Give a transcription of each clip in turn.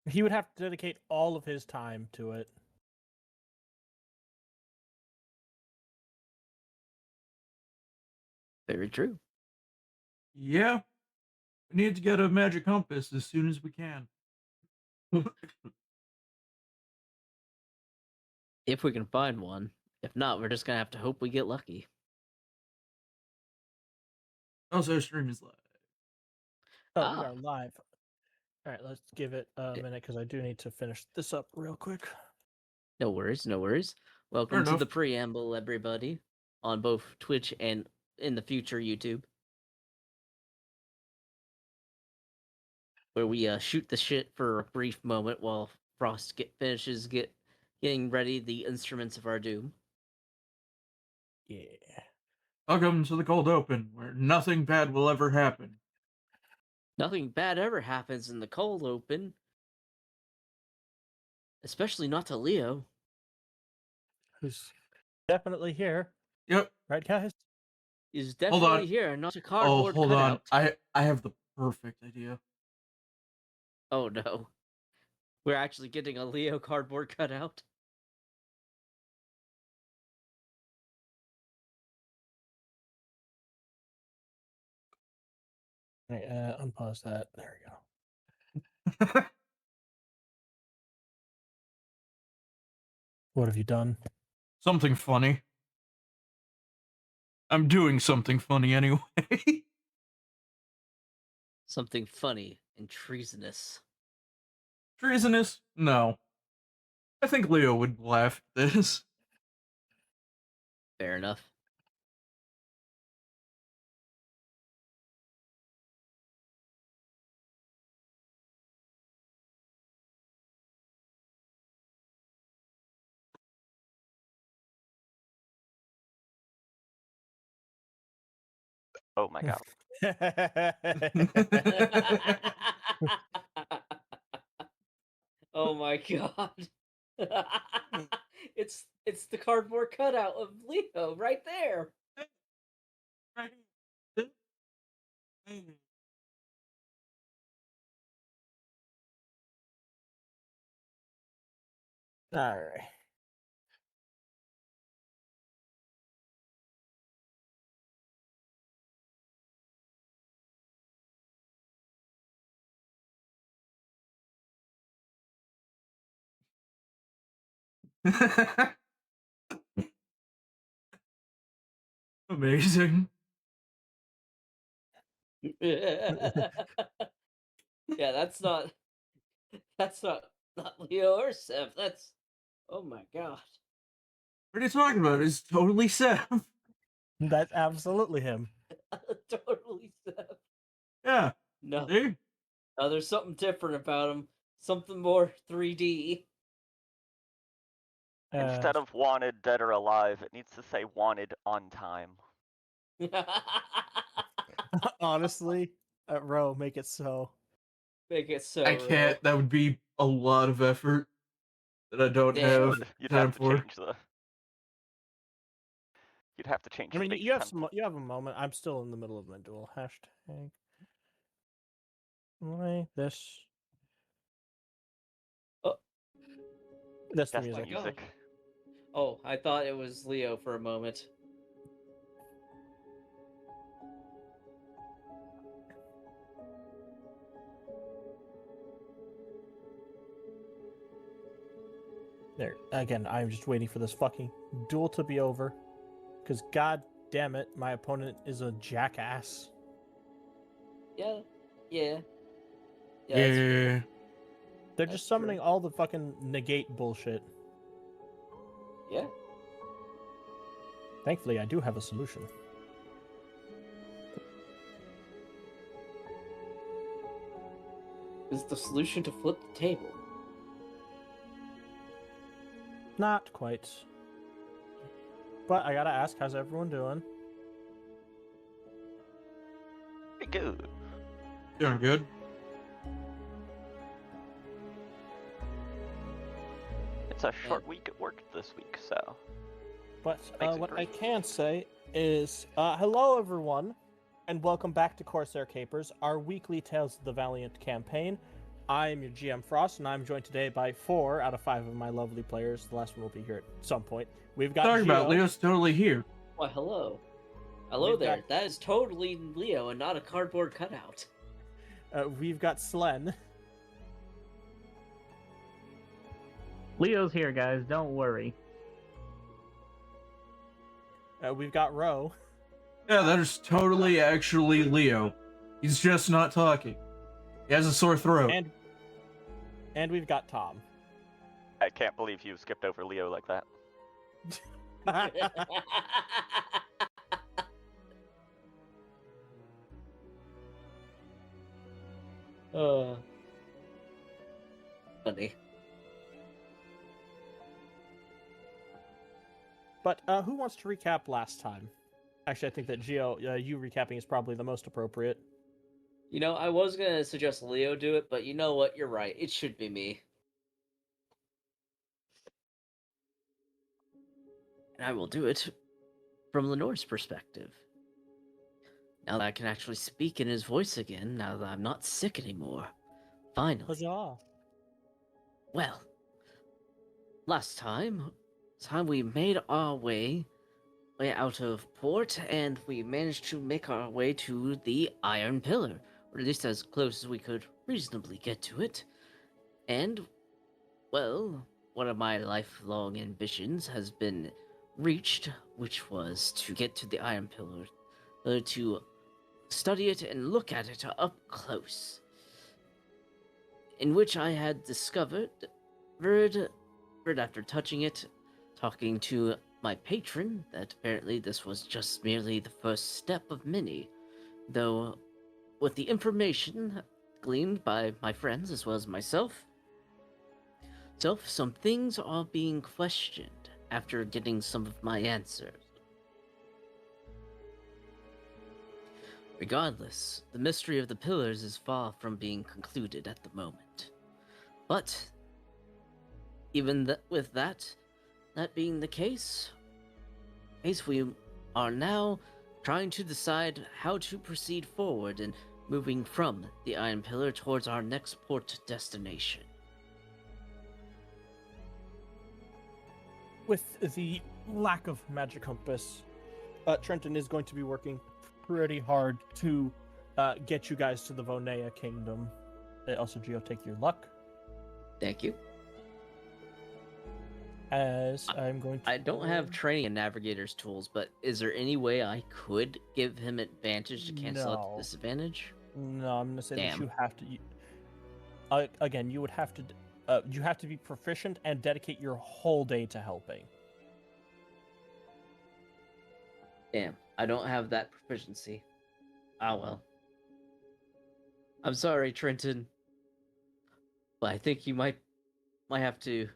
He would have to dedicate all of his time to it. Very true. Yeah. We need to get a magic compass as soon as we can. If we can find one. If not, we're just gonna have to hope we get lucky. Also, our stream is live. Oh, we are live. All right, let's give it a minute because I do need to finish this up real quick. No worries, no worries. Welcome Fair to enough. the preamble, everybody, on both Twitch and in the future YouTube, where we shoot the shit for a brief moment while Frost finishes getting ready the instruments of our doom. Yeah. Welcome to the cold open, where nothing bad will ever happen. Nothing bad ever happens in the cold open, especially not to Leo. Who's definitely here. Yep. Right, guys? He's Hold definitely on. here, not a Oh, cardboard hold on. cutout. I have the perfect idea. Oh no. We're actually getting a Leo cardboard cutout. All right, unpause that. There we go. What have you done? Something funny. I'm doing something funny anyway. Something funny and treasonous. Treasonous? No. I think Leo would laugh at this. Fair enough. Oh my god. Oh my god. it's the cardboard cutout of Leo right there. All right. Amazing. Yeah, that's not Leo or Seth. That's, oh my god. What are you talking about? It's totally Seth. That's absolutely him. Totally Seth. Yeah. No. See? No, there's something different about him. Something more 3D. Instead of wanted, dead or alive, it needs to say wanted on time. Honestly, Ro, make it so. Make it so I can't. real. That would be a lot of effort that I don't Damn. have You'd time have to for. change the. You'd have to change I mean, the base you have template. you have a moment. I'm still in the middle of my duel. Hashtag. Like this. Oh. That's the That's the music. music. Oh, I thought it was Leo for a moment. There. Again, I'm just waiting for this fucking duel to be over. Because god damn it, my opponent is a jackass. Yeah. Yeah. Yeah. They're That's just summoning true. all the fucking negate bullshit. Yeah. Thankfully, I do have a solution. Is the solution to flip the table? Not quite. But I gotta ask, how's everyone doing? Pretty good. Doing good. It's a short week at work this week, so. But Makes it what I great. can say is, hello everyone, and welcome back to Corsair Capers, our weekly Tales of the Valiant campaign. I'm your GM Frost, and I'm joined today by 4 out of 5 of my lovely players. The last one will be here at some point. We've got Talking about Gio. Leo's totally here. Why, hello. Hello We've there. got- That is totally Leo and not a cardboard cutout. We've got Slen. Leo's here, guys. Don't worry. We've got Ro. Yeah, that is totally actually Leo. He's just not talking. He has a sore throat. And we've got Tom. I can't believe you skipped over Leo like that. Funny. But who wants to recap last time? Actually, I think that Gio, you recapping is probably the most appropriate. You know, I was gonna suggest Leo do it, but you know what? You're right. It should be me. And I will do it from Lenore's perspective. Now that I can actually speak in his voice again, now that I'm not sick anymore. Finally. Huzzah! Well, last time we made our way out of port, and we managed to make our way to the Iron Pillar, or at least as close as we could reasonably get to it. And, well, one of my lifelong ambitions has been reached, which was to get to the Iron Pillar, to study it and look at it up close. In which I had discovered, after touching it, talking to my patron, that apparently this was just merely the first step of many, though with the information gleaned by my friends as well as myself, some things are being questioned after getting some of my answers. Regardless, the mystery of the pillars is far from being concluded at the moment. But even with that being the case, we are now trying to decide how to proceed forward and moving from the Iron Pillar towards our next port destination. With the lack of magic compass, Trenton is going to be working pretty hard to get you guys to the Vonea Kingdom. Also, Gio, take your luck. Thank you. As I'm going to... I don't have training in Navigator's tools, but is there any way I could give him advantage to cancel out No. the disadvantage? No, I'm going to say that Damn. you have to... again, you would have to... you have to be proficient and dedicate your whole day to helping. Damn, I don't have that proficiency. Ah well. I'm sorry, Trenton. But I think you might have to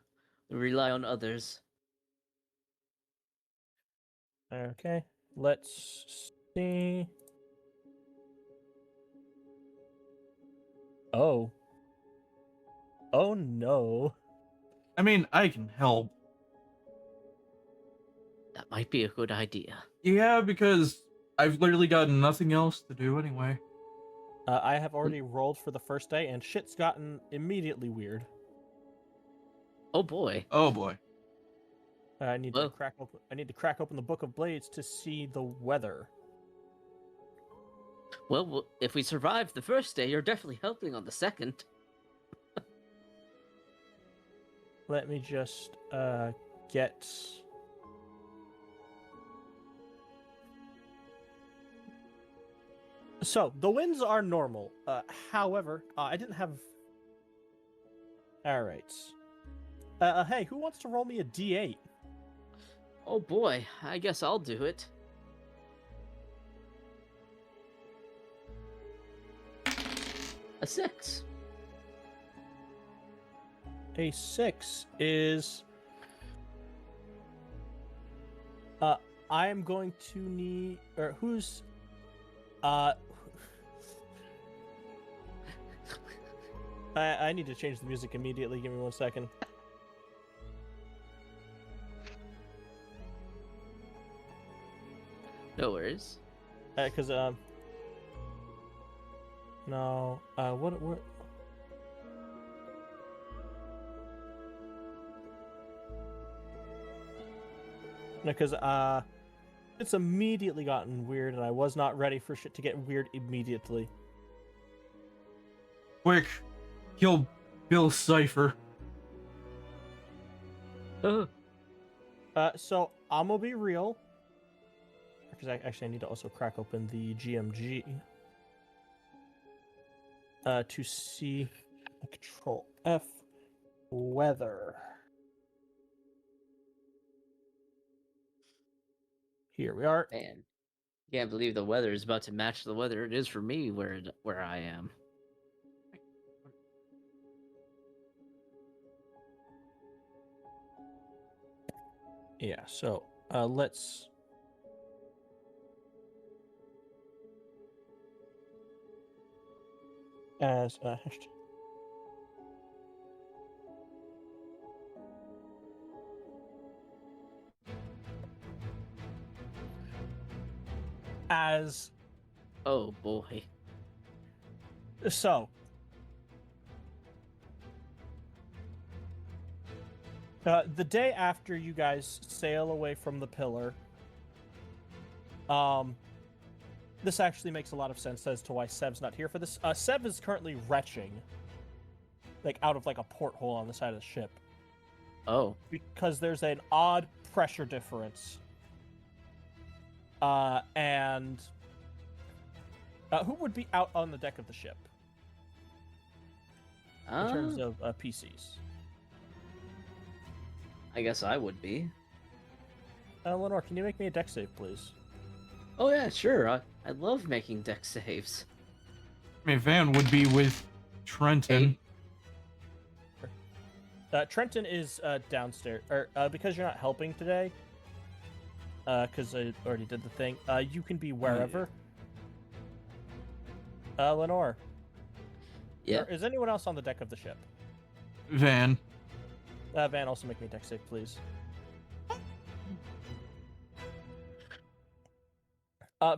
rely on others. Okay, let's see. Oh. Oh no. I mean, I can help. That might be a good idea. Yeah, because I've literally got nothing else to do anyway. I have already rolled for the first day, and shit's gotten immediately weird. Oh boy. Oh boy. I need to crack open. I need to crack open the Book of Blades to see the weather. Well, if we survive the first day, you're definitely helping on the second. Let me just get. So the winds are normal. However, I didn't have. All right. Hey, who wants to roll me a D8? Oh boy, I guess I'll do it. A 6. A 6 is. I am going to need. Or who's. I need to change the music immediately. Give me 1 second. No worries. Because no. What? Because it's immediately gotten weird, and I was not ready for shit to get weird immediately. Quick, kill Bill Cipher. So I'm gonna be real, because I need to also crack open the GMG to see Control F weather. Here we are. Man, can't believe the weather is about to match the weather it is for me where I am. Yeah. So let's. As as Oh boy. so the day after you guys sail away from the pillar, this actually makes a lot of sense as to why Sev's not here for this. Sev is currently retching, like out of like a porthole on the side of the ship, Oh. because there's an odd pressure difference. And who would be out on the deck of the ship in terms of PCs? I guess I would be. Lenore, can you make me a deck save, please? Oh yeah, sure. I love making deck saves. I mean, Van would be with Trenton. Trenton is downstairs, or because you're not helping today, because I already did the thing. You can be wherever. Lenore. Yeah. Is anyone else on the deck of the ship? Van. Van, also make me a deck save, please.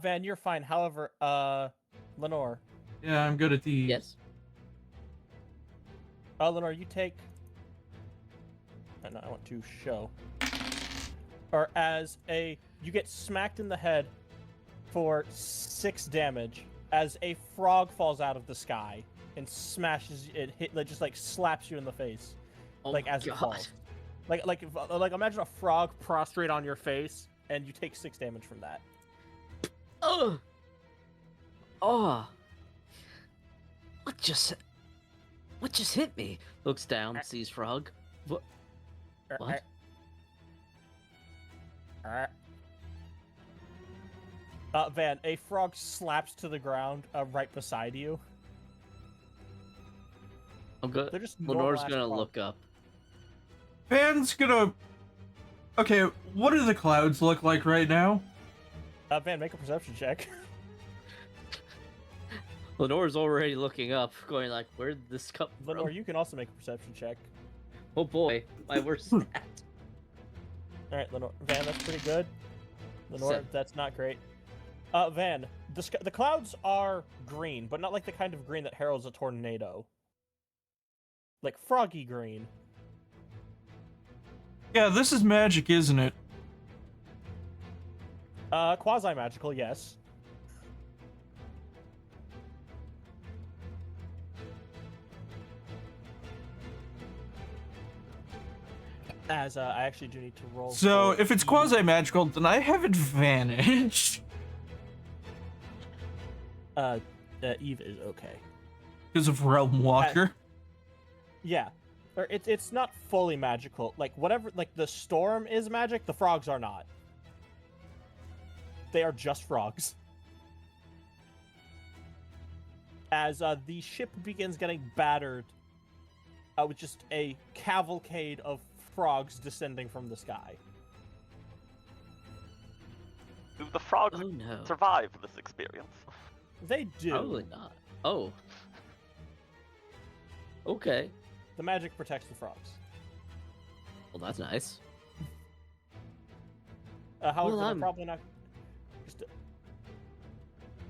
Van, you're fine. However, Lenore. Yeah, I'm good at these. Yes. Lenore, you take. No, I want to show. Or you get smacked in the head for 6 damage as a frog falls out of the sky and smashes it, just like slaps you in the face, Oh like my as it God. falls. Like imagine a frog prostrate on your face and you take 6 damage from that. Oh. Oh. What just hit me? Looks down, sees frog. What? What? Van, a frog slaps to the ground right beside you. I'm good. They're just Lenore's normal-ass gonna frogs. look up. Van's gonna. Okay, what do the clouds look like right now? Van, make a perception check. Lenore's already looking up, going like, "Where'd this come from?" Lenore, you can also make a perception check. Oh boy, my worst stat. All right, Lenore. Van, that's pretty good. Lenore, Seven. that's not great. Van, the clouds are green, but not like the kind of green that heralds a tornado. Like froggy green. Yeah, this is magic, isn't it? Quasi-magical, yes. As I actually do need to roll. So, for if it's the- quasi-magical, then I have advantage. Eve is okay. Because of Realm Walker. Yeah, or it's not fully magical. Like whatever, like the storm is magic. The frogs are not. They are just frogs. As the ship begins getting battered, with just a cavalcade of frogs descending from the sky. Do the frogs Oh no. survive this experience? They do. Probably not. Oh. Okay. The magic protects the frogs. Well, that's nice. However, they're I'm- probably not. Just,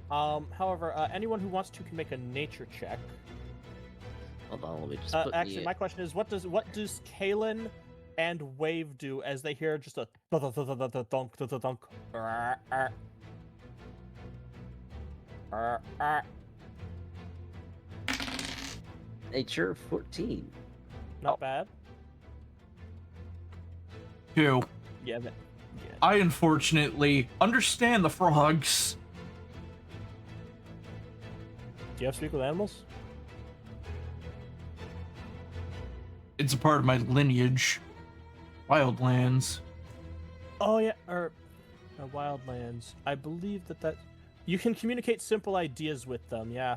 however, anyone who wants to can make a nature check. Hold on, let me just put Actually, the... my question is, what does Kalen and Wave do as they hear just a thunk. Nature 14. Not bad. 2. Yeah, but I unfortunately understand the frogs. do you have speak with animals? It's a part of my lineage. Wildlands. Oh yeah, or Wildlands. I believe that you can communicate simple ideas with them. Yeah.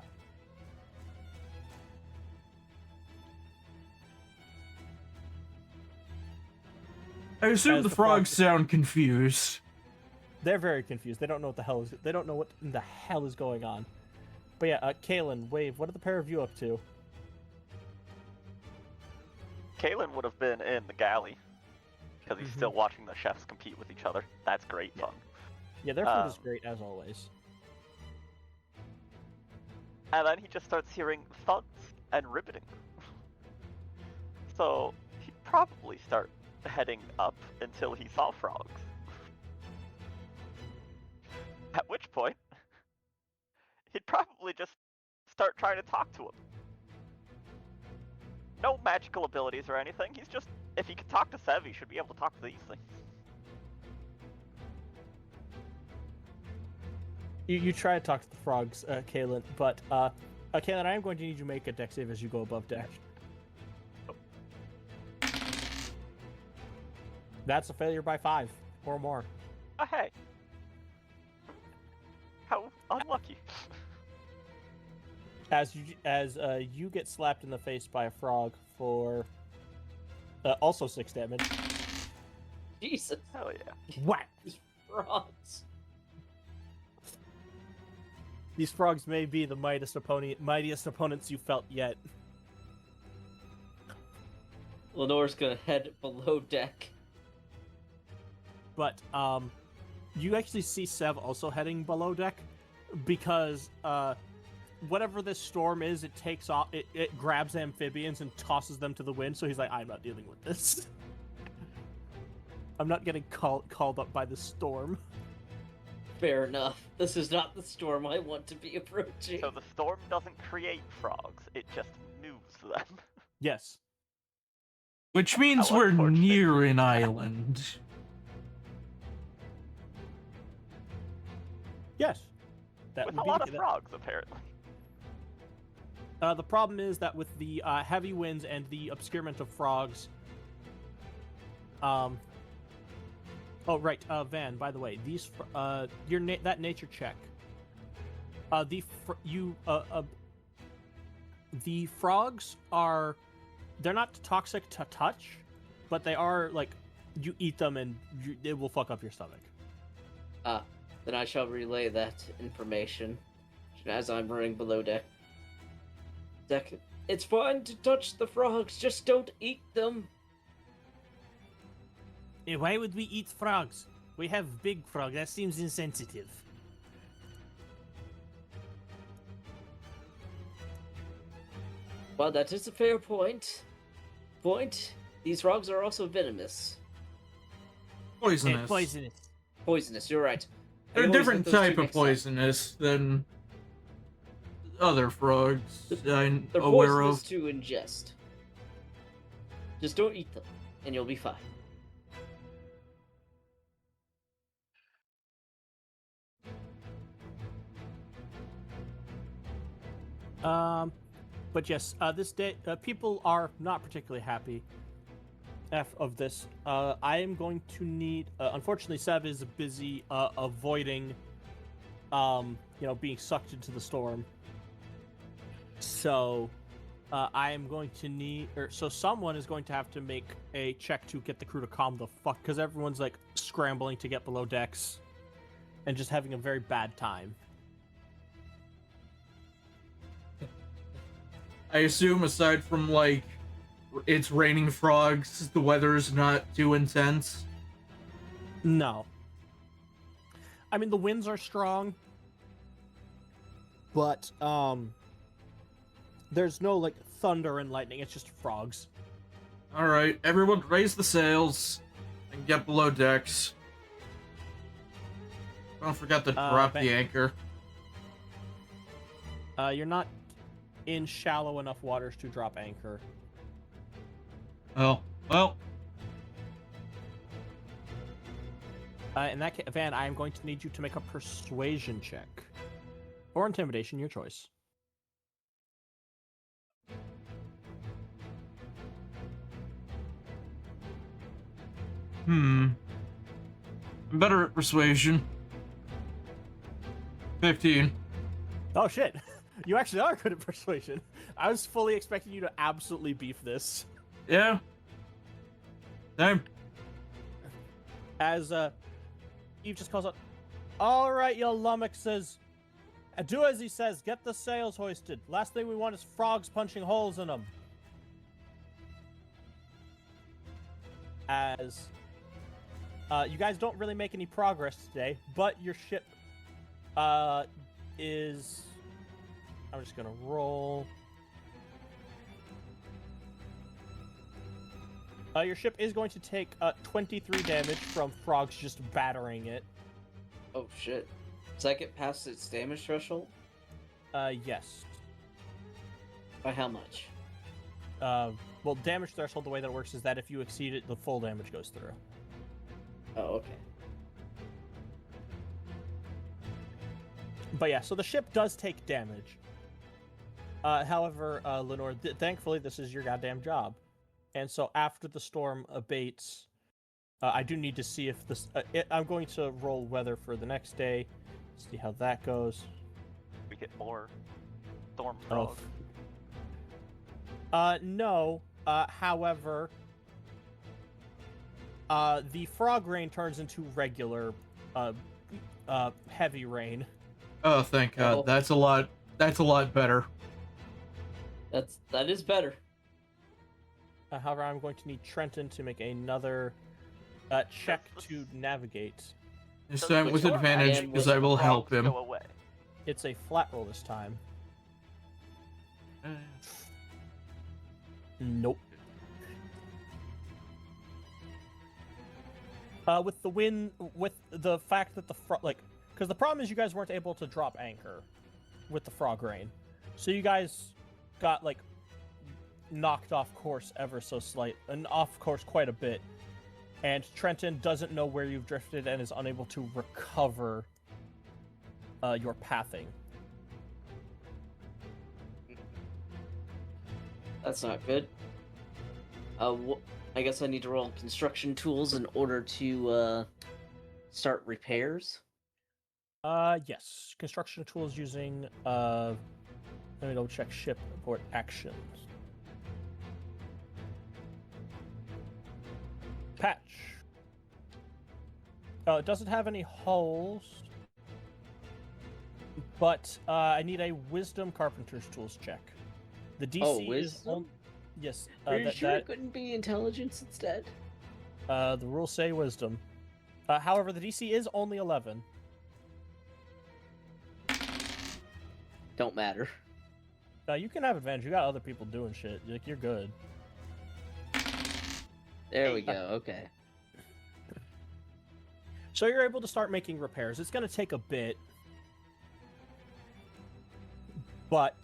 I assume As the the frogs frogs- sound confused. They're very confused. They don't know what the hell is. They don't know what in the hell is going on. But yeah, Kalen, Wave, what are the pair of you up to? Kalen would have been in the galley because he's still watching the chefs compete with each other. That's great fun. Yeah, their food is great as always. And then he just starts hearing thuds and ribbiting. So he'd probably start heading up until he saw frogs. At which point, he'd probably just start trying to talk to him. No magical abilities or anything. He's just, if he could talk to Sev, he should be able to talk to these things. You try to talk to the frogs, Kalen, but Kalen, I am going to need you to make a dex save as you go above deck. That's a failure by 5 or more. Oh, hey. How unlucky. As you get slapped in the face by a frog for also 6 damage. Jesus. Hell yeah. What? These frogs. These frogs may be the mightiest opponents you felt yet. Lenore's gonna head below deck. But you actually see Sev also heading below deck because whatever this storm is, it takes off. It grabs amphibians and tosses them to the wind. So he's like, I'm not dealing with this. I'm not getting called up by the storm. Fair enough. This is not the storm I want to be approaching. So the storm doesn't create frogs, it just moves them. Yes. Which means How we're unfortunate. near an island. Yes. That With would a be lot the- of frogs, apparently. The problem is that with the heavy winds and the obscurement of frogs, oh right, Van. By the way, these that nature check. The frogs they're not toxic to touch, but they are like you eat them and it will fuck up your stomach. Then I shall relay that information as I'm running below deck. It's fine to touch the frogs, just don't eat them. Why would we eat frogs? We have big frog. That seems insensitive. Well, that is a fair point. These frogs are also venomous. Poisonous. Poisonous. Poisonous, you're right. They're a I always different get those two type of mixed up. poisonous than other frogs I'm They're aware poisonous of. to ingest. Just don't eat them, and you'll be fine. But yes, this day people are not particularly happy of this. I am going to need. Unfortunately, Sev is busy avoiding, being sucked into the storm. So, I am going to need, so someone is going to have to make a check to get the crew to calm the fuck, because everyone's like scrambling to get below decks, and just having a very bad time. I assume aside from like it's raining frogs, the weather's not too intense. No. I mean, the winds are strong, but there's no like thunder and lightning. It's just frogs. Alright, everyone raise the sails and get below decks. Don't forget to drop the anchor. You're not in shallow enough waters to drop anchor. Oh, well. In that case, Van, I am going to need you to make a persuasion check. Or intimidation, your choice. I'm better at persuasion. 15. Oh shit! You actually are good at persuasion. I was fully expecting you to absolutely beef this. Yeah. Same. As Eve just calls out, "All right, you lummoxes, do as he says. Get the sails hoisted. Last thing we want is frogs punching holes in them." As you guys don't really make any progress today, but your ship is. I'm just gonna roll. Your ship is going to take 23 damage from frogs just battering it. Oh shit. Does that get past its damage threshold? Yes. By how much? Well, damage threshold, the way that it works is that if you exceed it, the full damage goes through. Oh, okay. But yeah, so the ship does take damage. However, Lenore, thankfully this is your goddamn job. And so after the storm abates, I do need to see if this... I'm going to roll weather for the next day, see how that goes. We get more storm Oh. frogs. No. However, the frog rain turns into regular, heavy rain. Oh, thank God. Oh. That's a lot better. That is better. However, I'm going to need Trenton to make another check to navigate. This Does time the with storm advantage, end because with I will help frogs him. Go away. It's a flat roll this time. Nope. With the wind, with the fact that the because the problem is you guys weren't able to drop anchor with the frog rain, so you guys got knocked off course ever so slight, and off course quite a bit. And Trenton doesn't know where you've drifted and is unable to recover your pathing. That's not good. I guess I need to roll construction tools in order to start repairs. Yes. Construction tools using let me double check ship abort actions. Patch. It doesn't have any holes, but I need a wisdom carpenter's tools check. The DC is wisdom? yes. Are you sure it couldn't be intelligence instead? The rules say wisdom. However, the DC is only 11. Don't matter. You can have advantage. You got other people doing shit. You're good. There we go. Okay. So you're able to start making repairs. It's going to take a bit, but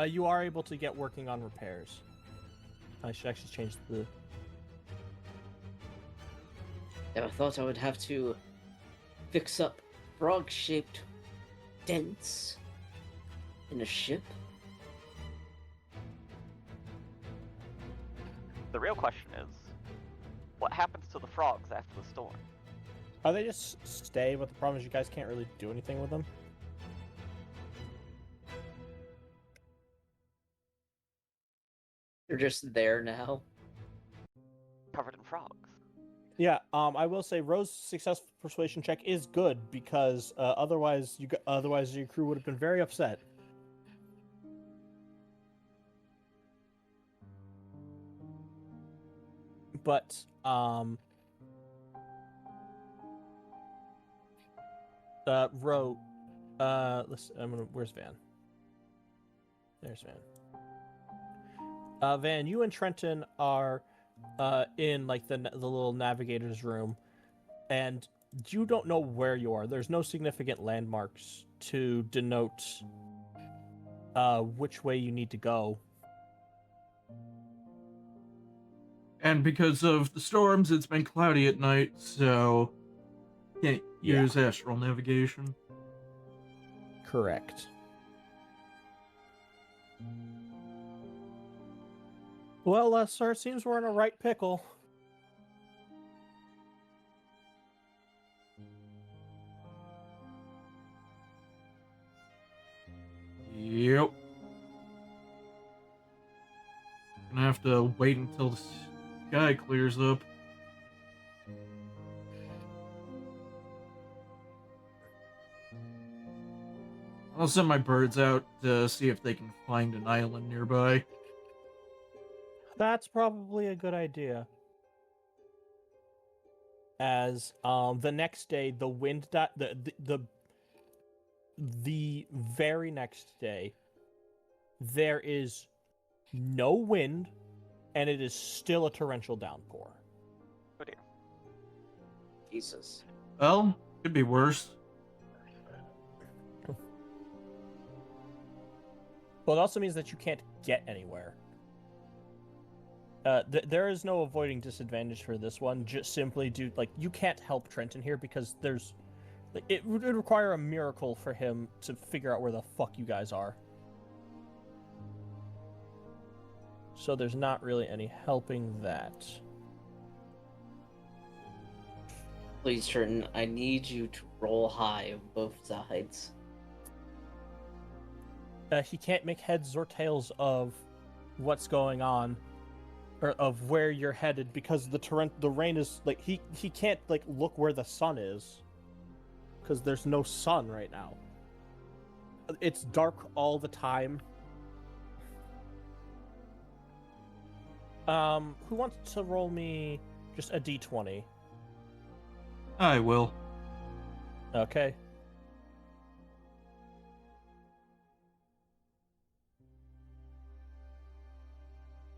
you are able to get working on repairs. I should actually change the... Never thought I would have to fix up frog-shaped dents in a ship. The real question is, what happens to the frogs after the storm? They just stay, but the problem is you guys can't really do anything with them. They're just there now. Covered in frogs. Yeah, I will say Rose's successful persuasion check is good because otherwise your crew would have been very upset. But Ro, listen, where's Van? There's Van. Van, you and Trenton are in like the little navigator's room, and you don't know where you are. There's no significant landmarks to denote which way you need to go. And because of the storms, it's been cloudy at night, so can't Yeah. use astral navigation. Correct. Well, sir, it seems we're in a right pickle. Yep. Gonna have to wait until the sky clears up. I'll send my birds out to see if they can find an island nearby. That's probably a good idea. As the next day, the wind the very next day, there is no wind, and it is still a torrential downpour. Oh dear. Jesus. Well, could be worse. Well, it also means that you can't get anywhere. There is no avoiding disadvantage for this one. Just simply due, like, you can't help Trenton here because there's, like, it would require a miracle for him to figure out where the fuck you guys are. So there's not really any helping that. Please, Trenton, I need you to roll high on both sides. He can't make heads or tails of what's going on, or of where you're headed, because the rain is like he can't like look where the sun is, because there's no sun right now. It's dark all the time. Who wants to roll me just a d20? I will. Okay.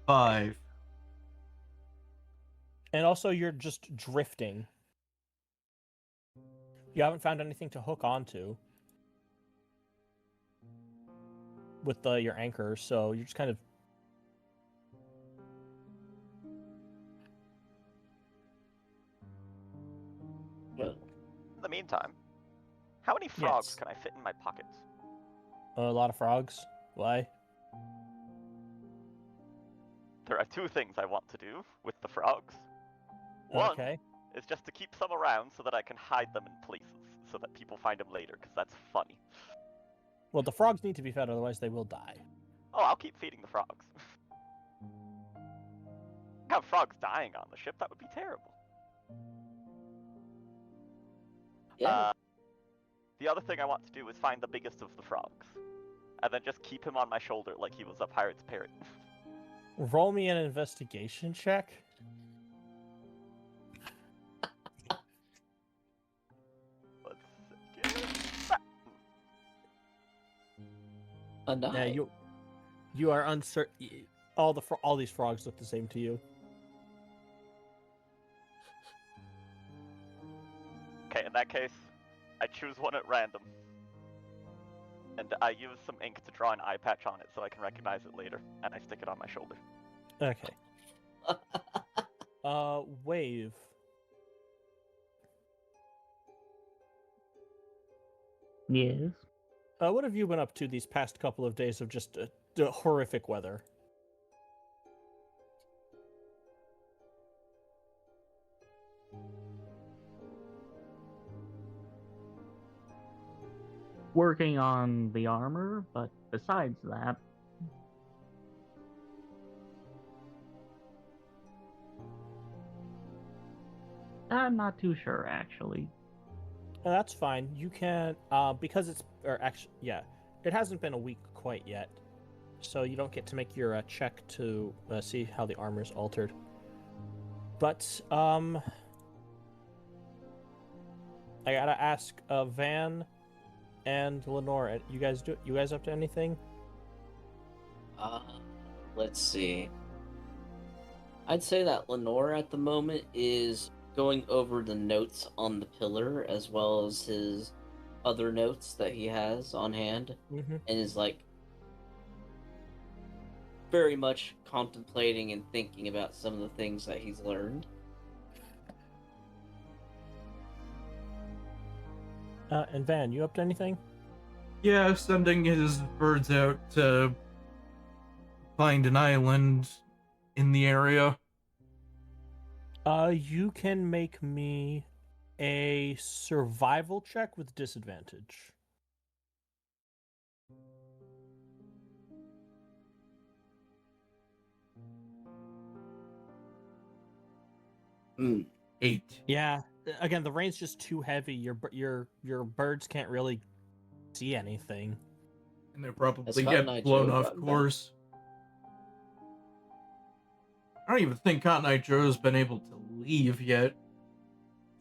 Five. And also, you're just drifting. You haven't found anything to hook onto with your anchor, so you're just kind of. Well, In the meantime, how many frogs Yes. can I fit in my pockets? A lot of frogs. Why? There are two things I want to do with the frogs. One Okay. is just to keep some around so that I can hide them in places, so that people find them later, because that's funny. Well, the frogs need to be fed, otherwise they will die. Oh, I'll keep feeding the frogs. Have frogs dying on the ship, that would be terrible. yeah. The other thing I want to do is find the biggest of the frogs, and then just keep him on my shoulder like he was a pirate's parrot. Roll me an investigation check. Let's get A nine. Yeah, you are uncertain. All these frogs look the same to you. Okay, in that case, I choose one at random. And I use some ink to draw an eye patch on it so I can recognize it later, and I stick it on my shoulder. Okay. Wave. Yes. What have you been up to these past couple of days of just horrific weather? Working on the armor, but besides that, I'm not too sure actually. That's fine. You can, because it's, or actually, yeah, it hasn't been a week quite yet, so you don't get to make your check to see how the armor's altered. But, I gotta ask, Van and Lenore, you guys up to anything? Let's see. I'd say that Lenore at the moment is going over the notes on the pillar as well as his other notes that he has on hand, Mm-hmm. and is like very much contemplating and thinking about some of the things that he's learned. And Van, you up to anything? Yeah, sending his birds out to find an island in the area. You can make me a survival check with disadvantage. Hmm. 8. Yeah. Again, the rain's just too heavy. Your birds can't really see anything. And they probably Has Cotton get Eye blown Joe off gotten back? course. I don't even think Cotton Eye Joe's been able to leave yet.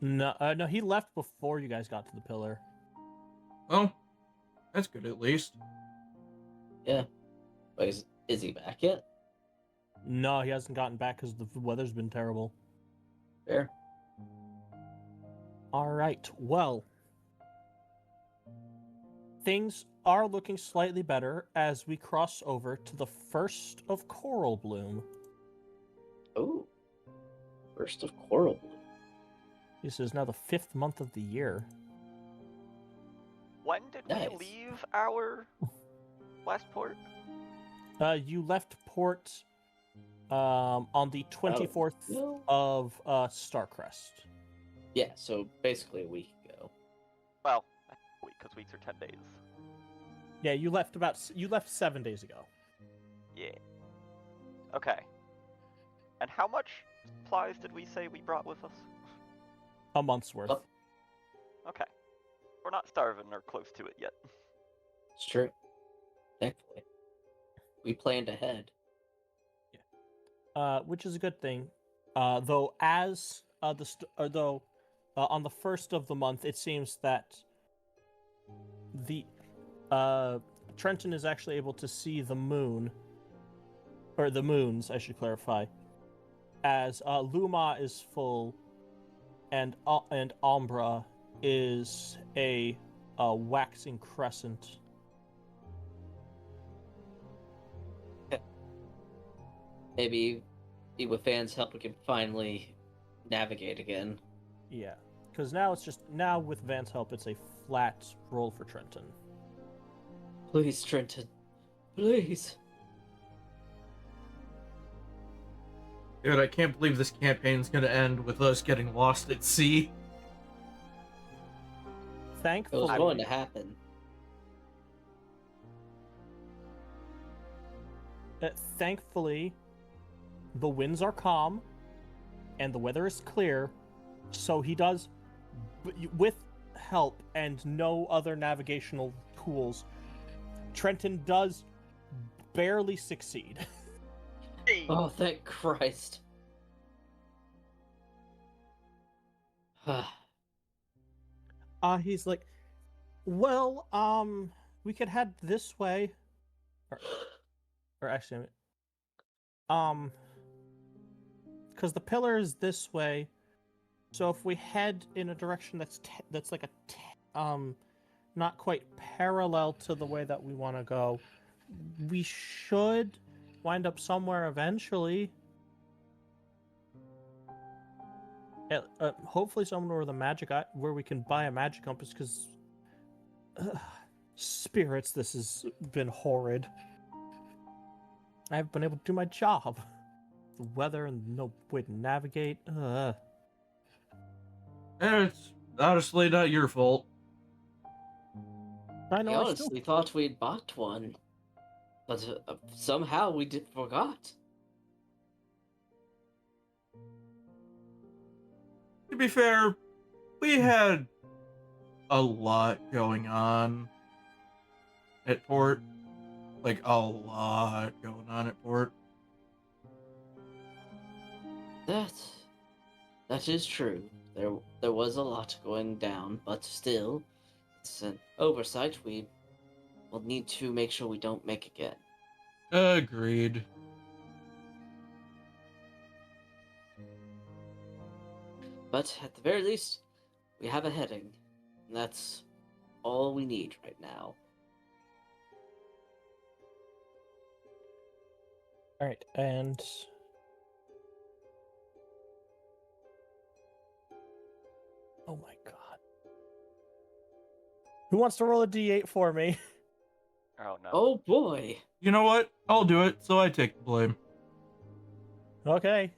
No, no, he left before you guys got to the pillar. Well, that's good at least. Yeah. Wait, is he back yet? No, he hasn't gotten back because the weather's been terrible. Fair. All right. Well, things are looking slightly better as we cross over to the first of Coral Bloom. Oh. First of Coral Bloom. This is now the 5th month of the year. When did Nice. we leave our last port? You left port on the 24th no. of Starcrest. Yeah, so basically a week ago. Well, a week, because weeks are 10 days. Yeah, you left 7 days ago. Yeah. Okay. And how much supplies did we say we brought with us? A month's worth. Oh. Okay. We're not starving or close to it yet. It's true. Thankfully. We planned ahead. Which is a good thing. Though as on the first of the month, it seems that the Trenton is actually able to see the moon, or the moons, I should clarify, as Luma is full, and Umbra is a waxing crescent. Maybe with fans' help we can finally navigate again. Yeah, because now with Van's help, it's a flat roll for Trenton. Please, Trenton. Please. Dude, I can't believe this campaign's gonna end with us getting lost at sea. It was Thankfully, going to happen. thankfully, the winds are calm, and the weather is clear, so he does, with help and no other navigational tools, Trenton does barely succeed. Oh, thank Christ. He's like, well, we could head this way, or actually, because the pillar is this way, so if we head in a direction that's like not quite parallel to the way that we want to go, we should wind up somewhere eventually. Hopefully somewhere with a where we can buy a magic compass, because spirits, this has been horrid. I haven't been able to do my job. The weather and no way to navigate. And it's honestly not your fault. I I know. honestly thought we'd bought one, but somehow we forgot. To be fair, we had a lot going on at port. Like, a lot going on at port. That is true. There was a lot going down, but still, it's an oversight we will need to make sure we don't make again. Agreed. But at the very least, we have a heading. And that's all we need right now. All right, and oh my god, who wants to roll a d8 for me? Oh no. Oh boy! You know what? I'll do it, so I take the blame. Okay.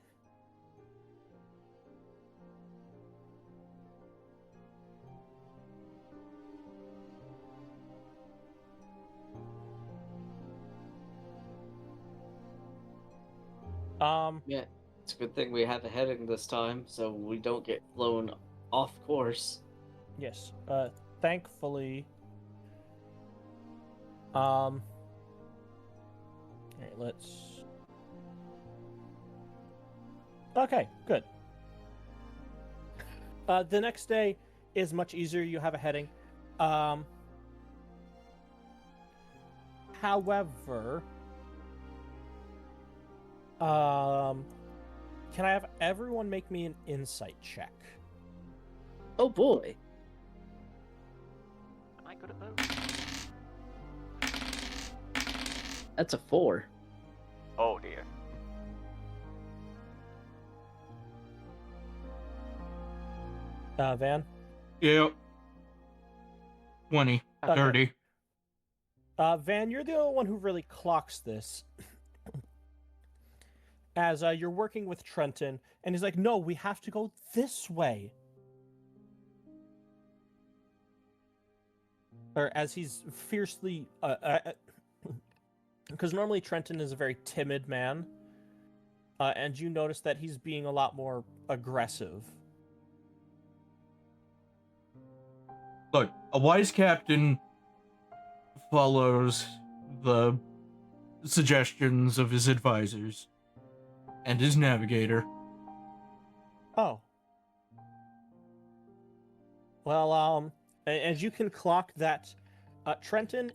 Yeah, it's a good thing we have a heading this time, so we don't get blown off course. Yes. Thankfully. Alright, let's. Okay, good. The next day is much easier. You have a heading. However, can I have everyone make me an insight check? Oh boy! Am I good at those? That's a 4. Oh dear. Van? Yep. 20. Okay. 30. Van, you're the only one who really clocks this. As you're working with Trenton, and he's like, no, we have to go this way. Or as he's fiercely... Because normally Trenton is a very timid man. And you notice that he's being a lot more aggressive. Look, a wise captain follows the suggestions of his advisors and his navigator. Oh. Well, as you can clock that, Trenton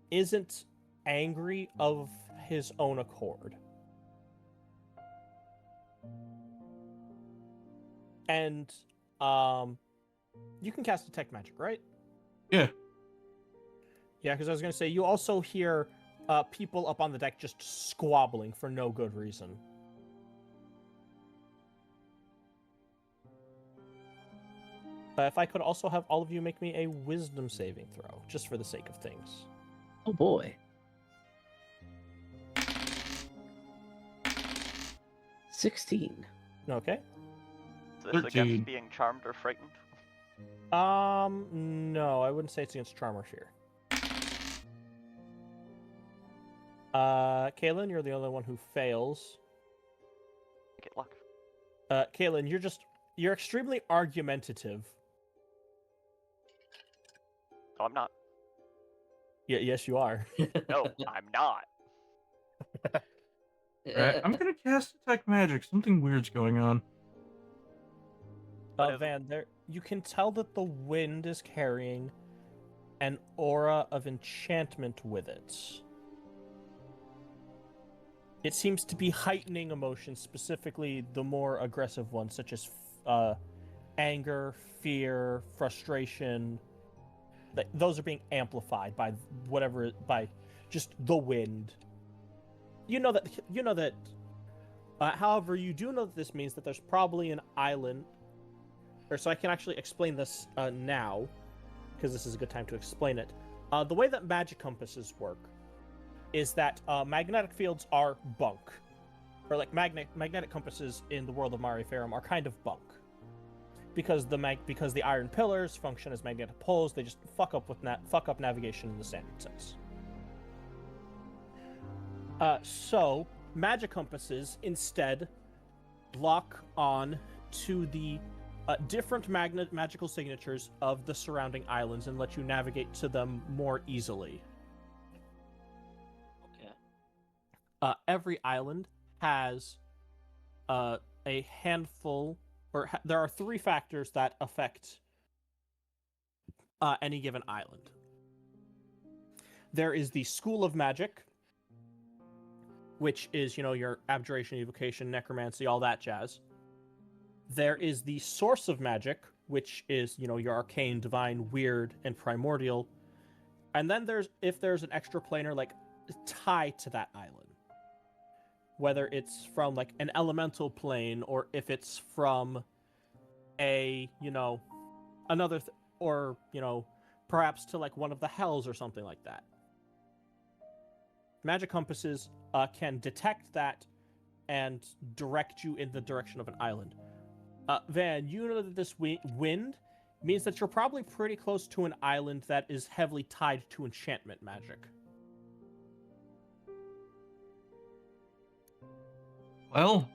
isn't angry of his own accord. And, you can cast Detect Magic, right? Yeah. Yeah, because I was going to say, you also hear people up on the deck just squabbling for no good reason. If I could also have all of you make me a Wisdom saving throw, just for the sake of things. Oh boy. 16. Okay. Is this 13. against being charmed or frightened? No, I wouldn't say it's against Charm or Fear. Kaylin, you're the only one who fails. Get luck. Kaylin, you're extremely argumentative. No, I'm not. Yeah, yes, you are. No, I'm not. Right, I'm gonna cast Detect Magic. Something weird's going on. Van, you can tell that the wind is carrying an aura of enchantment with it. It seems to be heightening emotions, specifically the more aggressive ones, such as anger, fear, frustration. Those are being amplified by by just the wind. You know that. However, you do know that this means that there's probably an island. Or so I can actually explain this now, because this is a good time to explain it. The way that magic compasses work is that magnetic fields are bunk. Or like magnetic compasses in the world of Mare Farum are kind of bunk. Because the iron pillars function as magnetic poles, they just fuck up navigation in the standard sense. So magic compasses instead lock on to the different magical signatures of the surrounding islands and let you navigate to them more easily. Okay. Every island has a handful, or there are 3 factors that affect any given island. There is the School of Magic, which is, your abjuration, evocation, necromancy, all that jazz. There is the source of magic, which is, your arcane, divine, weird, and primordial. And then if there's an extraplanar, like, tied to that island. Whether it's from, like, an elemental plane, or if it's from a, another, or, perhaps to, like, one of the hells or something like that. Magic compasses can detect that and direct you in the direction of an island. Van, you know that this wind means that you're probably pretty close to an island that is heavily tied to enchantment magic. Well,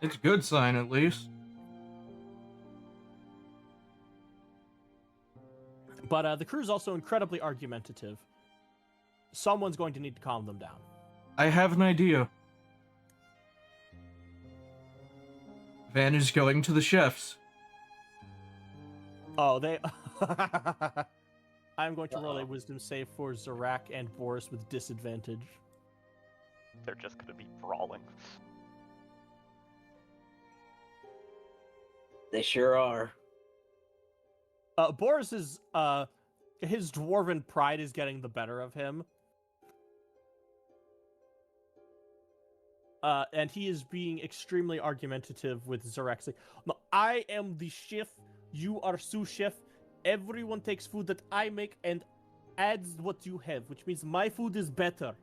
it's a good sign at least. But the crew's also incredibly argumentative. Someone's going to need to calm them down. I have an idea. Van is going to the chefs. Oh, they... I'm going to roll a wisdom save for Zarak and Boris with disadvantage. They're just gonna be brawling. They sure are. Boris is, his dwarven pride is getting the better of him. And he is being extremely argumentative with Zarak. Like, no, I am the chef, you are sous chef, everyone takes food that I make and adds what you have, which means my food is better.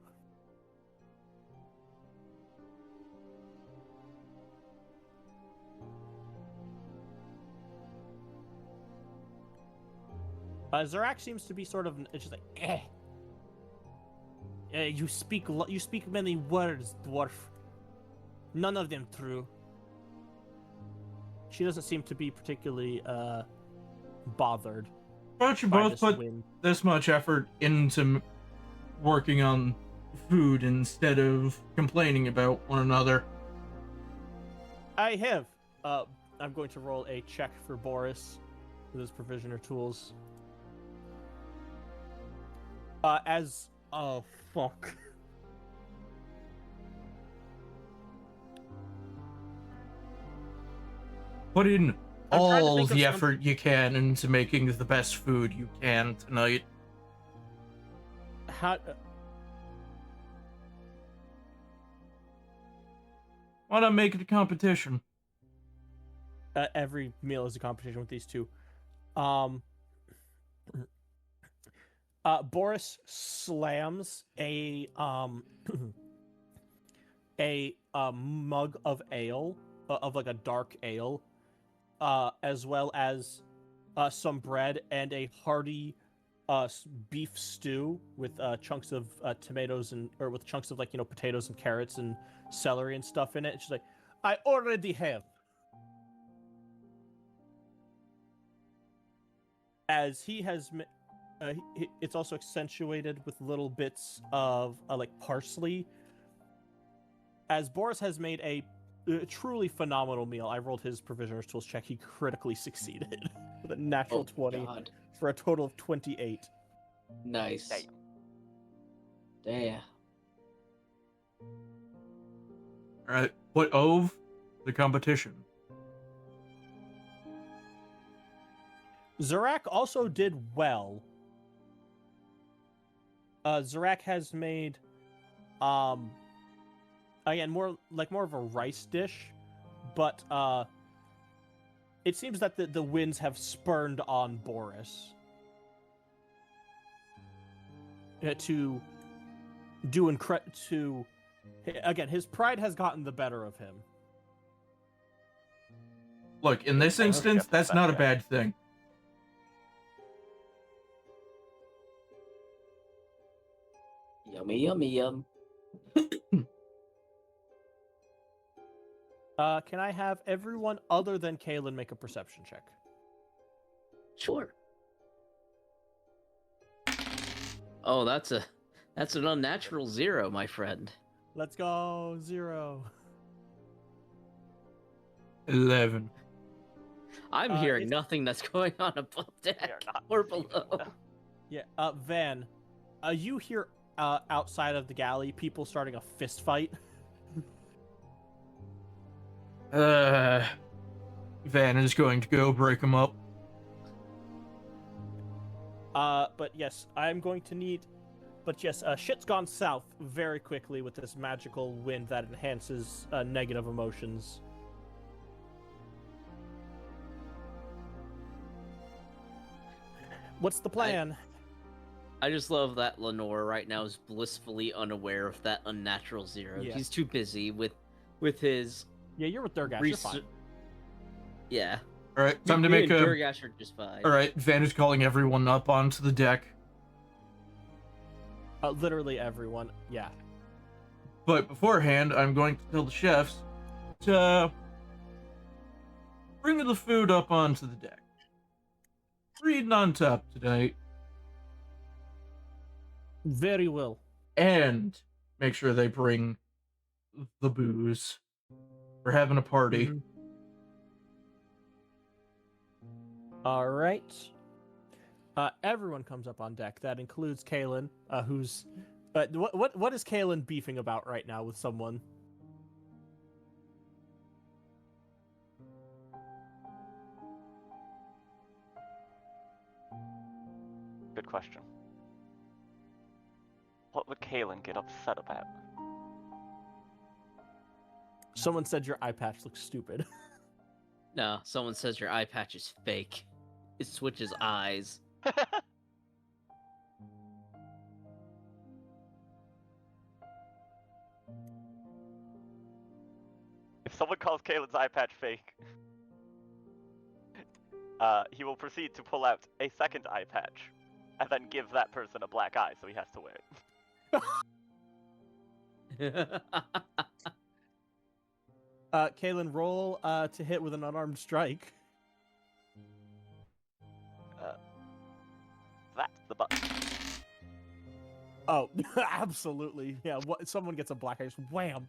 Zarak seems to be sort of, it's just like, you speak many words, dwarf. None of them true. She doesn't seem to be particularly bothered. Why don't you by both this put wind. this much effort into working on food instead of complaining about one another? I have. I'm going to roll a check for Boris with his provisioner tools. Oh, fuck. Put in trying to all think of the some- effort you can into making the best food you can tonight. How... Why not make it a competition? every meal is a competition with these two. Boris slams a mug of ale, of like a dark ale, as well as some bread and a hearty beef stew with chunks of tomatoes or with chunks of potatoes and carrots and celery and stuff in it. She's like, I already have. As he has, it's also accentuated with little bits of like parsley. As Boris has made a truly phenomenal meal. I rolled his provisioner's tools check. He critically succeeded with a natural 20 God. for a total of 28. Nice. Damn. Damn. Alright, put Ove the competition. Zarak also did well. Zarak has made, again, more of a rice dish, but it seems that the winds have spurned on Boris to do again, his pride has gotten the better of him. Look, in this instance, that's not a bad thing. Yummy, yummy, yum. Can I have everyone other than Kalen make a perception check? Sure. Oh, that's an unnatural 0, my friend. Let's go, 0. 11. I'm hearing it's- nothing that's going on above They are deck not or seeing below. it. Yeah, Van, you hear outside of the galley people starting a fist fight. Van is going to go break them up. But yes, I'm going to need. But yes, shit's gone south very quickly with this magical wind that enhances negative emotions. What's the plan? I just love that Lenore right now is blissfully unaware of that unnatural zero. Yeah. He's too busy with his. Yeah, you're with Durgash. You're fine. Yeah. All right, time to Me make and a. Durgash are just fine. All right, Van is calling everyone up onto the deck. Literally everyone. Yeah. But beforehand, I'm going to tell the chefs to bring the food up onto the deck. Reading on top tonight, Very well. and make sure they bring the booze. We're having a party. Mhm. All right. Everyone comes up on deck. That includes Kalen, who's. What is Kalen beefing about right now with someone? Good question. What would Kalen get upset about? Someone said your eye patch looks stupid. No, someone says your eye patch is fake. It switches eyes. If someone calls Kalen's eye patch fake, he will proceed to pull out a second eye patch, and then give that person a black eye, so he has to wear it. Kalen, roll to hit with an unarmed strike. That's the button. Oh, absolutely. Yeah, someone gets a black eye, just wham.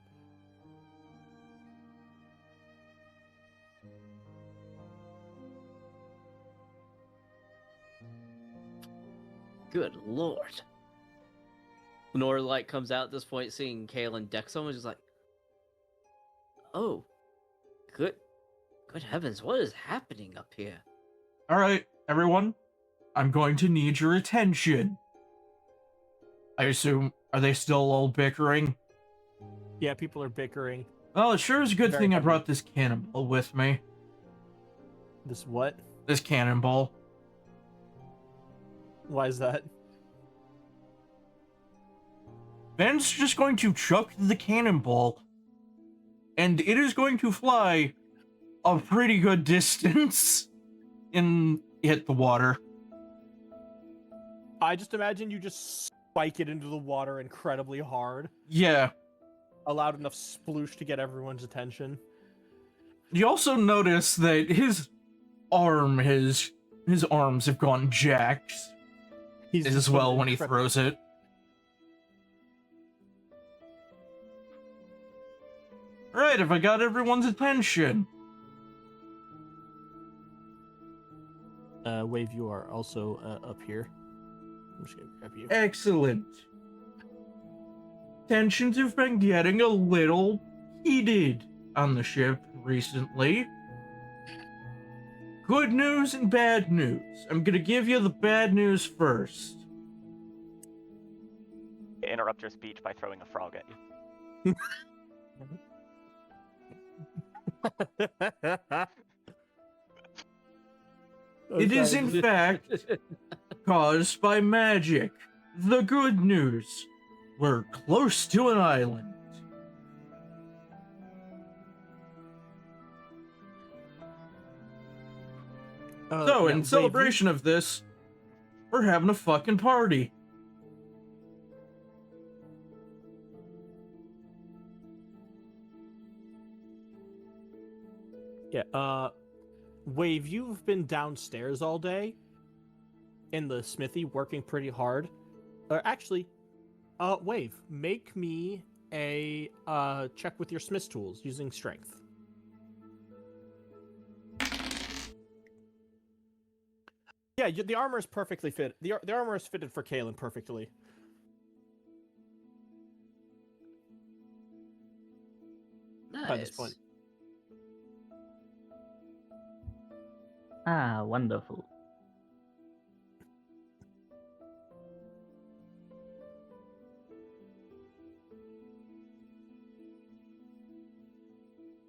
Good lord. Lenore like comes out at this point, seeing Kalen deck someone, just like, oh, good heavens, what is happening up here? All right, everyone, I'm going to need your attention. I assume, are they still all bickering? Yeah, people are bickering. Well, it sure is a good Very thing I heavy. brought this cannonball with me. This what? This cannonball. Why is that? Van's just going to chuck the cannonball, and it is going to fly a pretty good distance and hit the water. I just imagine you just spike it into the water incredibly hard. Yeah. A loud enough sploosh to get everyone's attention. You also notice that his arms have gone jacked He's as just well one when he incredible- throws it. Alright, have I got everyone's attention? Wave, you are also up here. I'm just gonna grab you. Excellent. Tensions have been getting a little heated on the ship recently. Good news and bad news. I'm gonna give you the bad news first. Interrupt your speech by throwing a frog at you. It is in fact caused by magic. The good news. We're close to an island. So, in celebration of this, we're having a fucking party. Yeah, Wave, you've been downstairs all day in the smithy working pretty hard. Or actually, Wave, make me a check with your smith's tools using strength. Yeah, the armor is perfectly fit. The armor is fitted for Kalen perfectly. Nice. By this point. Ah, wonderful.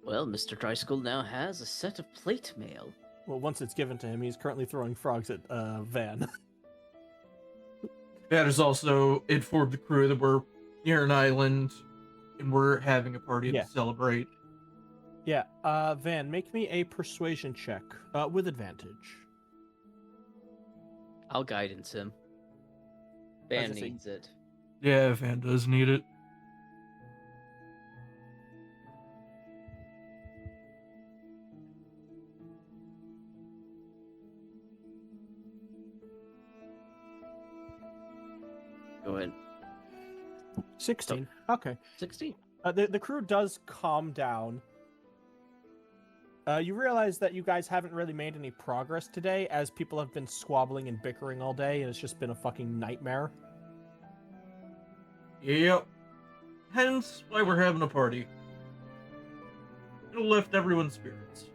Well, Mr. Driscoll now has a set of plate mail. Well, once it's given to him, he's currently throwing frogs at Van. That is also informed the crew that we're near an island and we're having a party Yeah. to celebrate. Yeah, Van, make me a persuasion check with advantage. I'll guidance him. As Van I say- needs it. Yeah, Van does need it. Go ahead. 16. Okay. 16. The crew does calm down. You realize that you guys haven't really made any progress today, as people have been squabbling and bickering all day, and it's just been a fucking nightmare. Yep. Hence why we're having a party. It'll lift everyone's spirits.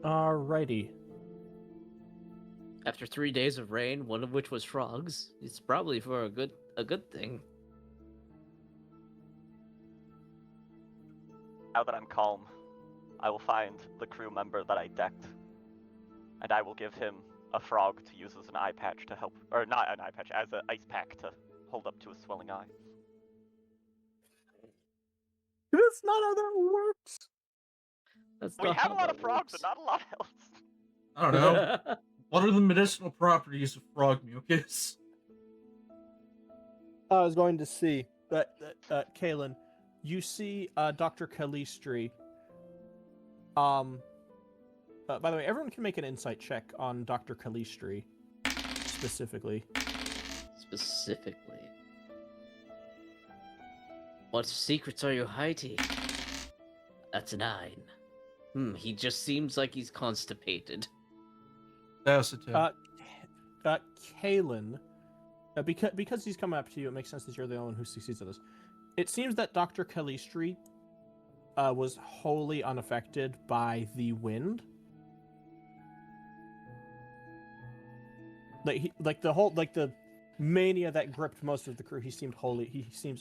Alrighty. After 3 days of rain, one of which was frogs, it's probably for a good thing. Now that I'm calm, I will find the crew member that I decked, and I will give him a frog to use as an eye patch to help, or not an eye patch, as an ice pack to hold up to a swelling eye. That's not how that works! That's We not have how a lot that of frogs, works. but not a lot else. I don't know. What are the medicinal properties of frog mucus? I was going to see that, Kalen, you see Dr. Calistri. By the way, everyone can make an insight check on Dr. Calistri, specifically. Specifically. What secrets are you hiding? That's a 9. He just seems like he's constipated. That's a 10. Kalen, because he's coming up to you, it makes sense that you're the only one who succeeds at this. It seems that Dr. Calistri was wholly unaffected by the wind. The mania that gripped most of the crew, he seems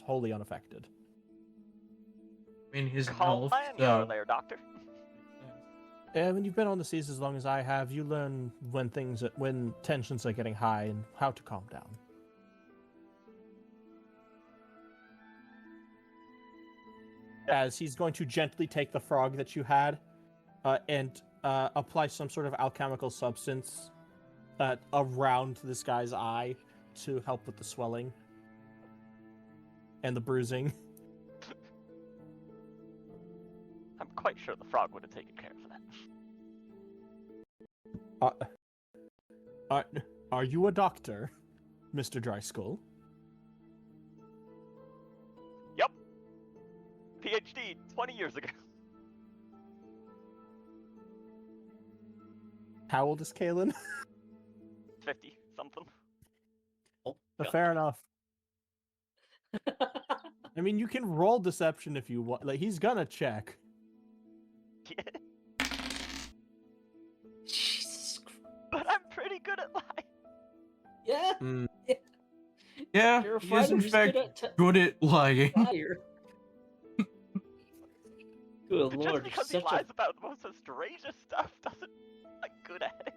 wholly unaffected. I mean, his Calm health. man you are there, Doctor. And when you've been on the seas as long as I have, you learn when tensions are getting high and how to calm down. As he's going to gently take the frog that you had and apply some sort of alchemical substance around this guy's eye to help with the swelling and the bruising. I'm quite sure the frog would have taken care of that. Are you a doctor, Mr. Dryskull? Yup. PhD 20 years ago. How old is Kalen? 50 something. Oh, Fair enough. I mean, you can roll deception if you want. Like, he's gonna check. Jesus Christ. But I'm pretty good at lying. Yeah, Yeah, you're a he is fighter in who's fact good at lying. liar. Good Just lord, because he such lies about the most strangest stuff doesn't mean I'm good at it.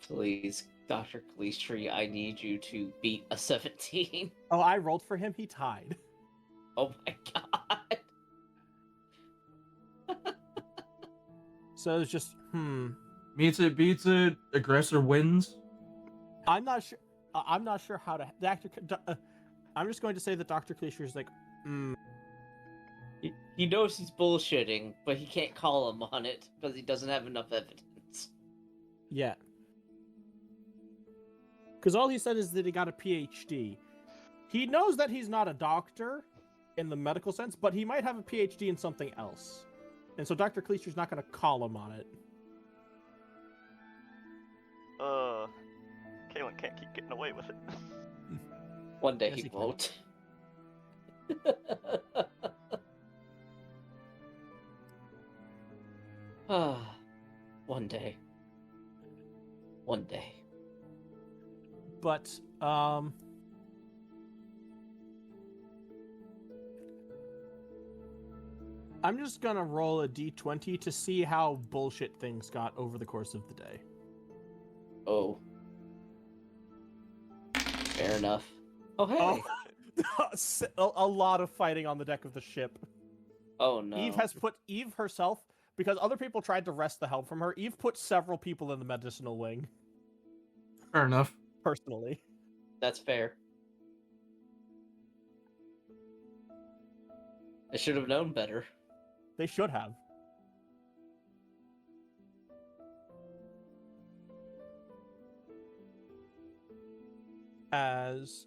Please, Dr. Calistri, I need you to beat a 17. Oh, I rolled for him. He tied. Oh my god. So it's just, Meets it, beats it, aggressor wins. I'm not sure. I'm not sure how to. I'm just going to say that Dr. Cliche is like, He knows he's bullshitting, but he can't call him on it because he doesn't have enough evidence. yeah. Because all he said is that he got a PhD. He knows that he's not a doctor in the medical sense, but he might have a PhD in something else. And so Dr. Cleaster's not going to call him on it. Kalen can't keep getting away with it. One day Yes, he he can. won't. One day. One day. But I'm just gonna roll a d20 to see how bullshit things got over the course of the day. Oh. Fair enough. Oh, hey! A lot of fighting on the deck of the ship. Oh, no. Eve herself, because other people tried to wrest the help from her, Eve put several people in the medicinal wing. Fair enough. Personally. That's fair. I should have known better. They should have. As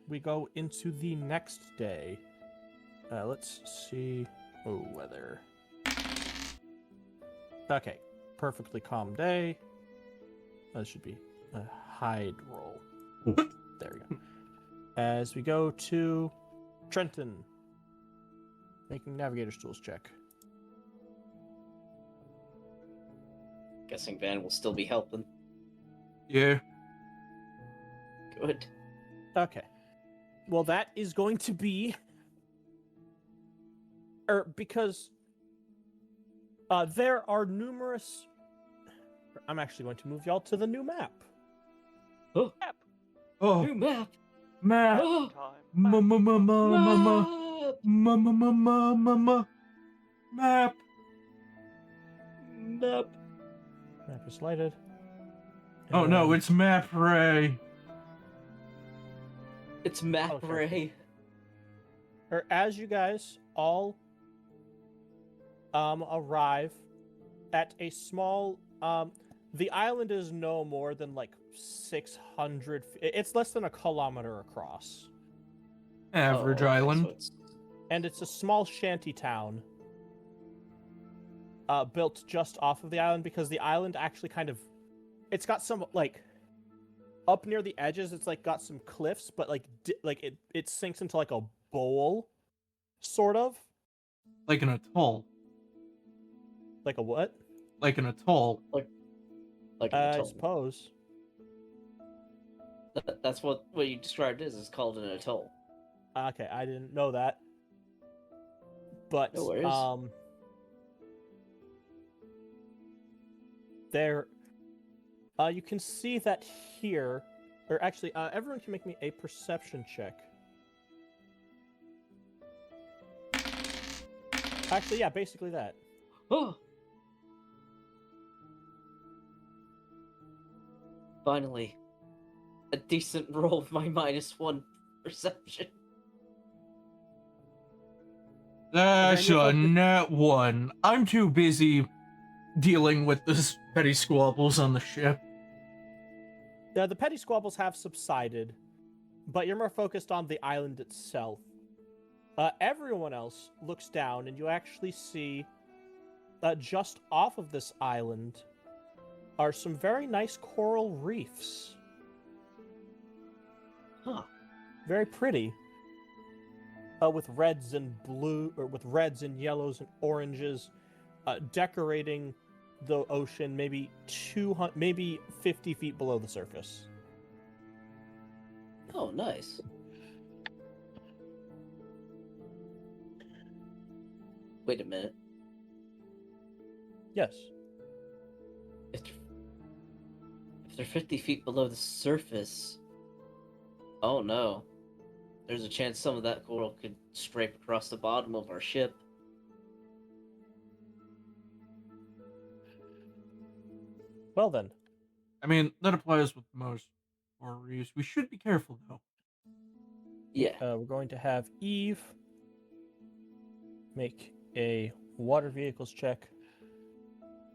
we go into the next day. Let's see. Oh, weather. Okay. Perfectly calm day. That should be a hide roll. There we go. As we go to Trenton. Making navigator's tools check. Guessing Van will still be helping. Yeah. Good. Okay. Well, that is going to be... because... there are numerous... I'm actually going to move y'all to the new map. Oh, Oh, new map! map. Oh, Map. map! Map is lighted. Oh no, And- it's Map Ray. It's Map Oh, sure. Ray. as you guys all arrive at a small the island is no more than like 600 it's less than a kilometer across, Average Oh, okay, island. so it's... and it's a small shanty town built just off of the island, because the island actually kind of, it's got some like up near the edges, it's like got some cliffs, but like it sinks into like a bowl, sort of Like an atoll. like a what? Like an atoll. Like an I atoll. suppose. That's what you described as. It's called an atoll. Okay, I didn't know that. But No worries. there you can see that here, or actually everyone can make me a perception check. Actually, yeah, basically that. Oh! Finally. A decent roll of my -1 perception. That's you're a focused- net one. I'm too busy dealing with this petty squabbles on the ship. The petty squabbles have subsided, but you're more focused on the island itself. Everyone else looks down, and you actually see just off of this island are some very nice coral reefs. Huh. Very pretty. With reds and blue, or with reds and yellows and oranges, decorating the ocean maybe 200, maybe 50 feet below the surface. Oh, nice. Wait a minute. Yes. If they're 50 feet below the surface... Oh no. There's a chance some of that coral could scrape across the bottom of our ship. Well then. I mean, that applies with most coral reefs. We should be careful, though. Yeah. We're going to have Eve make a water vehicles check.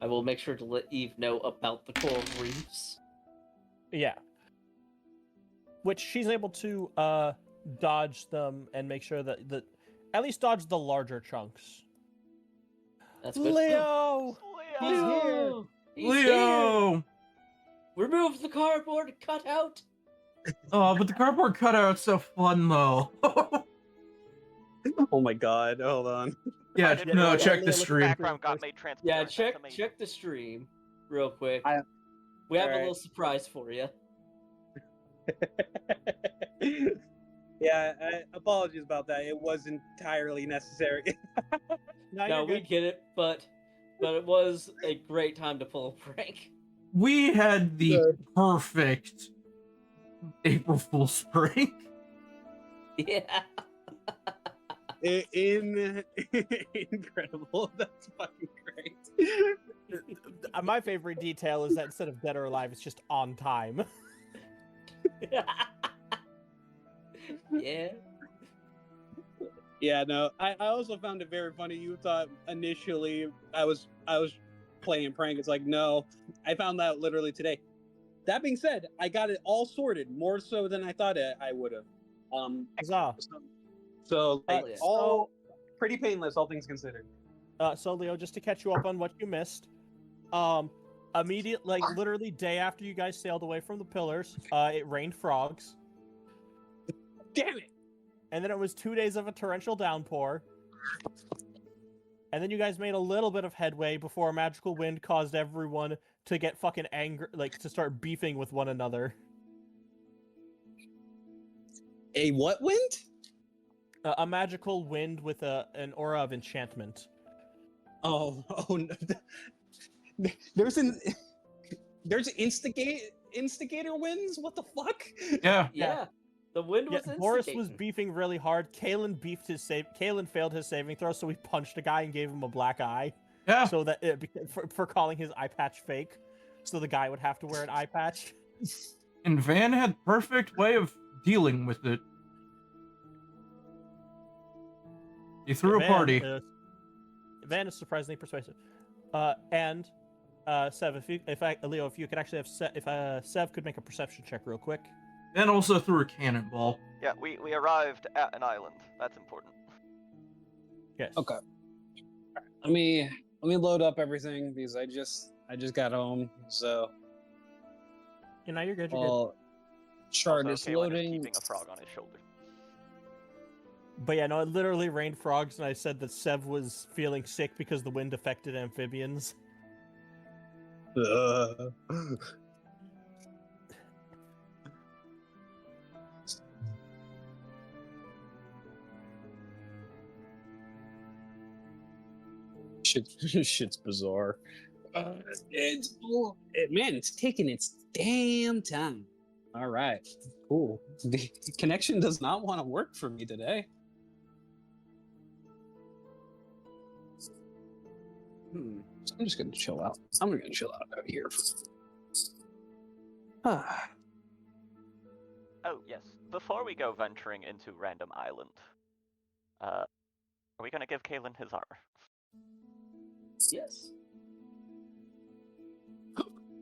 I will make sure to let Eve know about the coral reefs. Yeah. Which she's able to dodge them and make sure that at least dodge the larger chunks. That's good. Leo! He's here! Leo! He's Leo! here! Remove the cardboard cutout! Oh, but the cardboard cutout's so fun, though. Oh my god, hold on. Yeah, I didn't no, realize check the the little stream. background got made Yeah, transparent. check That's amazing. check the stream real quick. I- We have a Alright. little surprise for you. Yeah, apologies about that. It wasn't entirely necessary. No, No, you're we good. get it, but it was a great time to pull a prank. We had the perfect April Fool's prank. Yeah. Incredible. That's fucking great. My favorite detail is that instead of dead or alive, it's just on time. Yeah. Yeah, no. I also found it very funny. You thought initially I was playing prank. It's like, no, I found that literally today. That being said, I got it all sorted more so than I thought I would have. Huzzah. So like, Hell yeah. all pretty painless, all things considered. So Leo, just to catch you up on what you missed, literally day after you guys sailed away from the pillars, it rained frogs, Damn it! and then it was 2 days of a torrential downpour, and then you guys made a little bit of headway before a magical wind caused everyone to get fucking angry, like to start beefing with one another. A what wind? A magical wind with an aura of enchantment. Oh no. There's instigator winds? What the fuck? Yeah. Yeah. The wind Yeah, was Boris was instigating. beefing really hard. Kalen failed his saving throw, so we punched a guy and gave him a black eye, Yeah. so that for calling his eye patch fake, so the guy would have to wear an eye patch. And Van had perfect way of dealing with it. He threw a party. Van is surprisingly persuasive. And Sev, Leo, if you could actually have Sev could make a perception check real quick. Van also threw a cannonball. Yeah, we arrived at an island. That's important. Yes. Okay. Let me load up everything because I just got home, so You know, you're good. You're well, chart Also, is Kalen is loading. keeping a frog on his shoulder. good. But yeah, no, it literally rained frogs, and I said that Sev was feeling sick because the wind affected amphibians. Shit's bizarre. Man, it's taking its damn time. All right, cool. The connection does not want to work for me today. So I'm just gonna chill out. I'm gonna chill out here. Oh, yes. Before we go venturing into Random Island, are we going to give Kalen his armor? Yes.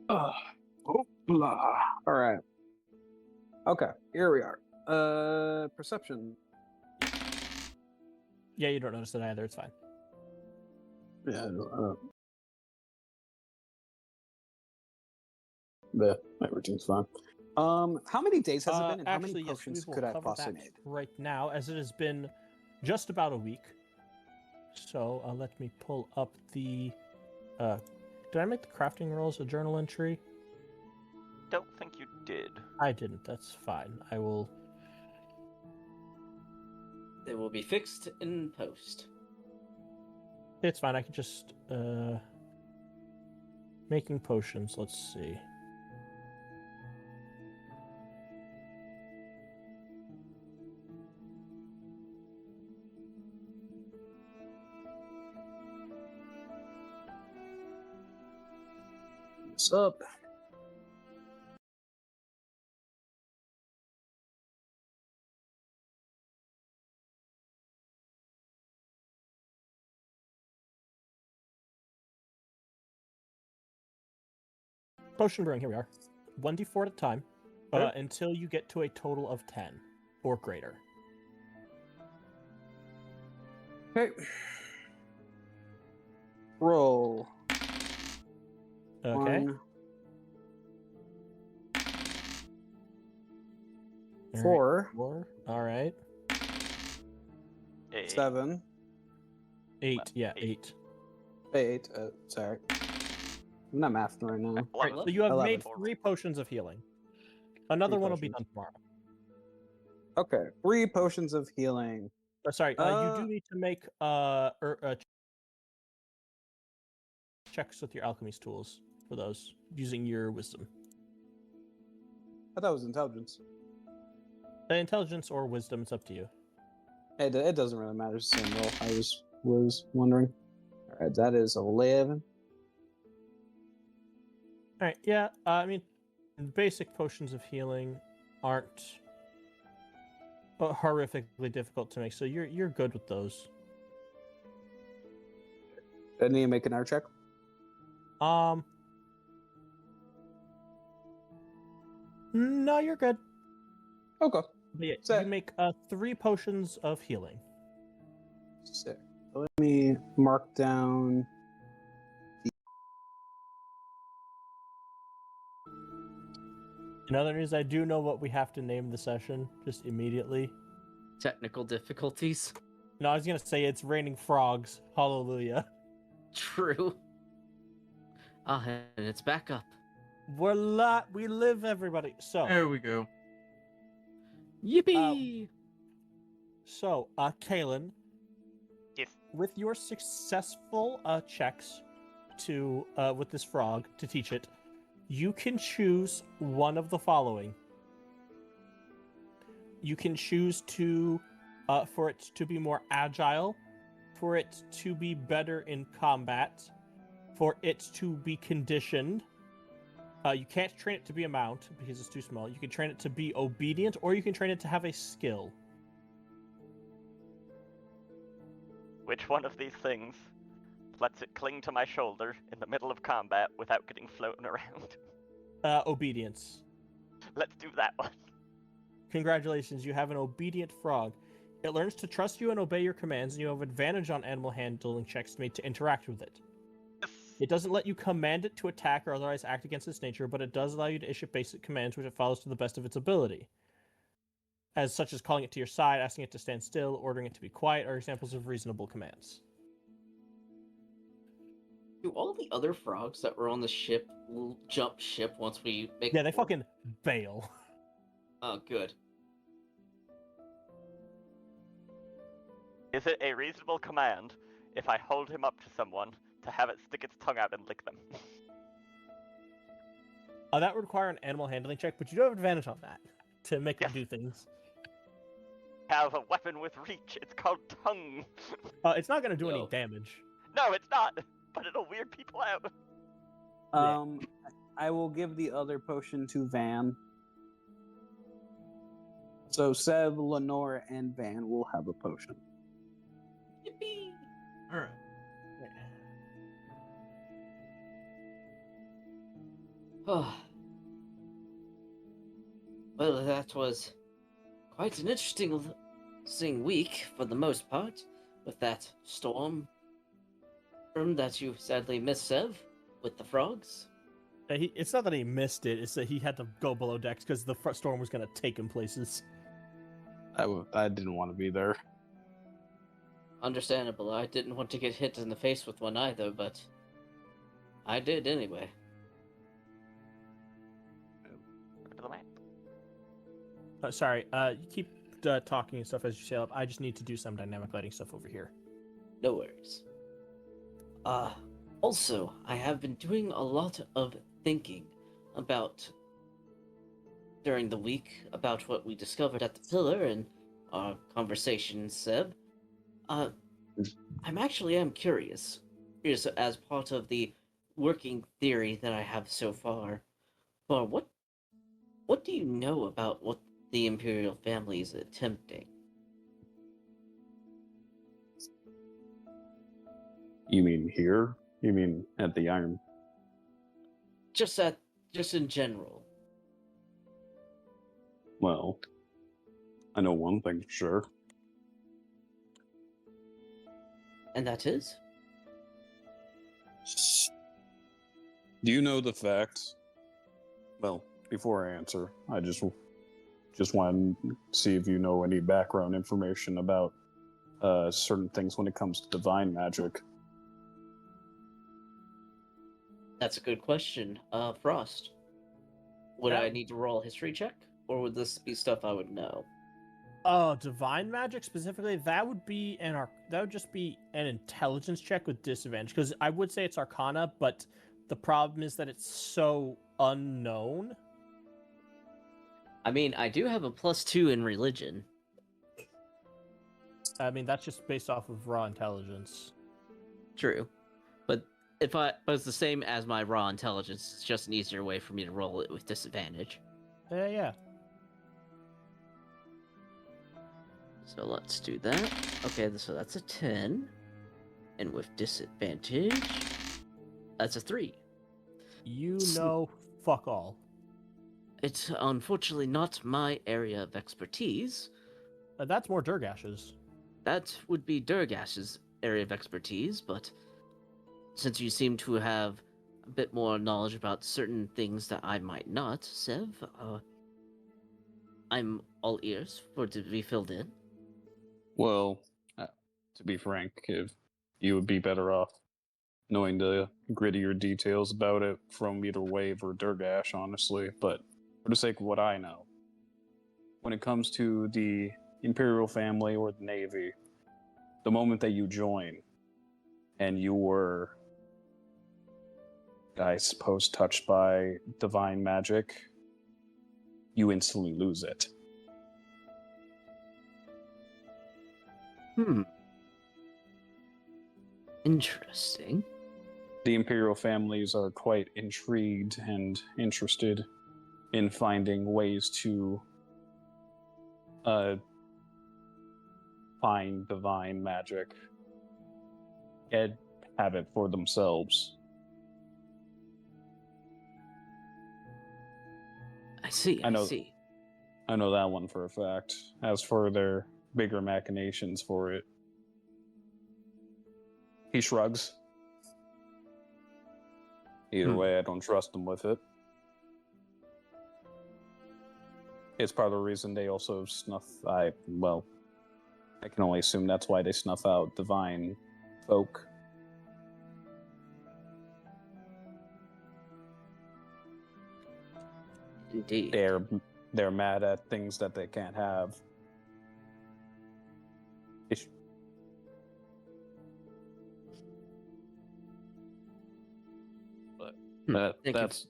All right. Okay, here we are. Perception. Yeah, you don't notice it either. It's fine. Yeah. Everything's fine. How many days has it been, and how Actually, many yes, potions we will could I cover possibly that made? right now, as it has been just about a week. So let me pull up the. Did I make the crafting rolls a journal entry? Don't think you did. I didn't. That's fine. I will. They will be fixed in post. It's fine. I can just making potions. Let's see. What's up? Potion brewing. Here we are. 1d4 at a time, Okay. until you get to a total of 10 or greater. Okay. Roll. Okay. 1, All right, 4. 4. All right. Eight. 7. 8. Yeah, Eight. 8. 8. Sorry. I'm not mathing right now. Great. So you have 11. made 3 potions of healing. Another 3 one will be potions. done tomorrow. Okay. 3 potions of healing. Sorry, you do need to make checks with your alchemy's tools for those using your wisdom. I thought it was intelligence. Intelligence or wisdom, it's up to you. It doesn't really matter. It's the same roll. I was wondering. All right, that is 11. All right, yeah. I mean, basic potions of healing aren't horrifically difficult to make, so you're good with those. I need to make an art check. No, you're good. Okay. But yeah, So- you make 3 potions of healing. Sick. Let me mark down. In other news, I do know what we have to name the session just immediately. Technical difficulties. No, I was gonna say it's raining frogs. Hallelujah. True. Ah, and it's back up. We live, everybody. So, There we go. Yippee! Kalen, Yes. with your successful checks to with this frog to teach it, you can choose one of the following. You can choose to for it to be more agile, for it to be better in combat, for it to be conditioned. You can't train it to be a mount because it's too small. You can train it to be obedient, or you can train it to have a skill. Which one of these things lets it cling to my shoulder in the middle of combat without getting floaten around? Obedience. Let's do that one. Congratulations, you have an obedient frog. It learns to trust you and obey your commands, and you have advantage on animal handling checks made to interact with it. Yes. It doesn't let you command it to attack or otherwise act against its nature, but it does allow you to issue basic commands which it follows to the best of its ability. As such as calling it to your side, asking it to stand still, ordering it to be quiet are examples of reasonable commands. Do all the other frogs that were on the ship jump ship once we make? Yeah, they port? fucking bail. Oh, good. Is it a reasonable command if I hold him up to someone to have it stick its tongue out and lick them? That would require an animal handling check, but you do have advantage on that to make Yes. it do things. Have a weapon with reach. It's called tongue. It's not going to do any No. damage. No, it's not. But it'll weird people out. Yeah. I will give the other potion to Van. So Seb, Lenore, and Van will have a potion. Yippee! All right. Oh. Well, that was quite an interesting week for the most part, with that storm that you sadly missed, Sev, with the frogs. It's not that he missed it, it's that he had to go below decks because the storm was going to take him places. I didn't want to be there. Understandable. I didn't want to get hit in the face with one either, but I did anyway. Look to the map. Sorry, you keep talking and stuff as you sail up. I just need to do some dynamic lighting stuff over here. No worries. Also, I have been doing a lot of thinking about during the week about what we discovered at the pillar and our conversation, Seb. I'm curious, as part of the working theory that I have so far. But what do you know about what the Imperial family is attempting? You mean here? You mean at the Iron? Just in general. Well, I know one thing for sure. And that is? Do you know the facts? Well, before I answer, I just want to see if you know any background information about certain things when it comes to divine magic. That's a good question. Frost. Would I need to roll a history check? Or would this be stuff I would know? Divine magic specifically, that would just be an intelligence check with disadvantage, because I would say it's Arcana, but the problem is that it's so unknown. I mean, I do have a +2 in religion. I mean, that's just based off of raw intelligence. True. But but it's the same as my raw intelligence. It's just an easier way for me to roll it with disadvantage. Yeah. So let's do that. Okay, so that's a 10. And with disadvantage, that's a 3. You know fuck all. It's unfortunately not my area of expertise. That's more Durgash's. That would be Durgash's area of expertise, but since you seem to have a bit more knowledge about certain things that I might not, Sev, I'm all ears for it to be filled in. Well, to be frank, if you would be better off knowing the grittier details about it from either Wave or Durgash, honestly. But for the sake of what I know, when it comes to the Imperial family or the Navy, the moment that you join and you were, I suppose, touched by divine magic, you instantly lose it. Interesting. The Imperial families are quite intrigued and interested in finding ways to find divine magic and have it for themselves. I see. I know. I see. I know that one for a fact. As for their bigger machinations for it, he shrugs. Either way, I don't trust them with it. It's part of the reason they also I can only assume that's why they snuff out divine folk. Indeed. They're mad at things that they can't have. But that's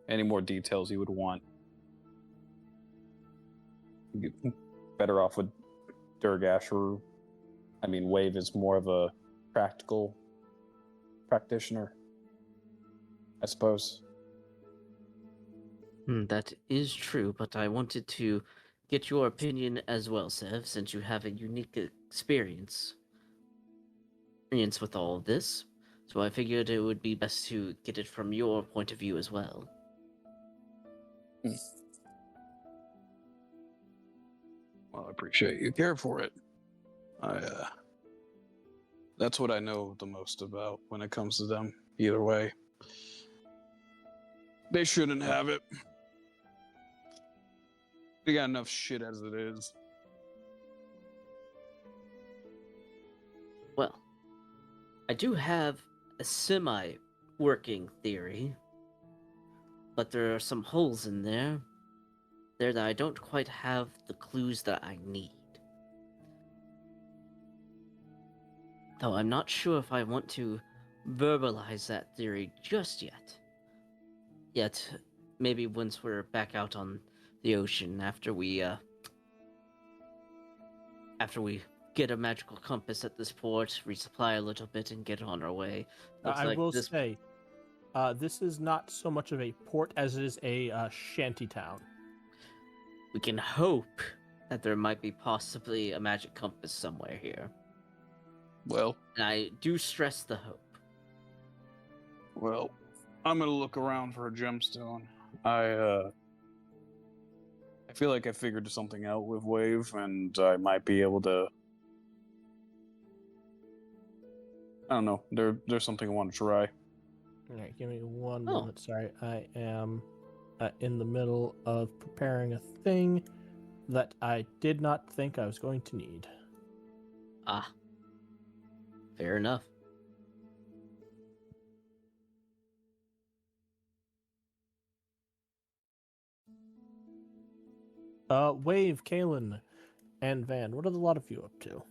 any more details you would want. Better off with Durgash, or Wave is more of a practical practitioner, I suppose. That is true, but I wanted to get your opinion as well, Sev, since you have a unique experience with all of this. So I figured it would be best to get it from your point of view as well. Well, I appreciate you care for it. That's what I know the most about when it comes to them. Either way, they shouldn't have it. They got enough shit as it is. Well, I do have a semi-working theory, but there are some holes in there that I don't quite have the clues that I need. Though I'm not sure if I want to verbalize that theory just yet. Yet, maybe once we're back out on the ocean after we get a magical compass at this port, resupply a little bit, and get on our way. I will say, this is not so much of a port as it is a shanty town. We can hope that there might be possibly a magic compass somewhere here. Well, And I do stress the hope. Well, I'm gonna look around for a gemstone. I feel like I figured something out with Wave, and I might be able to. I don't know. There's something I want to try. All right, give me one moment. Sorry, I am in the middle of preparing a thing that I did not think I was going to need. Ah, fair enough. Wave, Kalen, and Van, what are the lot of you up to?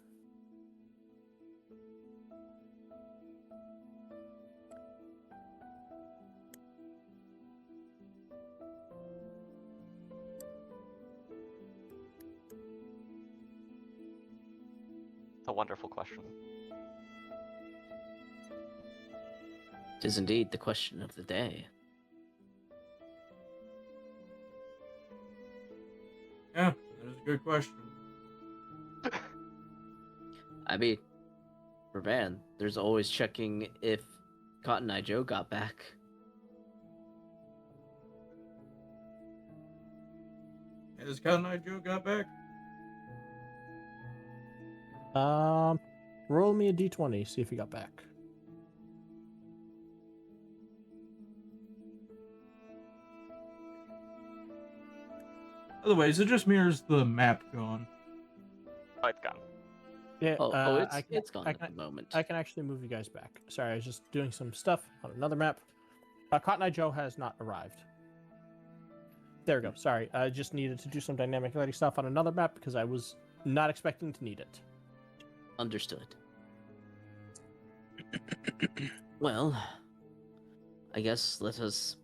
It's a wonderful question. It is indeed the question of the day. Yeah, that is a good question. I mean, for Van, there's always checking if Cotton Eye Joe got back. Has Cotton Eye Joe got back? Roll me a d20, see if he got back. Otherwise, it just mirrors the map gone. Oh, it's gone. Yeah, It's gone at the moment. I can actually move you guys back. Sorry, I was just doing some stuff on another map. Cotton Eye Joe has not arrived. There we go. Sorry, I just needed to do some dynamic lighting stuff on another map because I was not expecting to need it. Understood. Well, I guess let us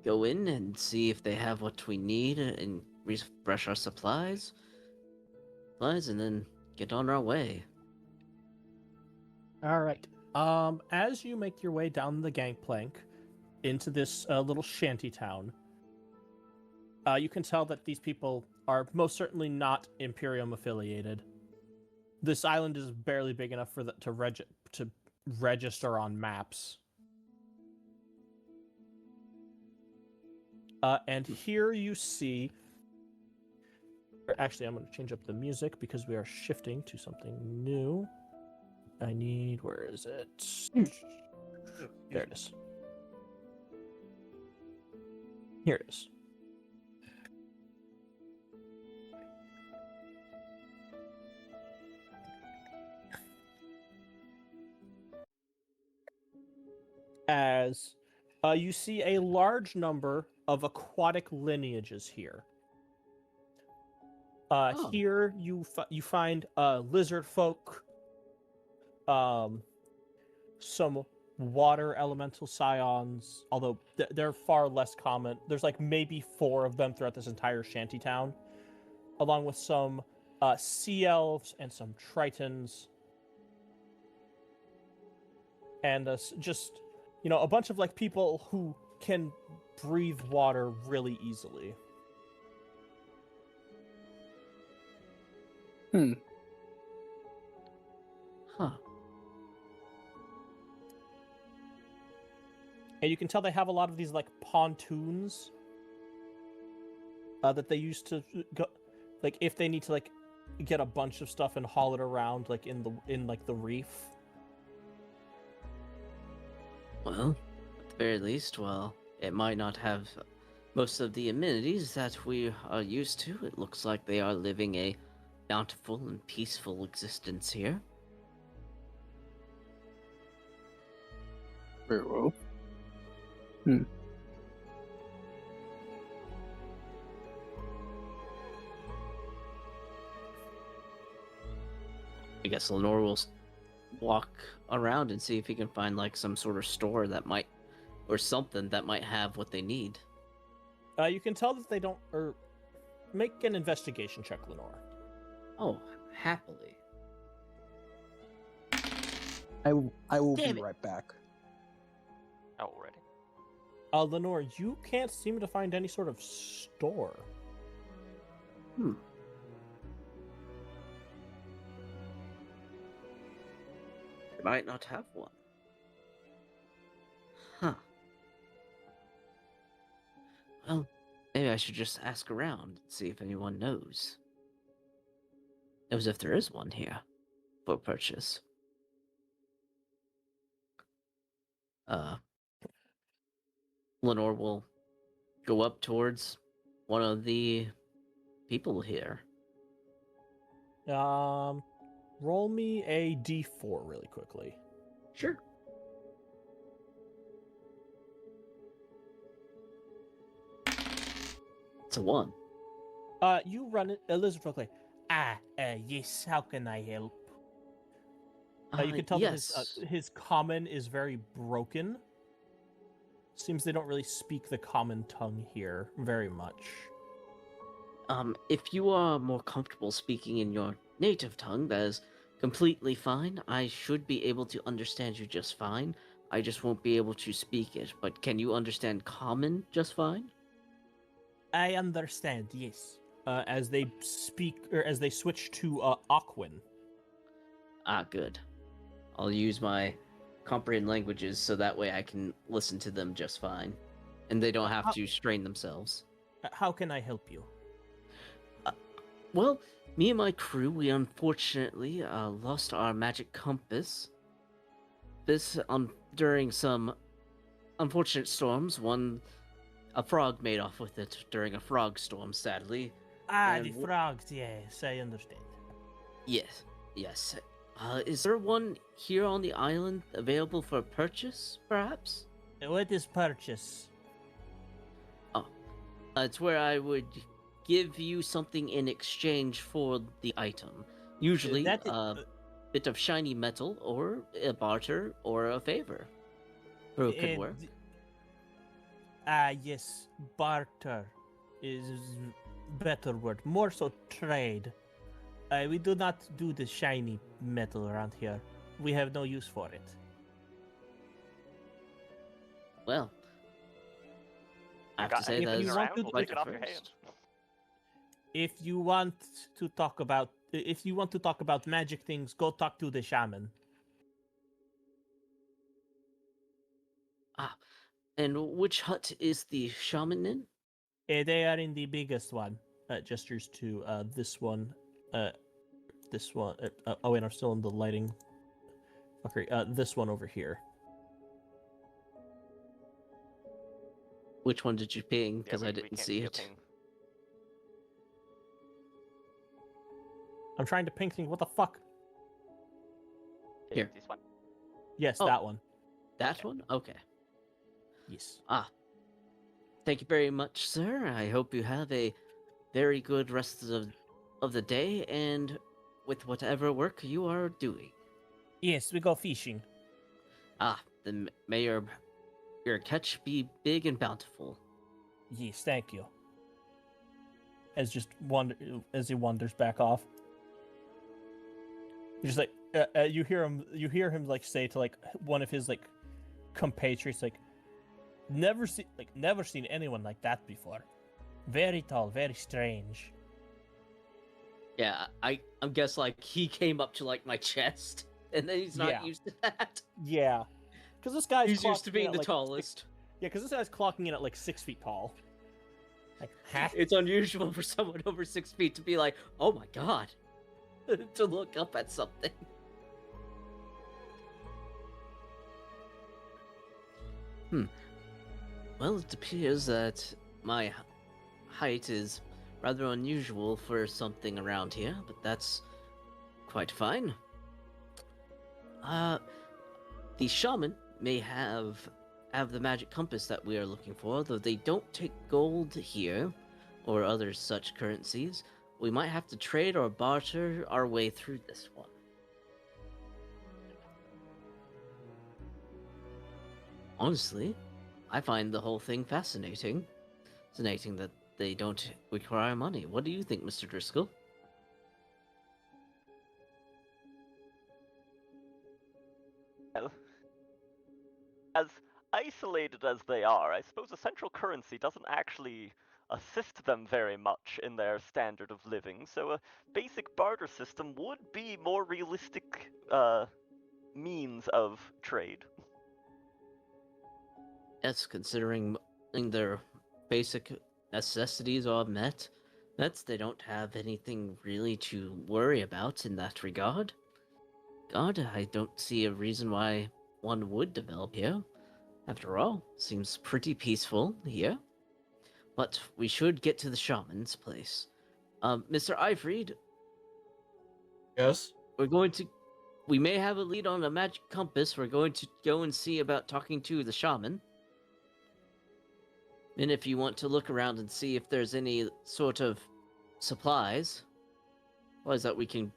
go in and see if they have what we need and refresh our supplies, and then get on our way. All right. As you make your way down the gangplank into this little shanty town, you can tell that these people are most certainly not Imperium affiliated. This island is barely big enough for to register on maps. And here you see... Actually, I'm going to change up the music because we are shifting to something new. I need... Where is it? There it is. Here it is. As you see a large number of aquatic lineages here. Oh. Here you find lizard folk, some water elemental scions, although they're far less common. There's like maybe 4 of them throughout this entire shanty town, along with some sea elves and some tritons, and just, you know, a bunch of like people who can breathe water really easily. Huh. And you can tell they have a lot of these like pontoons that they used to go, like if they need to like get a bunch of stuff and haul it around like in the reef. Well, at the very least, it might not have most of the amenities that we are used to. It looks like they are living a bountiful and peaceful existence here. Very well. I guess Lenore will walk around and see if he can find like some sort of store that might, or something that might have what they need. You can tell that they don't, or make an investigation check, Lenore. Oh, happily. I will Damn be it. right back. Already. Lenore, you can't seem to find any sort of store. They might not have one. Huh. Well, maybe I should just ask around and see if anyone knows. Knows if there is one here for purchase. Lenore will go up towards one of the people here. Roll me a d4 really quickly. Sure. It's a 1. You run it, Elizabeth. Quickly. Yes. How can I help? You can tell yes. that his common is very broken. Seems they don't really speak the common tongue here very much. If you are more comfortable speaking in your native tongue, that is completely fine. I should be able to understand you just fine. I just won't be able to speak it. But can you understand common just fine? I understand. Yes. As they speak or as they switch to Aquan. Ah, good. I'll use my comprehend languages so that way I can listen to them just fine. And they don't have to strain themselves. How can I help you? Well, me and my crew, we unfortunately lost our magic compass. This during some unfortunate storms. A frog made off with it during a frog storm, sadly. The frogs. Yes, I understand. Yes. Is there one here on the island available for purchase, perhaps? What is purchase? It's where I would give you something in exchange for the item. Usually, bit of shiny metal, or a barter, or a favor. Both could work. Yes, barter is better word. More so trade. We do not do the shiny metal around here. We have no use for it. Well, I have to say anything that is around, we'll we'll quite take it a off your first. hands. If you want to talk about magic things, go talk to the shaman. And which hut is the shaman in? They are in the biggest one. Gestures to this one. This one. Oh wait, I'm still in the lighting. Okay, this one over here. Which one did you ping? Because Yeah, I we didn't can't see a it. ping. I'm trying to ping thing. What the fuck? Here. This one. Yes, Oh. that one. That one? Okay. Yes. Thank you very much, sir. I hope you have a very good rest of the day and with whatever work you are doing. Yes, we go fishing. Then may your catch be big and bountiful. Yes, thank you. As he wanders back off. He's just like you hear him like say to like one of his like compatriots like never seen anyone like that before. Very tall, very strange. Yeah, I guess like he came up to like my chest and then he's not Yeah. used to that. Yeah. Because this guy's He's used to clocking being in the at, like, tallest. Yeah, because this guy's clocking in at like 6 feet tall. Like, huh? It's unusual for someone over 6 feet to be like, oh my god, to look up at something. Well, it appears that my height is rather unusual for something around here, but that's quite fine. The shaman may have the magic compass that we are looking for, though they don't take gold here or other such currencies. We might have to trade or barter our way through this one. Honestly, I find the whole thing fascinating. Fascinating that they don't require money. What do you think, Mr. Driscoll? Well, as isolated as they are, I suppose a central currency doesn't actually assist them very much in their standard of living, so a basic barter system would be more realistic means of trade. Yes, considering their basic necessities are met, they don't have anything really to worry about in that regard. God, I don't see a reason why one would develop here. After all, seems pretty peaceful here. But we should get to the shaman's place. Mr. Eyefried, Yes. we're going to. We may have a lead on a magic compass. We're going to go and see about talking to the shaman. And if you want to look around and see if there's any sort of supplies that we can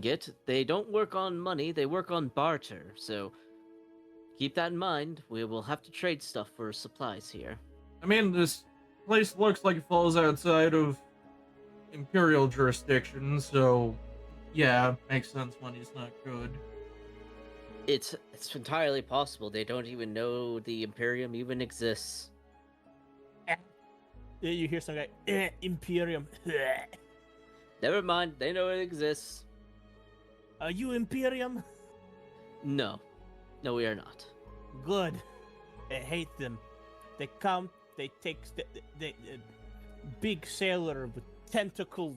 get, they don't work on money, they work on barter. So keep that in mind. We will have to trade stuff for supplies here. I mean, this place looks like it falls outside of Imperial jurisdiction, so yeah, makes sense money's not good. It's entirely possible they don't even know the Imperium even exists. You hear some guy, Imperium. Never mind, they know it exists. Are you Imperium? No, we are not. Good. I hate them. They come, they take the big sailor with tentacle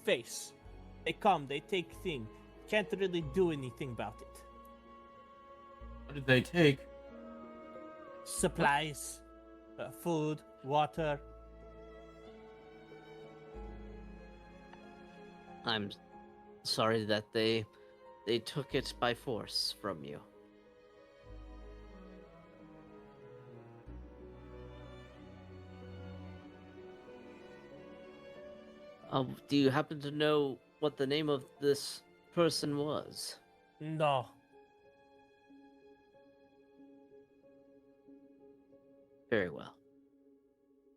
face. They come, they take thing. Can't really do anything about it. What did they take? Supplies, food, water. I'm sorry that they took it by force from you. Do you happen to know what the name of this person was? No. Very well.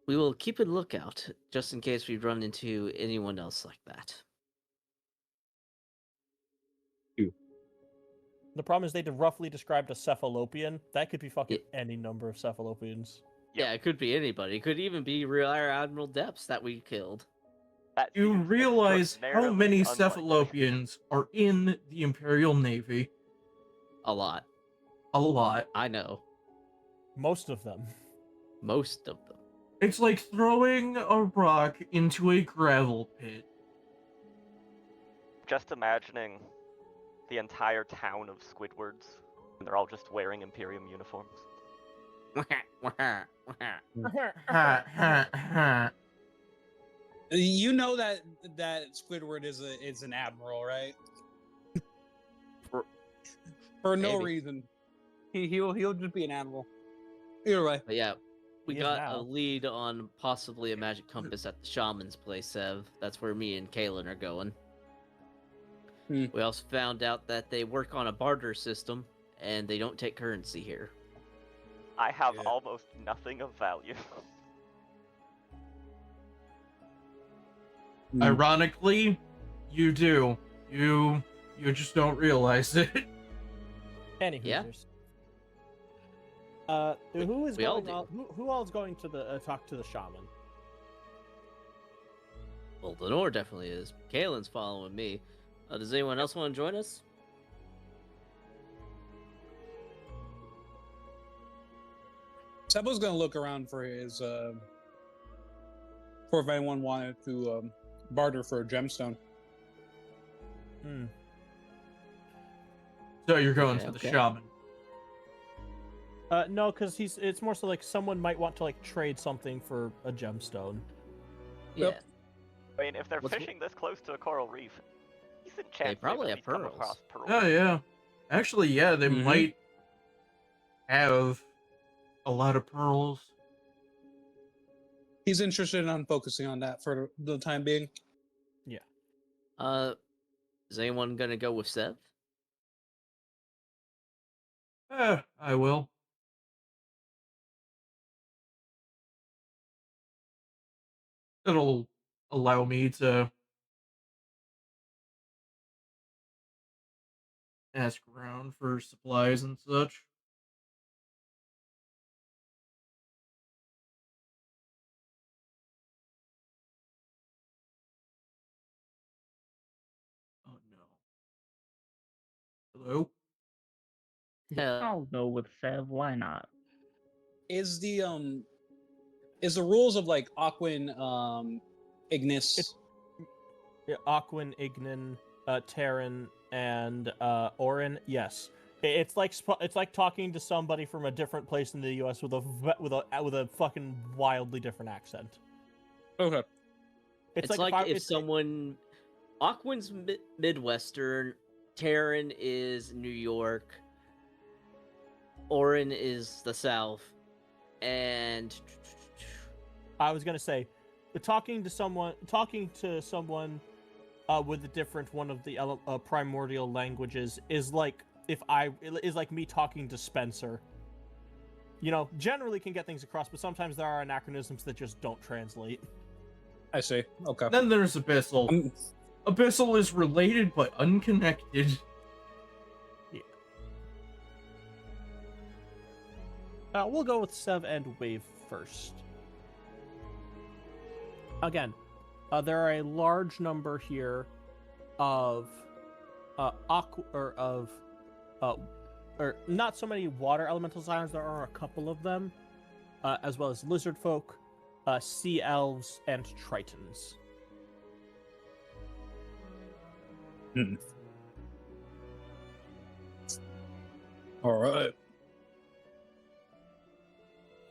We will keep a lookout, just in case we run into anyone else like that. The problem is they roughly described a cephalopian. That could be fucking Yeah. any number of cephalopians. Yeah, it could be anybody. It could even be Rear Admiral Depps that we killed. That You seems realize how extraordinarily many unlikely. cephalopians are in the Imperial Navy? A lot. A lot. I know. Most of them. Most of them. It's like throwing a rock into a gravel pit. Just imagining the entire town of Squidwards, and they're all just wearing Imperium uniforms. Ha ha ha. You know that Squidward is an admiral, right? For no Maybe. reason. He'll just be an admiral. Either way. But yeah, we He is got now. a lead on possibly a magic compass at the shaman's place, Sev. That's where me and Kalen are going. We also found out that they work on a barter system, and they don't take currency here. I have Yeah. almost nothing of value. Ironically, you do. You just don't realize it. Any Yeah. Hoosiers. Who is we all going? Who all is going to the talk to the shaman? Well, Lenore definitely is. Kalen's following me. Does anyone else want to join us? Sebo's gonna look around for his for if anyone wanted to barter for a gemstone. Hmm. So you're going Okay, to the okay. shaman. No, because it's more so like someone might want to like trade something for a gemstone. Yep. I mean, if they're What's- fishing this close to a coral reef, decent chance probably they've have at least come pearls. across pearls. Oh yeah. Actually, yeah, they Mhm. might have a lot of pearls. He's interested in focusing on that for the time being. Is anyone gonna go with Sev? I will. It'll allow me to ask around for supplies and such. Oh no. Hello? I'll go with Sev. Why not? Is the rules of like Aquin Ignis Yeah, Aquin, Ignan, Terran, and Orin. Yes, it's like talking to somebody from a different place in the U.S. with a fucking wildly different accent. Okay. It's like if someone Aquin's Midwestern, Terran is New York, Orin is the South, and I was gonna say, talking to someone with a different one of the primordial languages is like me talking to Spencer. You know, generally can get things across, but sometimes there are anachronisms that just don't translate. I see. Okay. Then there's Abyssal. Abyssal is related but unconnected. Yeah. We'll go with Sev and Wave first. Again, there are a large number here of or not so many water elemental signs. There are a couple of them, as well as lizard folk, sea elves, and tritons. All right.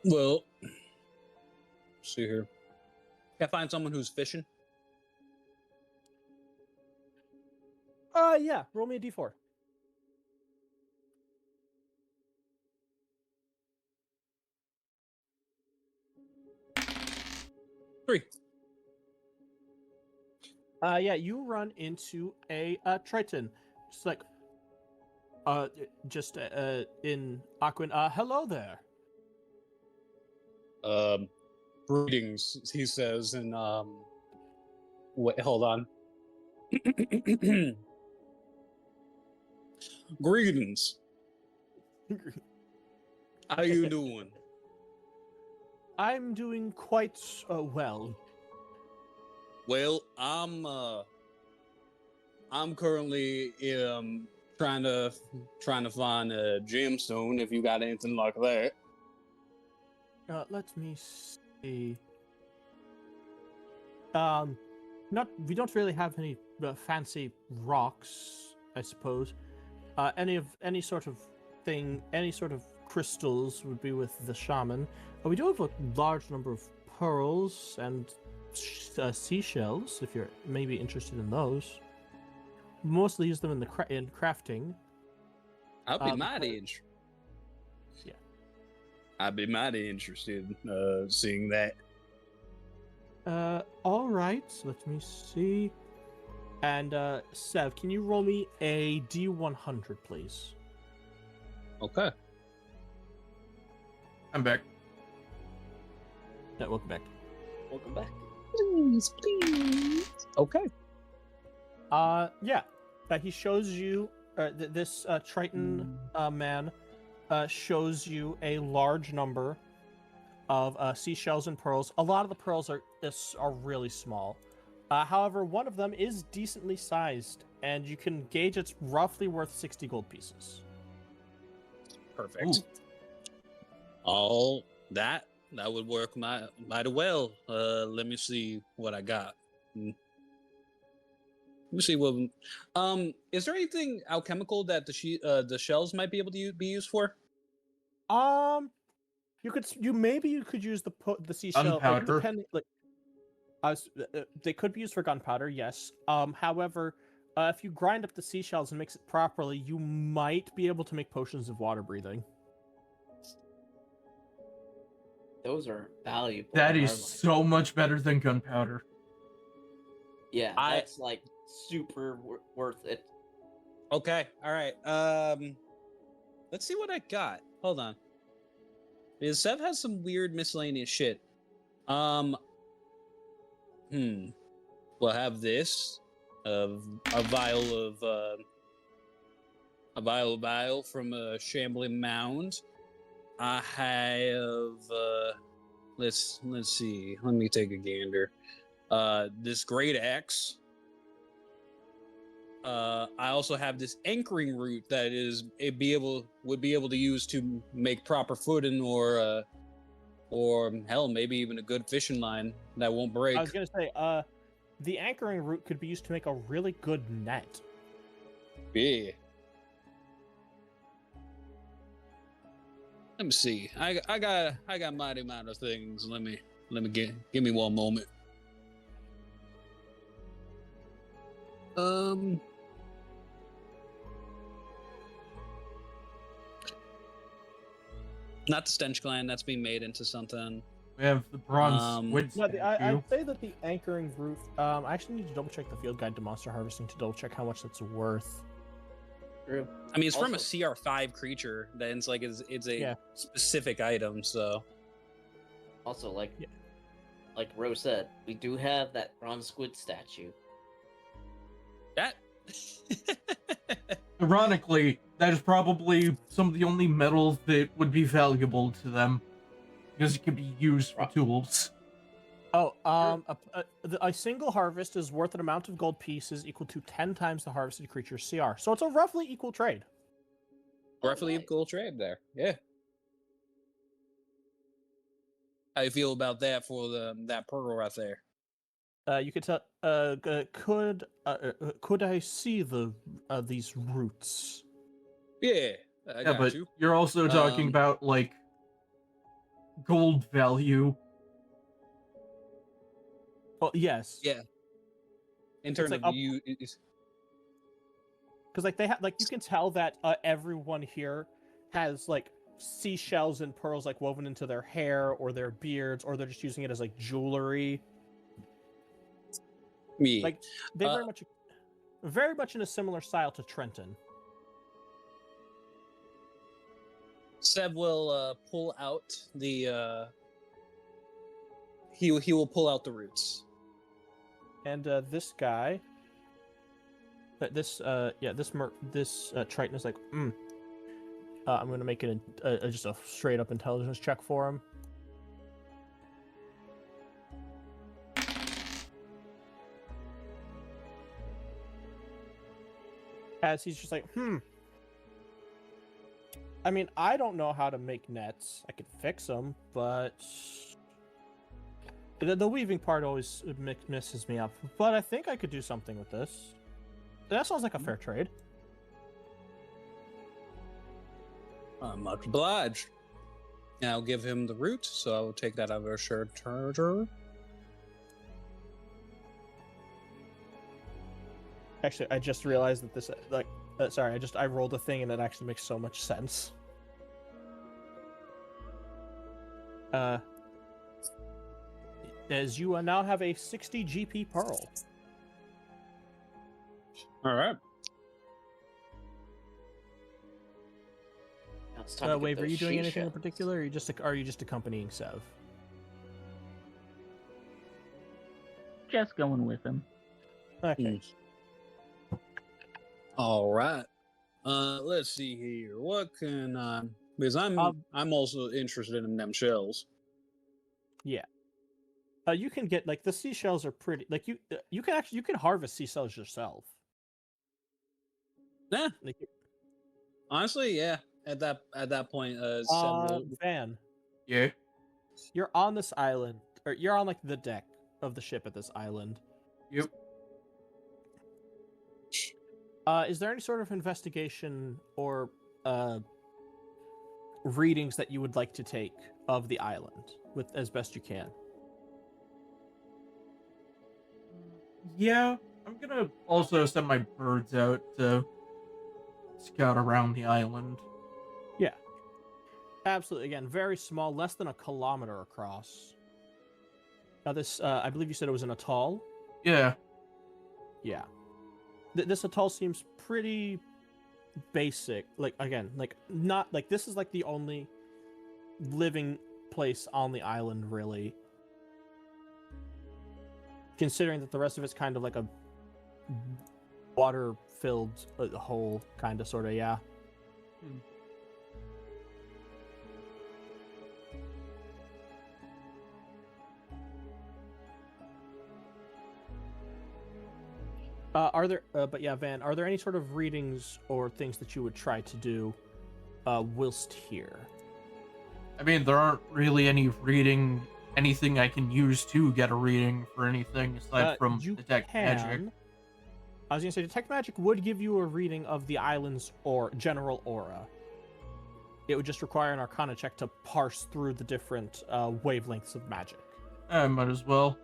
Well, see here. Can I find someone who's fishing? Yeah. Roll me a d4. Three. Yeah, you run into a triton, just like, in Aquin. Hello there. Greetings, he says, and wait, hold on. Greetings. How you doing? I'm doing quite well. Well, I'm currently trying to find a gemstone. If you got anything like that. Let me see. We don't really have any fancy rocks, I suppose. Any sort of crystals would be with the shaman. We do have a large number of pearls and seashells, if you're maybe interested in those. Mostly use them in in crafting. I'd be mighty interested. Yeah. I'd be mighty interested in seeing that. All right. Let me see. And Sev, can you roll me a D100, please? Okay. I'm back. Yeah, welcome back. welcome back. Please, please. Okay. Yeah. He shows you this Triton man shows you a large number of seashells and pearls. A lot of the pearls are really small. However, one of them is decently sized, and you can gauge it's roughly worth 60 gold pieces. Perfect. Ooh. All that would work mighty well. Let me see what I got. Let me see what. Is there anything alchemical that the shells might be able to be used for? You could use the seashell. Gunpowder. Depending, they could be used for gunpowder. Yes. However, if you grind up the seashells and mix it properly, you might be able to make potions of water breathing. Those are valuable. That is so much better than gunpowder. Yeah, that's like super worth it. Okay. All right. Let's see what I got. Hold on. Because Sev has some weird miscellaneous shit. We'll have this of a vial from a shambling mound. I have let's see. Let me take a gander. This great axe. I also have this anchoring root that would be able to use to make proper footing or hell, maybe even a good fishing line that won't break. I was gonna say, the anchoring root could be used to make a really good net. Yeah. Let me see. I got mighty amount of things. Let me give me one moment. Um. Not the stench gland that's being made into something. We have the bronze squid No, statue. I'd say that the anchoring roof. I actually need to double check the field guide to monster harvesting to double check how much that's worth. True. I mean, it's from a Also- CR5 creature. Then it's like it's a Yeah. specific item. So Also, like, Yeah. like Rose said, we do have that bronze squid statue. that. Ironically, that is probably some of the only metals that would be valuable to them, because it can be used for tools. Oh, a single harvest is worth an amount of gold pieces equal to 10 times the harvested creature's CR. So it's a roughly equal trade. Roughly nice. equal trade there. Yeah. How you feel about that for that pearl right there? You could tell. Could I see these roots? Yeah, I Yeah, got but you. you're also talking about, like, gold value. Well, yes. Yeah. In terms like of up- you, Because like they have, like you can tell that everyone here has like seashells and pearls like woven into their hair or their beards, or they're just using it as like jewelry. me. Like they very much in a similar style to Trenton. Seb will pull out the. He will pull out the roots. And this guy, this Triton is like, I'm gonna make it just a straight up intelligence check for him. As he's just like, I mean, I don't know how to make nets. I could fix them, but the weaving part always misses me up. But I think I could do something with this. That sounds like a fair trade. I'm much obliged. And I'll give him the root, so I will take that out of our shared treasure. Actually, I just realized that this, I rolled a thing and it actually makes so much sense. As you now have a 60 GP Pearl. All right. Now it's time to get Wave, are those you doing anything in seashells. particular, or are you just accompanying Sev? Just going with him. Okay. All right. Let's see here. What can I? Because I'm also interested in them shells. Yeah. You can get like the seashells are pretty. Like you can harvest seashells yourself. Yeah. Like, Honestly, yeah. At that point, Van, Yeah. you're on this island, or you're on like the deck of the ship at this island. Yep. Is there any sort of investigation or readings that you would like to take of the island with as best you can? Yeah, I'm gonna also send my birds out to scout around the island. Yeah. Absolutely. Again, very small, less than a kilometer across. Now this, I believe you said it was an atoll? Yeah. Yeah. This atoll seems pretty basic. Like, again, like, not, like, this is, like, the only living place on the island, really. Considering that the rest of it's kind of like a water-filled hole, kind of, sort of, yeah. But yeah, Van, are there any sort of readings or things that you would try to do whilst here? I mean, there aren't really anything I can use to get a reading for anything aside from You detect magic. can. I was gonna say detect magic would give you a reading of the island's or general aura. It would just require an Arcana check to parse through the different wavelengths of magic. I might as well.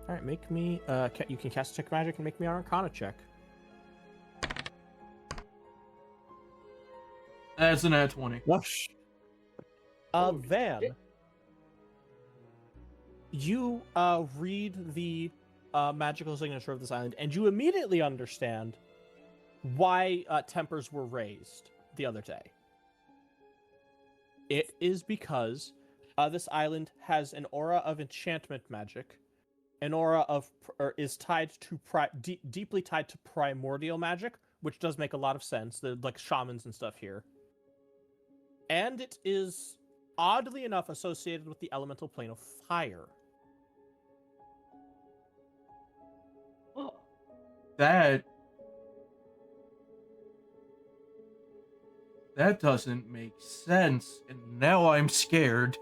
All right, make me. You can cast Detect Magic and make me an Arcana check. That's an at 20. Whoosh. Van, you read the magical signature of this island, and you immediately understand why tempers were raised the other day. It is because this island has an aura of enchantment magic, an aura of is tied to deeply tied to primordial magic, which does make a lot of sense. The like shamans and stuff here, and it is oddly enough associated with the elemental plane of fire. Oh, That doesn't make sense, and now I'm scared.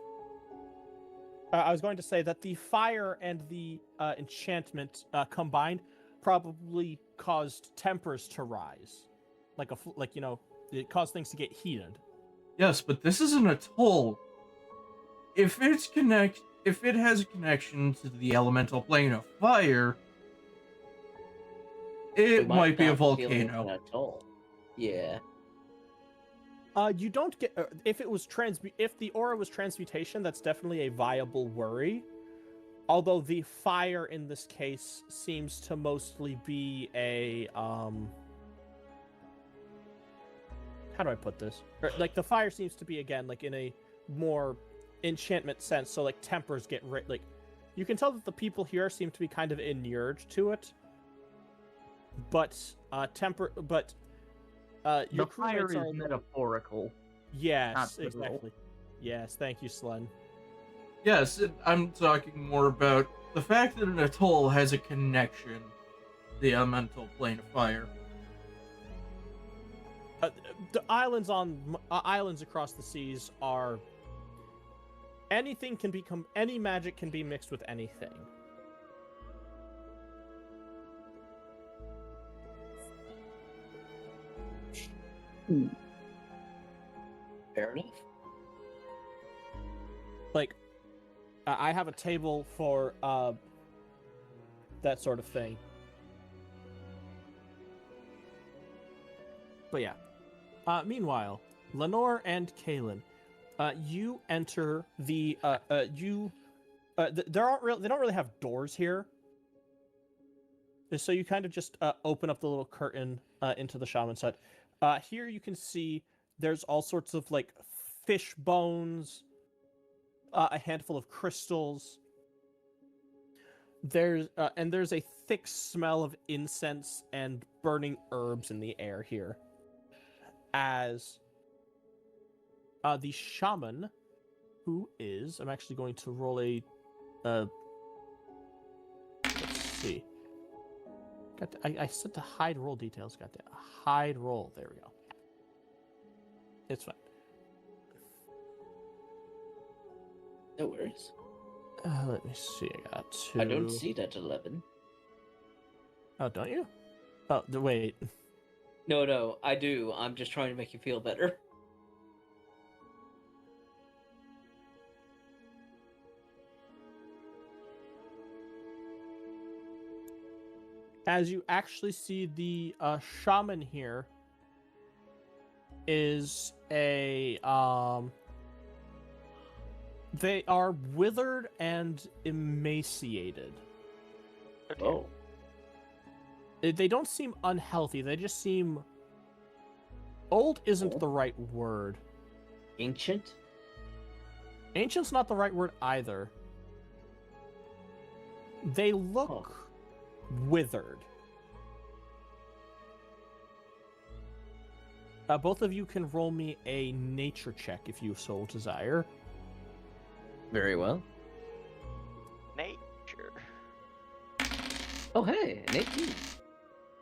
I was going to say that the fire and the enchantment combined probably caused tempers to rise, it caused things to get heated. Yes, but this is an atoll. If it has a connection to the elemental plane of fire, it might be a volcano. At all. Yeah. You don't get if it was if the aura was transmutation, that's definitely a viable worry. Although the fire in this case seems to mostly be a how do I put this? Like the fire seems to be again like in a more enchantment sense. So like tempers get like you can tell that the people here seem to be kind of inured to it. But your The fire crewmates are is metaphorical. Yes, not literal. exactly. Yes, thank you, Slen. Yes, I'm talking more about the fact that an atoll has a connection to the elemental plane of fire. The islands islands across the seas are anything can become any magic can be mixed with anything. Fair enough. Like I have a table for that sort of thing. But yeah. Meanwhile, Lenore and Kaelin, you enter the they don't really have doors here. So you kind of just open up the little curtain into the shaman hut. Here you can see there's all sorts of like fish bones, a handful of crystals. There's a thick smell of incense and burning herbs in the air here. As the shaman, who is, I'm actually going to roll a, let's see. I said to hide roll details. Got that. Hide roll. There we go. It's fine. No worries. Let me see. I got 2. I don't see that 11. Oh, don't you? Oh, wait. No, I do. I'm just trying to make you feel better. As you actually see, the shaman here is a they are withered and emaciated. Oh. They don't seem unhealthy. They just seem old isn't the right word. Ancient? Ancient's not the right word either. They look withered. Both of you can roll me a nature check if you so desire. Very well. Nature. Oh, hey, an 18.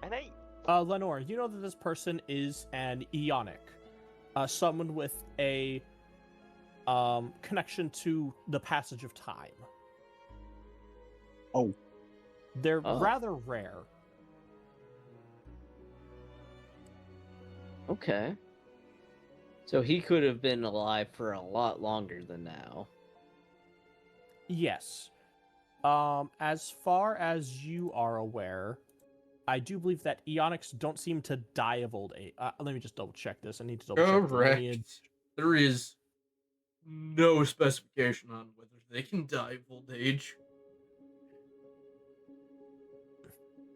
An 8. Lenore, you know that this person is an Eonic. Someone with a connection to the passage of time. Oh. They're rather rare. Okay. So he could have been alive for a lot longer than now. Yes. As far as you are aware, I do believe that Eonics don't seem to die of old age. Let me just double check this. I need to double check the lineage. Correct. There is no specification on whether they can die of old age.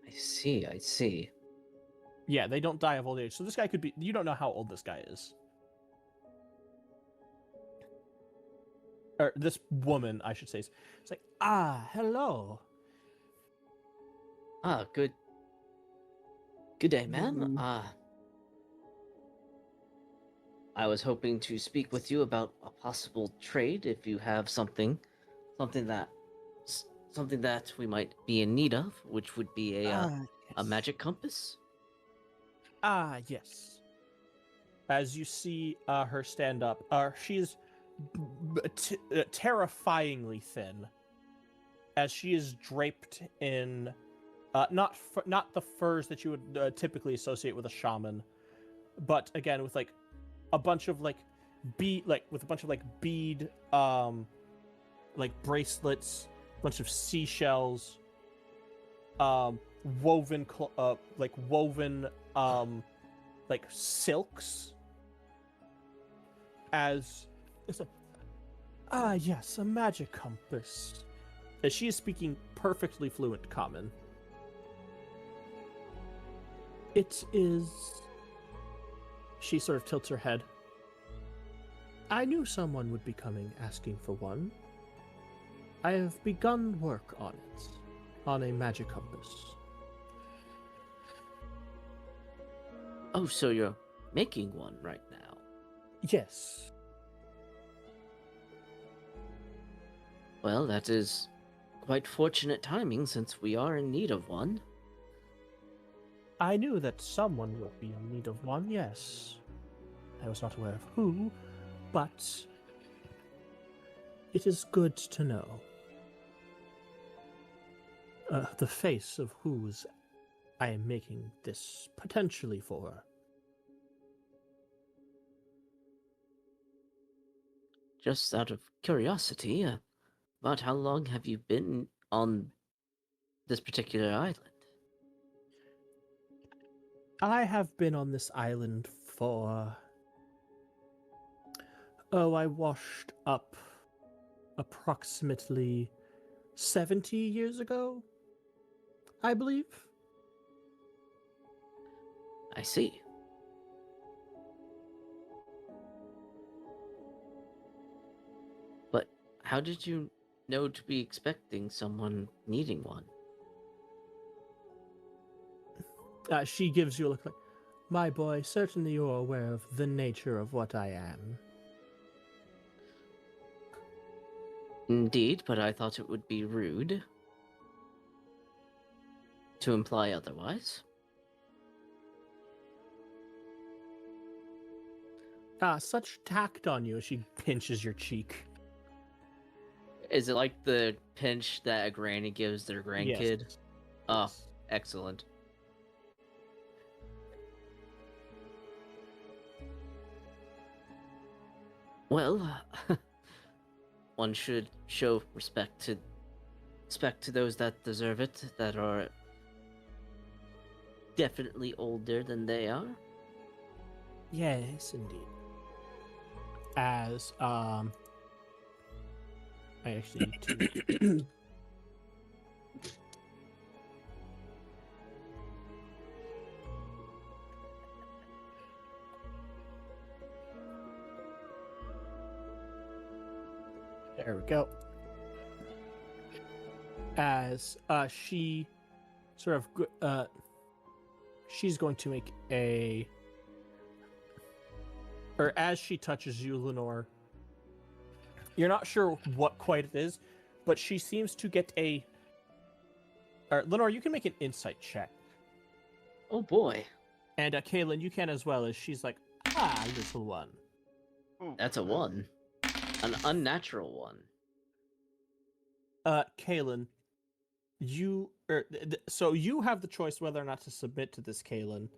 I see, I see. Yeah, they don't die of old age. So this guy could be. You don't know how old this guy is. Or this woman, I should say. It's like, hello. Ah, good day, ma'am. I was hoping to speak with you about a possible trade if you have something that we might be in need of, which would be a magic compass. Yes. As you see her stand up, she's terrifyingly thin, as she is draped in not the furs that you would typically associate with a shaman, but again with like a bunch of like bead like bracelets, a bunch of seashells, woven like silks. As it's like, yes, a magic compass. As she is speaking perfectly fluent common. It is. She sort of tilts her head. I knew someone would be coming asking for one. I have begun work on it, on a magic compass. Oh, so you're making one right now? Yes. Well, that is quite fortunate timing since we are in need of one. I knew that someone would be in need of one, yes. I was not aware of who, but it is good to know. The face of whose I am making this potentially for. Just out of curiosity, about how long have you been on this particular island? I have been on this island for... I washed up approximately 70 years ago, I believe. I see. But how did you know to be expecting someone needing one? She gives you a look like, my boy, certainly you're aware of the nature of what I am. Indeed, but I thought it would be rude to imply otherwise. Such tact on you as she pinches your cheek. Is it like the pinch that a granny gives their grandkid? Yes. Oh, excellent. Well, one should show respect to those that deserve it, that are definitely older than they are. Yes, indeed. As, I actually need to... There we go. As she sort of she's going to make a, or as she touches you, Lenore, you're not sure what quite it is, but she seems to get a, or Lenore, you can make an insight check. Oh boy. And Kaylin, you can as well, as she's like, little one. That's a 1. An unnatural one. Kaylin, so you have the choice whether or not to submit to this, Kaylin.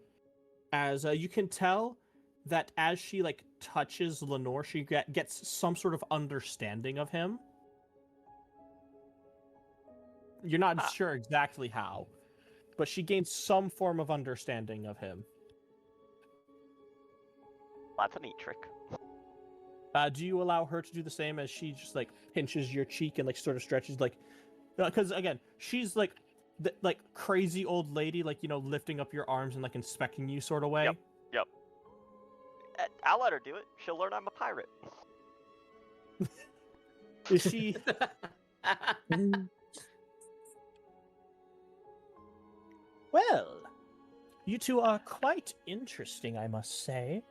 As you can tell that as she like touches Lenore, she gets some sort of understanding of him. You're not Ah. sure exactly how, but she gains some form of understanding of him. That's a neat trick. Do you allow her to do the same as she just like pinches your cheek and like sort of stretches like, because again she's like like crazy old lady, like, you know, lifting up your arms and like inspecting you sort of way. Yep. I'll let her do it. She'll learn I'm a pirate. Is she? Well, you two are quite interesting, I must say.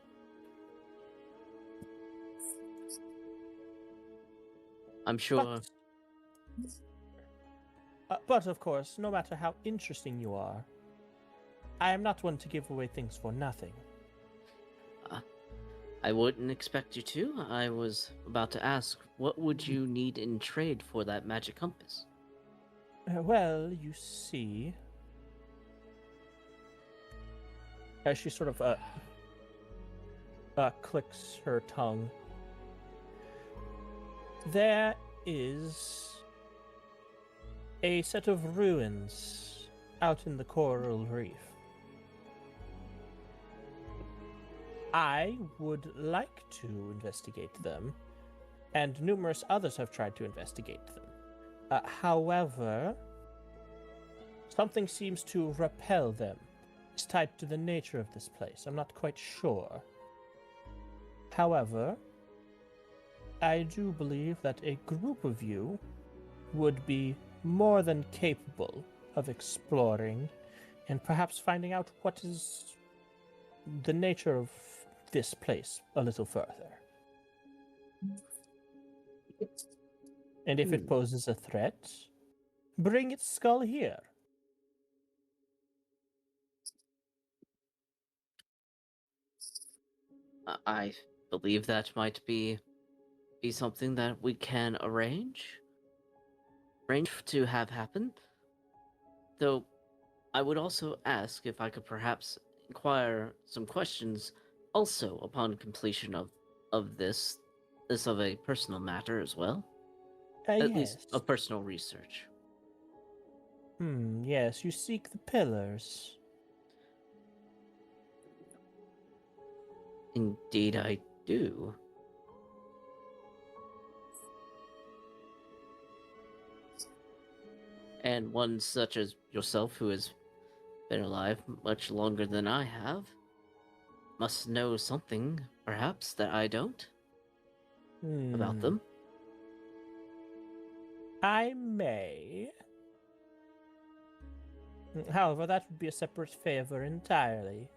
I'm sure. But of course, no matter how interesting you are, I am not one to give away things for nothing. I wouldn't expect you to. I was about to ask, what would you need in trade for that magic compass? Well, you see, as she sort of clicks her tongue, there is a set of ruins out in the coral reef. I would like to investigate them, and numerous others have tried to investigate them. However, something seems to repel them. It's tied to the nature of this place. I'm not quite sure. However, I do believe that a group of you would be more than capable of exploring and perhaps finding out what is the nature of this place a little further. And if it poses a threat, bring its skull here. I believe that might be something that we can arrange to have happen. Though I would also ask if I could perhaps inquire some questions also upon completion of this of a personal matter as well. At least Yes. of personal research. Yes, you seek the pillars. Indeed I do. And one such as yourself, who has been alive much longer than I have, must know something, perhaps, that I don't about them. I may. However, that would be a separate favor entirely.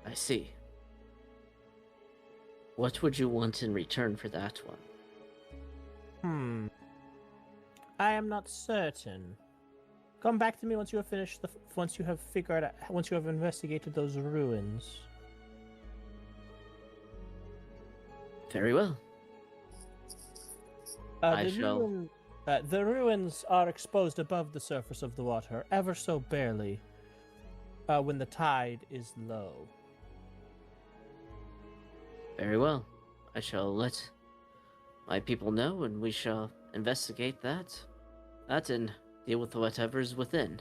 I see. What would you want in return for that one? I am not certain. Come back to me once you have finished once you have figured out, once you have investigated those ruins. Very well. I shall. The ruins are exposed above the surface of the water, ever so barely, when the tide is low. Very well. I shall let my people know, and we shall investigate that and deal with whatever is within.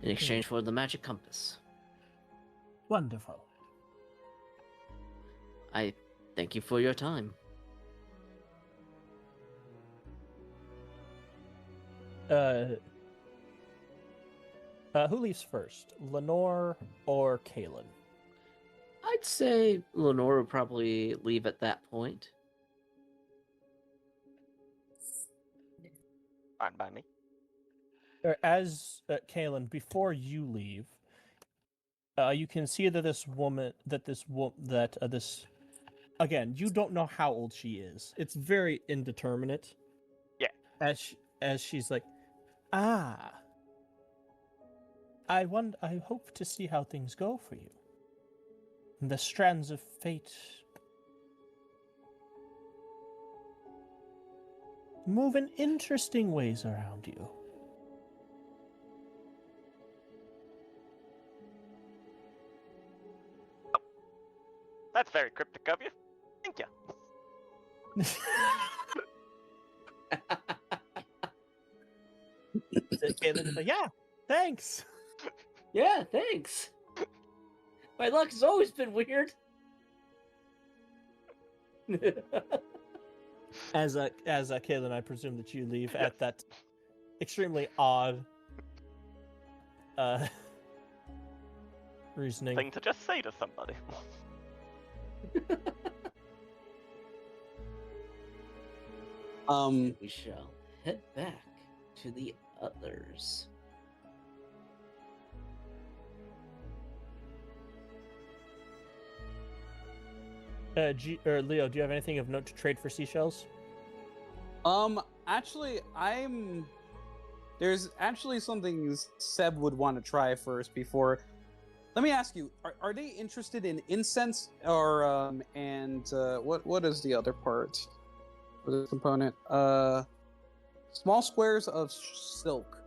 In exchange for the magic compass. Wonderful. I thank you for your time. Who leaves first, Lenore or Kalen? I'd say Lenore would probably leave at that point. Fine by me. As Kalen, before you leave, you can see that this again, you don't know how old she is. It's very indeterminate. Yeah. As she's like, I hope to see how things go for you. The strands of fate move in interesting ways around you. That's very cryptic of you. Thank you. Caitlin's like, yeah, thanks. Yeah, thanks. My luck has always been weird. As Caitlin, I presume that you leave at that extremely odd reasoning. Thing to just say to somebody. We shall head back to the others. Leo, do you have anything of note to trade for seashells? Actually, there's actually something Seb would want to try first before. Let me ask you: Are they interested in incense or what is the other part for the component? Small squares of silk.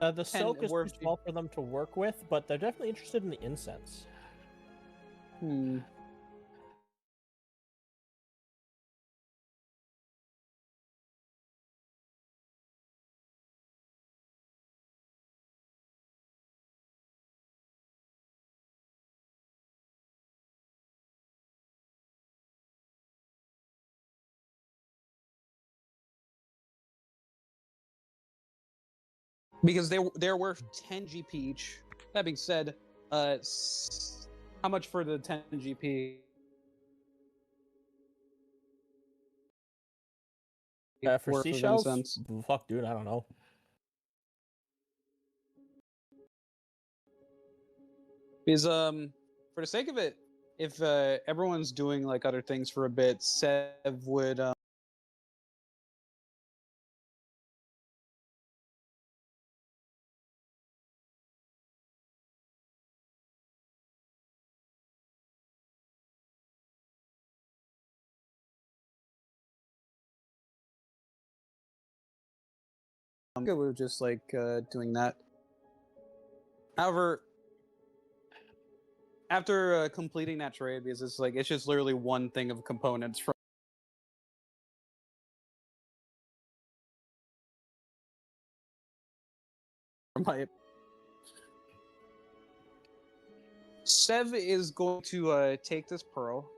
The silk is too small for them to work with, but they're definitely interested in the incense. Because they're worth 10 GP each. That being said, how much for the 10 GP? For worth of seashells? incense? Fuck, dude, I don't know. Because for the sake of it, if everyone's doing like other things for a bit, Sev would we're just like doing that. However, after completing that trade, because it's just literally one thing of components from my. Sev is going to take this pearl.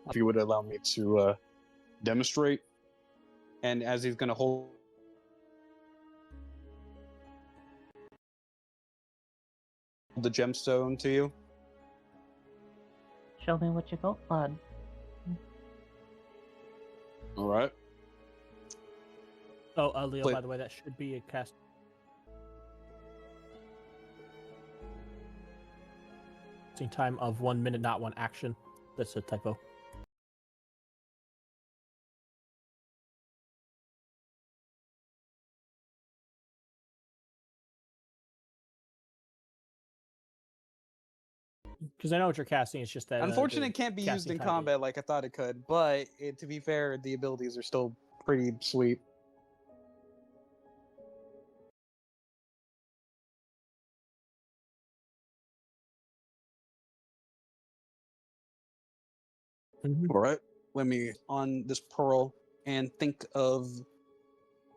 If you would allow me to demonstrate. And as he's going to hold the gemstone to you. Show me what you got, bud. All right. Oh, Leo, by the way, that should be a cast. Time of 1 minute, not one action. That's a typo. Because I know what you're casting. It's just that Unfortunately, it can't be used in combat like I thought it could, but to be fair, the abilities are still pretty sweet. All right. Let me on this pearl and think of.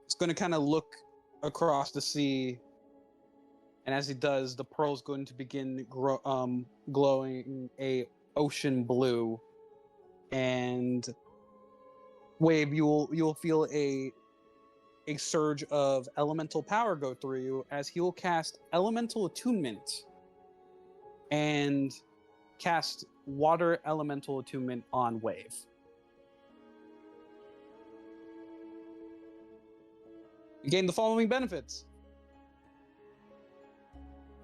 It's going to kind of look across the sea, and as it does, the pearl's going to begin glowing a ocean blue, and Wave, you'll feel a surge of elemental power go through you as he will cast elemental attunement and cast water elemental attunement on Wave. You gain the following benefits.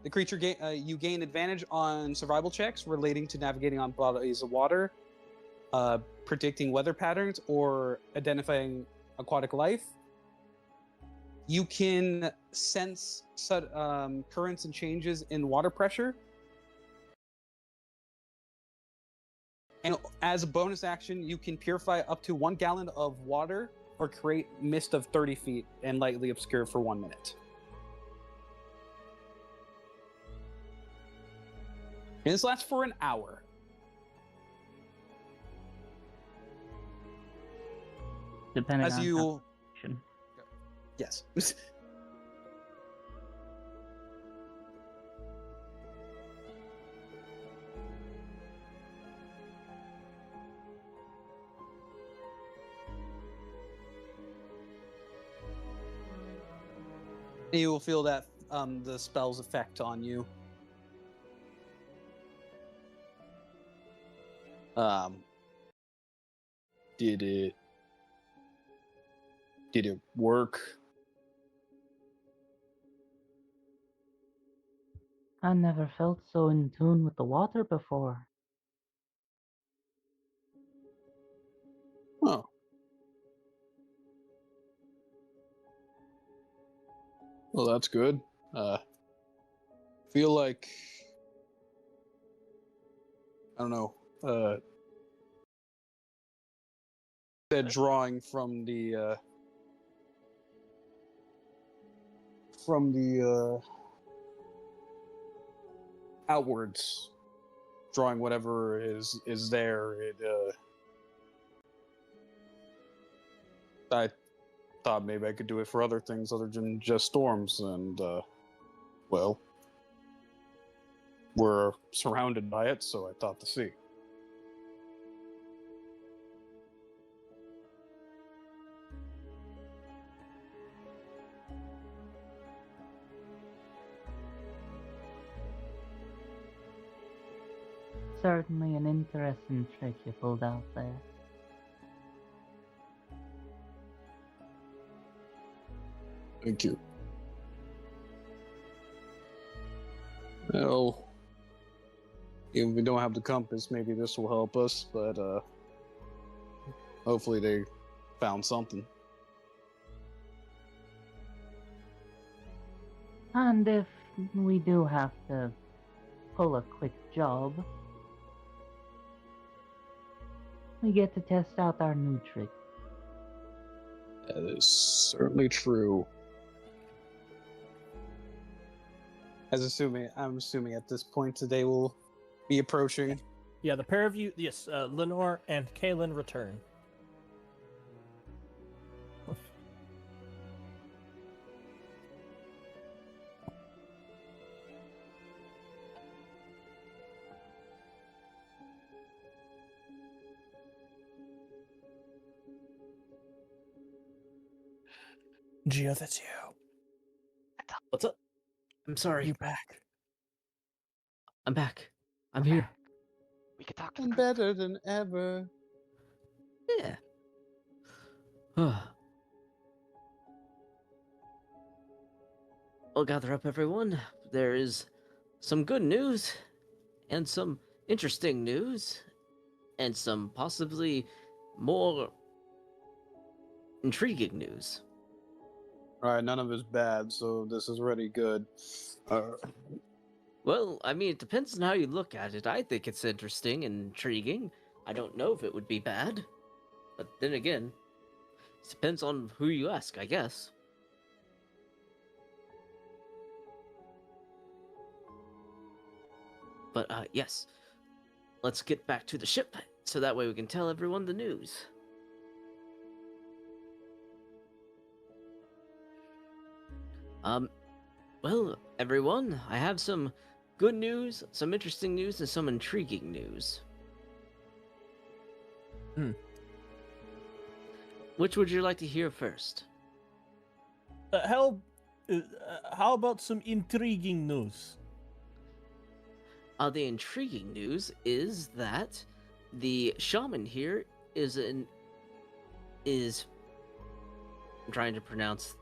The creature you gain advantage on survival checks relating to navigating on bodies of water, predicting weather patterns, or identifying aquatic life. You can sense currents and changes in water pressure. And as a bonus action, you can purify up to 1 gallon of water or create mist of 30 feet and lightly obscure for 1 minute. And this lasts for an hour. Depending As on you... concentration. Yes. You will feel that the spell's effect on you. Did it work? I never felt so in tune with the water before. Oh. Well, that's good. Feel like I don't know. That drawing from the outwards, drawing whatever is there. I thought maybe I could do it for other things other than just storms, and well, we're surrounded by it, so I thought to see. Certainly an interesting trick you pulled out there. Thank you. Well, even if we don't have the compass, maybe this will help us, but hopefully they found something. And if we do have to pull a quick job, we get to test out our new trick. That is certainly true. I'm assuming at this point today will be approaching. Yeah, the pair of you, yes, Lenore and Kaylin return. Gio, that's you. What's up? I'm sorry. You back? I'm back. I'm here. We could talk to the I'm group. better than ever. Yeah. Well, gather up, everyone. There is some good news, and some interesting news, and some possibly more intriguing news. All right, none of it's bad, so this is already good. Well, I mean, it depends on how you look at it. I think it's interesting and intriguing. I don't know if it would be bad. But then again, it depends on who you ask, I guess. But, yes. Let's get back to the ship, so that way we can tell everyone the news. Well, everyone, I have some good news, some interesting news, and some intriguing news. Which would you like to hear first? How about some intriguing news? The intriguing news is that the shaman here is I'm trying to pronounce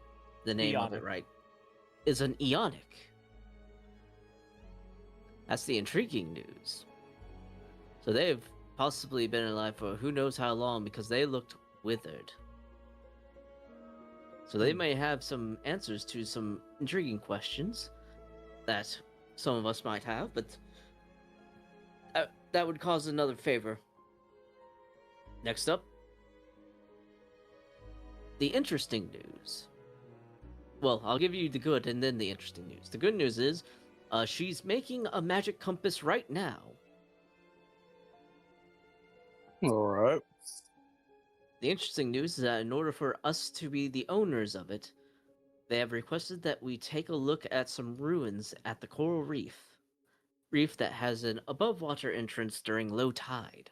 the name of it Eonic. right. Is an Eonic. That's the intriguing news. So they've possibly been alive for who knows how long because they looked withered. So they may have some answers to some intriguing questions that some of us might have, but that would cause another favor. Next up, the interesting news. Well, I'll give you the good and then the interesting news. The good news is, she's making a magic compass right now. All right. The interesting news is that in order for us to be the owners of it, they have requested that we take a look at some ruins at the coral reef that has an above-water entrance during low tide.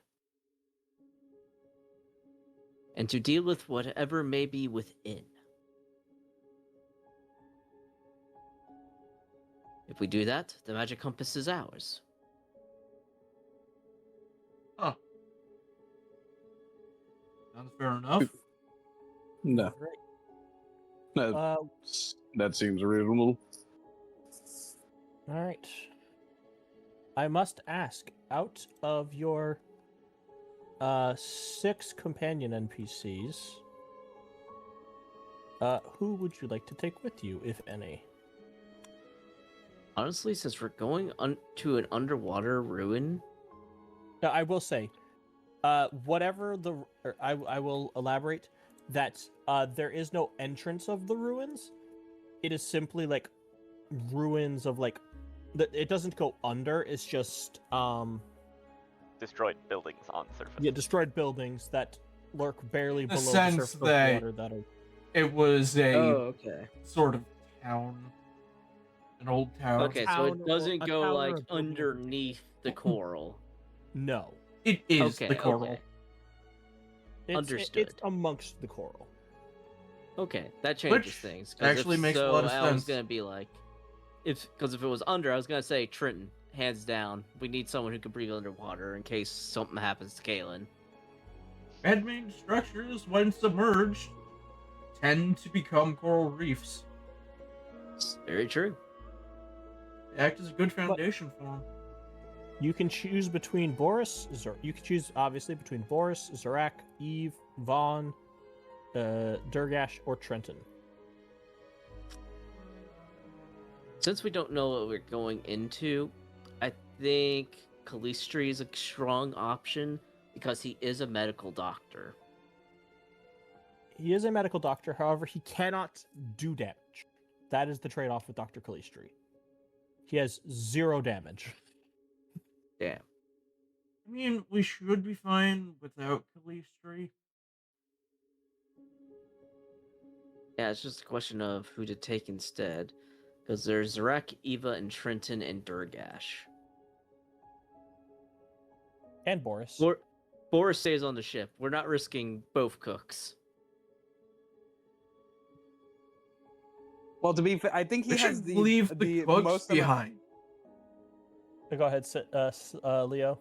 And to deal with whatever may be within. If we do that, the magic compass is ours. Huh. Sounds fair enough. No, Great. that seems reasonable. All right. I must ask, out of your 6 companion NPCs, who would you like to take with you, if any? Honestly, since we're going to an underwater ruin... Now, I will say, whatever the... I will elaborate that there is no entrance of the ruins. It is simply, like, ruins of, like... It doesn't go under, it's just... Destroyed buildings on surface. Yeah, destroyed buildings that lurk barely The below the sense surface of that water that are... It was a okay. sort of town. An old town. Okay, so town it doesn't or- a go, town or like, a building. underneath the coral. No. It is Okay, the coral. okay. It's amongst the coral. Okay, that changes Which things. 'cause actually if makes a so, lot of I was sense. gonna be like, because if it was under, I was gonna say Trenton, hands down. We need someone who can breathe underwater in case something happens to Kalen. Man-made structures, when submerged, tend to become coral reefs. It's very true. They act as a good foundation for them. You can choose between Boris, you can choose obviously between Boris, Zarak, Eve, Vaughn, Durgash, or Trenton. Since we don't know what we're going into, I think Calistri is a strong option because he is a medical doctor. He is a medical doctor, however, he cannot do damage. That is the trade-off with Dr. Calistri. He has 0 damage. Damn. I mean, we should be fine without Calistri. Yeah, it's just a question of who to take instead. Because there's Zarak, Eva, and Trenton, and Durgash. And Boris. Boris stays on the ship. We're not risking both cooks. Well, to be fair, I think he We has should the leave the cooks most behind. Go ahead, Leo.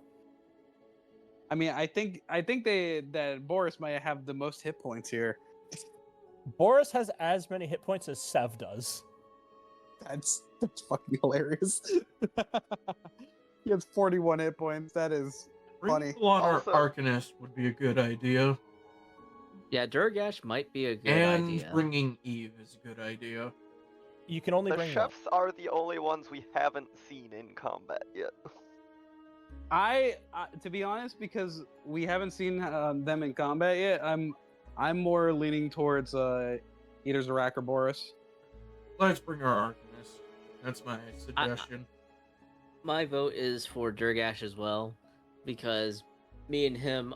I mean, I think that Boris might have the most hit points here. Boris has as many hit points as Sev does. That's fucking hilarious. He has 41 hit points. That is funny. Bringing on our Also- Arcanist would be a good idea. Yeah, Durgash might be a good And idea. bringing Eve is a good idea. You can only The bring chefs are the only ones we haven't seen in combat yet. I to be honest, because we haven't seen them in combat yet, I'm more leaning towards either Zarak or Boris. Let's bring our Arcanist. That's my suggestion. My vote is for Durgash as well, because me and him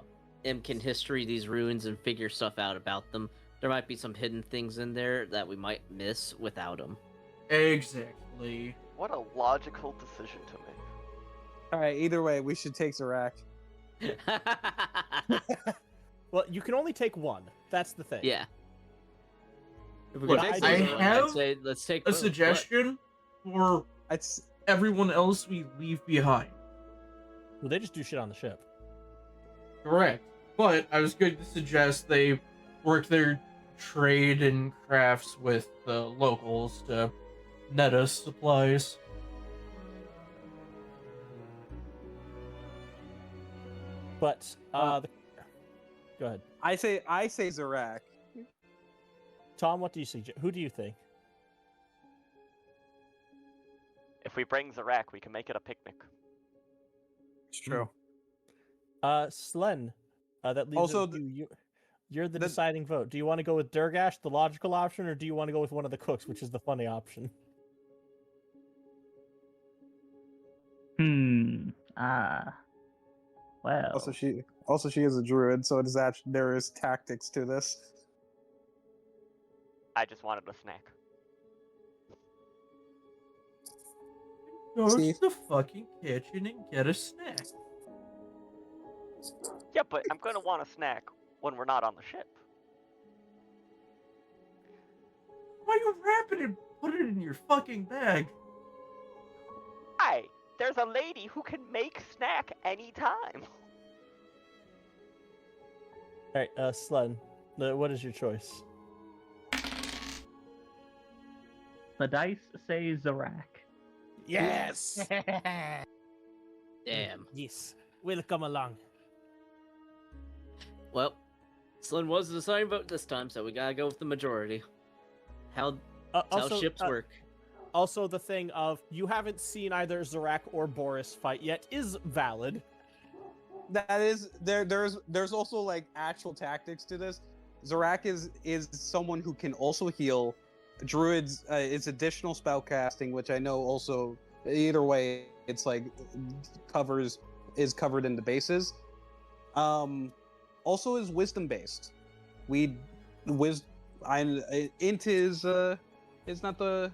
can history these ruins and figure stuff out about them. There might be some hidden things in there that we might miss without him. Exactly. What a logical decision to make. All right, either way, we should take Zarak. Well, you can only take one. That's the thing. Yeah. If we're Look, gonna take I one, have I'd say let's take A both, but- suggestion for It's everyone else we leave behind. Well, they just do shit on the ship. Correct. But I was going to suggest they work their trade and crafts with the locals to net us supplies. But go ahead, I say Zarak. Tom. What do you see? Who do you think? If we bring Zarak, we can make it a picnic. It's true. Slen. That leaves Also, it to you. You're the the- deciding vote. Do you want to go with Durgash, the logical option, or do you want to go with one of the cooks, which is the funny option? Well. Also, she is a druid, so it is actually there is tactics to this. I just wanted a snack. Go See? to the fucking kitchen and get a snack. Yeah, but I'm gonna want a snack when we're not on the ship. Why you wrap it and put it in your fucking bag? Hi, there's a lady who can make snack anytime. All right, Slen. What is your choice? The dice say Zarak. Yes. Damn. Yes. Welcome along. Well, Slim was the deciding vote this time, so we gotta go with the majority. How Also, ships work. Also, the thing of you haven't seen either Zarak or Boris fight yet is valid. That is there's also like actual tactics to this. Zarak is someone who can also heal. Druids is additional spell casting, which I know also either way it's like is covered in the bases. Also is wisdom based. Int is not the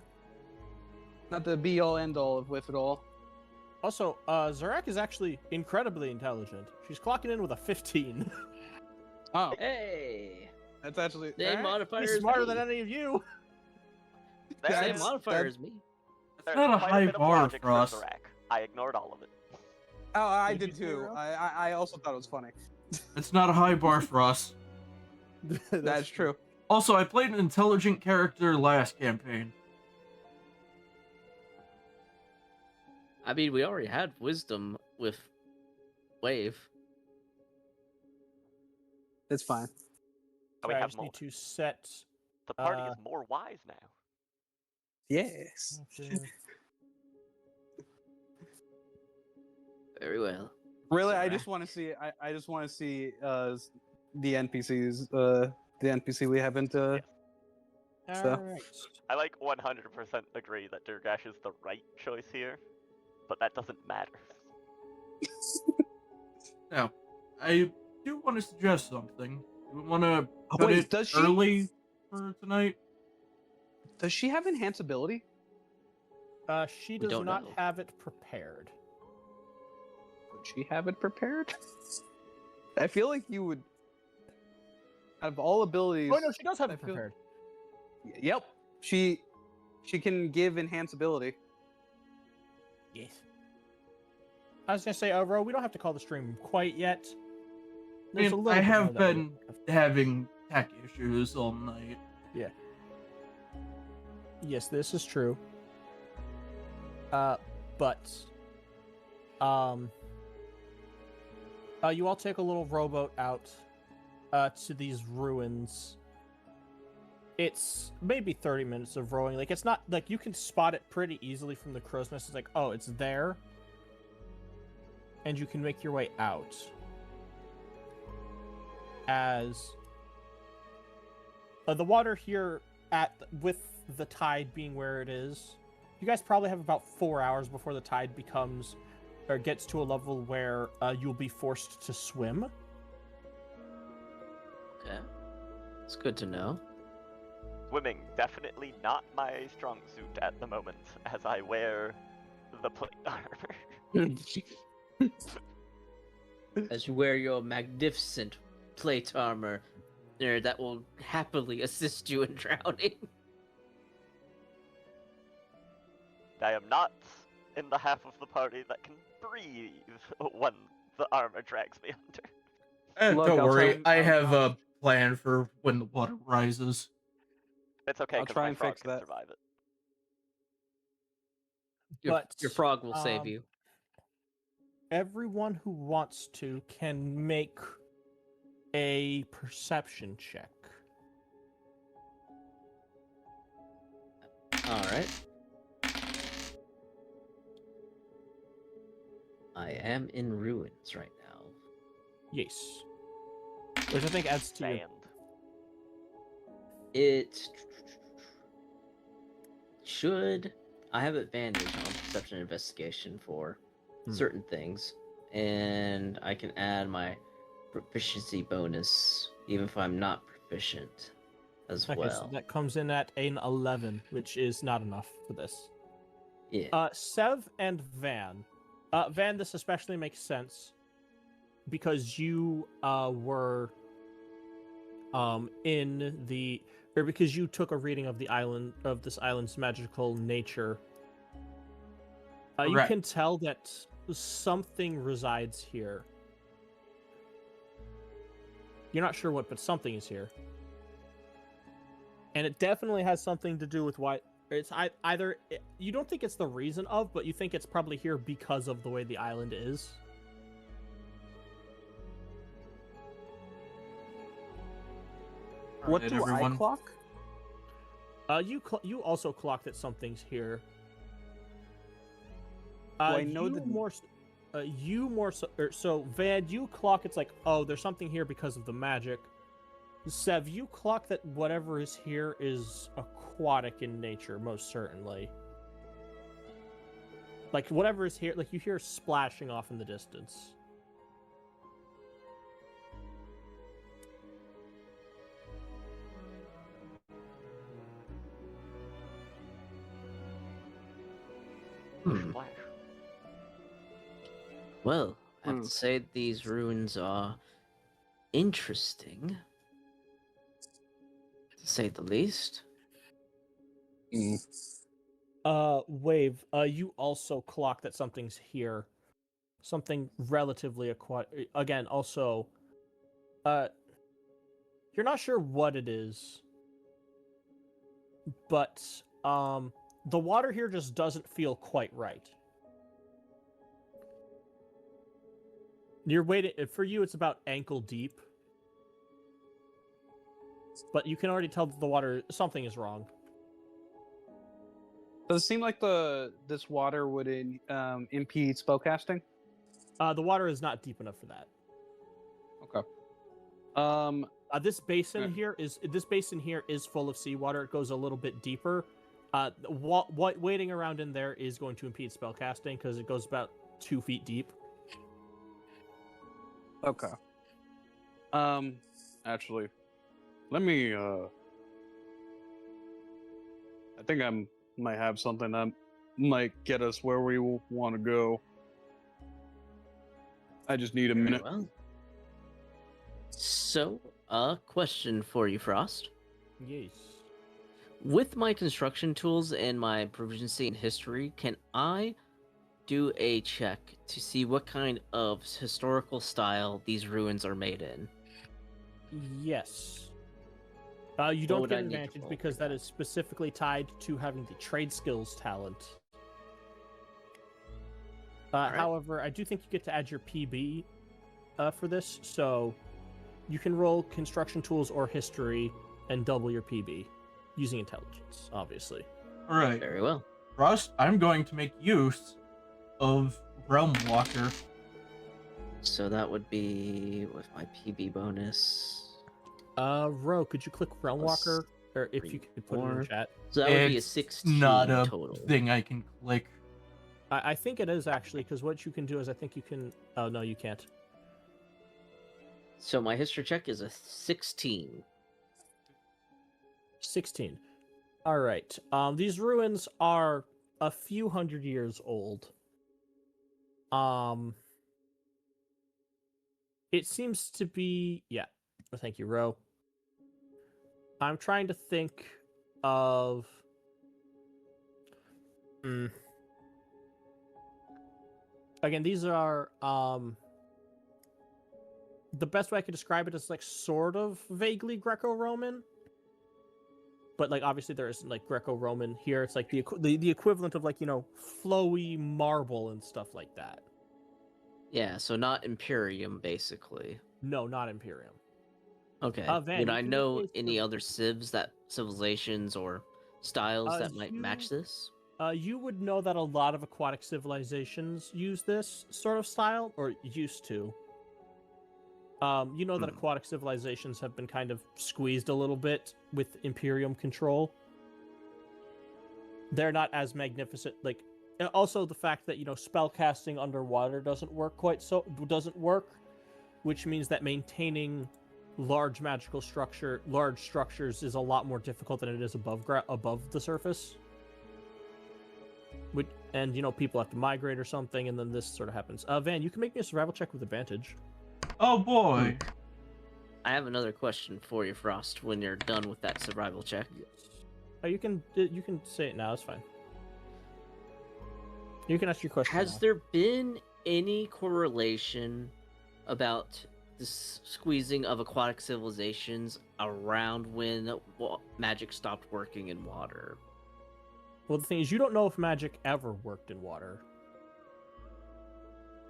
be all end all with it all. Also, Zarak is actually incredibly intelligent. She's clocking in with a 15. Oh, Hey, that's actually same modifier She's as smarter me. than any of you. There Same is- modifier as me. there's not a quite high bit of bar logic for us. Zarak. I ignored all of it. Oh, I What did did you say, too. Ro? I also thought it was funny. It's not a high bar for us. That's true. Also, I played an intelligent character last campaign. I mean, we already had wisdom with Wave. It's fine. And we Sorry, I have just more. need to set. The party is more wise now. Yes. Very well. Really, I Sorry. just want to see. I just want to see the NPCs. The NPC we haven't. So- Alright. I like 100% agree that Durgash is the right choice here, but that doesn't matter. Now, I do want to suggest something. We want to Oh, cut wait, it does she? early for tonight. Does she have enhance ability? She We does don't not know. have it prepared. Would she have it prepared? I feel like you would. Out of all abilities. Oh no, she does have I it feel- prepared. Yep. She can give enhance ability. Yes. I was gonna say, Ro, we don't have to call the stream quite yet. I There's a mean, little I bit have more that we been having tech issues all night. Yes, this is true. You all take a little rowboat out to these ruins. It's maybe 30 minutes of rowing. Like, it's not like you can spot it pretty easily from the crow's nest. It's like, oh, it's there, and you can make your way out. As the water here with the tide being where it is, you guys probably have about 4 hours before the tide becomes or gets to a level where you'll be forced to swim. Okay. It's good to know. Swimming, definitely not my strong suit at the moment, as I wear the plate armor. As you wear your magnificent plate armor that will happily assist you in drowning. I am not in the half of the party that can breathe when the armor drags me under. Look, Don't I'll try worry, and- I I'll- have a plan for when the water rises. It's okay, I'll because try my and frog fix can that. survive it. Your But, frog will save um, you. everyone who wants to can make a perception check. All right. I am in ruins right now. Yes. Which I think adds to your... Banned. It should. I have advantage on perception and investigation for certain things, and I can add my proficiency bonus even if I'm not proficient as Okay, well. so that comes in at an 11, which is not enough for this. Yeah. Sev and Van. Van, this especially makes sense because you were because you took a reading of this island's magical nature. You Correct. can tell that something resides here. You're not sure what, but something is here. And it definitely has something to do with why it's either you don't think it's the reason of, but you think it's probably here because of the way the island is. What Alright, do I everyone. clock? You also clock that something's here. I know you that- more so Van, you clock it's like, oh, there's something here because of the magic. Sev, you clock that whatever is here is aquatic in nature, most certainly. Like whatever is here, like you hear splashing off in the distance. Splash. Well, I have to say these ruins are interesting, to say the least. Wave, you also clock that something's here. Something relatively aquatic. Again, also, you're not sure what it is, but, the water here just doesn't feel quite right. You're waiting, for you it's about ankle deep. But you can already tell that the water, something is wrong. Does it seem like this water would impede spellcasting? The water is not deep enough for that. Okay. This basin here is full of seawater. It goes a little bit deeper. What waiting around in there is going to impede spellcasting because it goes about 2 feet deep. Okay. Actually, let me. I think I might have something that might get us where we want to go. I just need a Very minute. well. So, a question for you, Frost. Yes. With my construction tools and my proficiency in history, can I do a check to see what kind of historical style these ruins are made in? Yes. You don't would get I need to advantage roll because for that that? is specifically tied to having the trade skills talent. Alright. However, I do think you get to add your PB for this, so you can roll construction tools or history and double your PB using intelligence, obviously. All right, Very well. Rust, I'm going to make use of Realm Walker. So that would be with my PB bonus. Ro, could you click Realm Plus Walker? Or if you could put it in 4. the chat. So that would be a It's 16 not a total. thing I can click. I think it is actually, because what you can do is I think you can... Oh, no, you can't. So my history check is a 16. 16. All right. These ruins are a few hundred years old. It seems to be... Yeah. Thank you, Ro. I'm trying to think of... Again, these are... The best way I could describe it is like sort of vaguely Greco-Roman. But like obviously there isn't like Greco-Roman here. It's like the equivalent of like, you know, flowy marble and stuff like that. Yeah, so not Imperium, basically. No, not Imperium. Okay. Van, Would you I can make know a any sur- other civilizations or styles that might match this? You would know that a lot of aquatic civilizations use this sort of style, or used to. You know that aquatic civilizations have been kind of squeezed a little bit with Imperium control. They're not as magnificent. Like, also the fact that spell casting underwater doesn't work, which means that maintaining large structures is a lot more difficult than it is above the surface. And people have to migrate or something, and then this sort of happens. Van, you can make me a survival check with advantage. Oh boy. I have another question for you, Frost, when you're done with that survival check. Yes. Oh, you can say it now. It's fine. You can ask your question. Has now. there been any correlation about the squeezing of aquatic civilizations around when magic stopped working in water? Well, the thing is, you don't know if magic ever worked in water.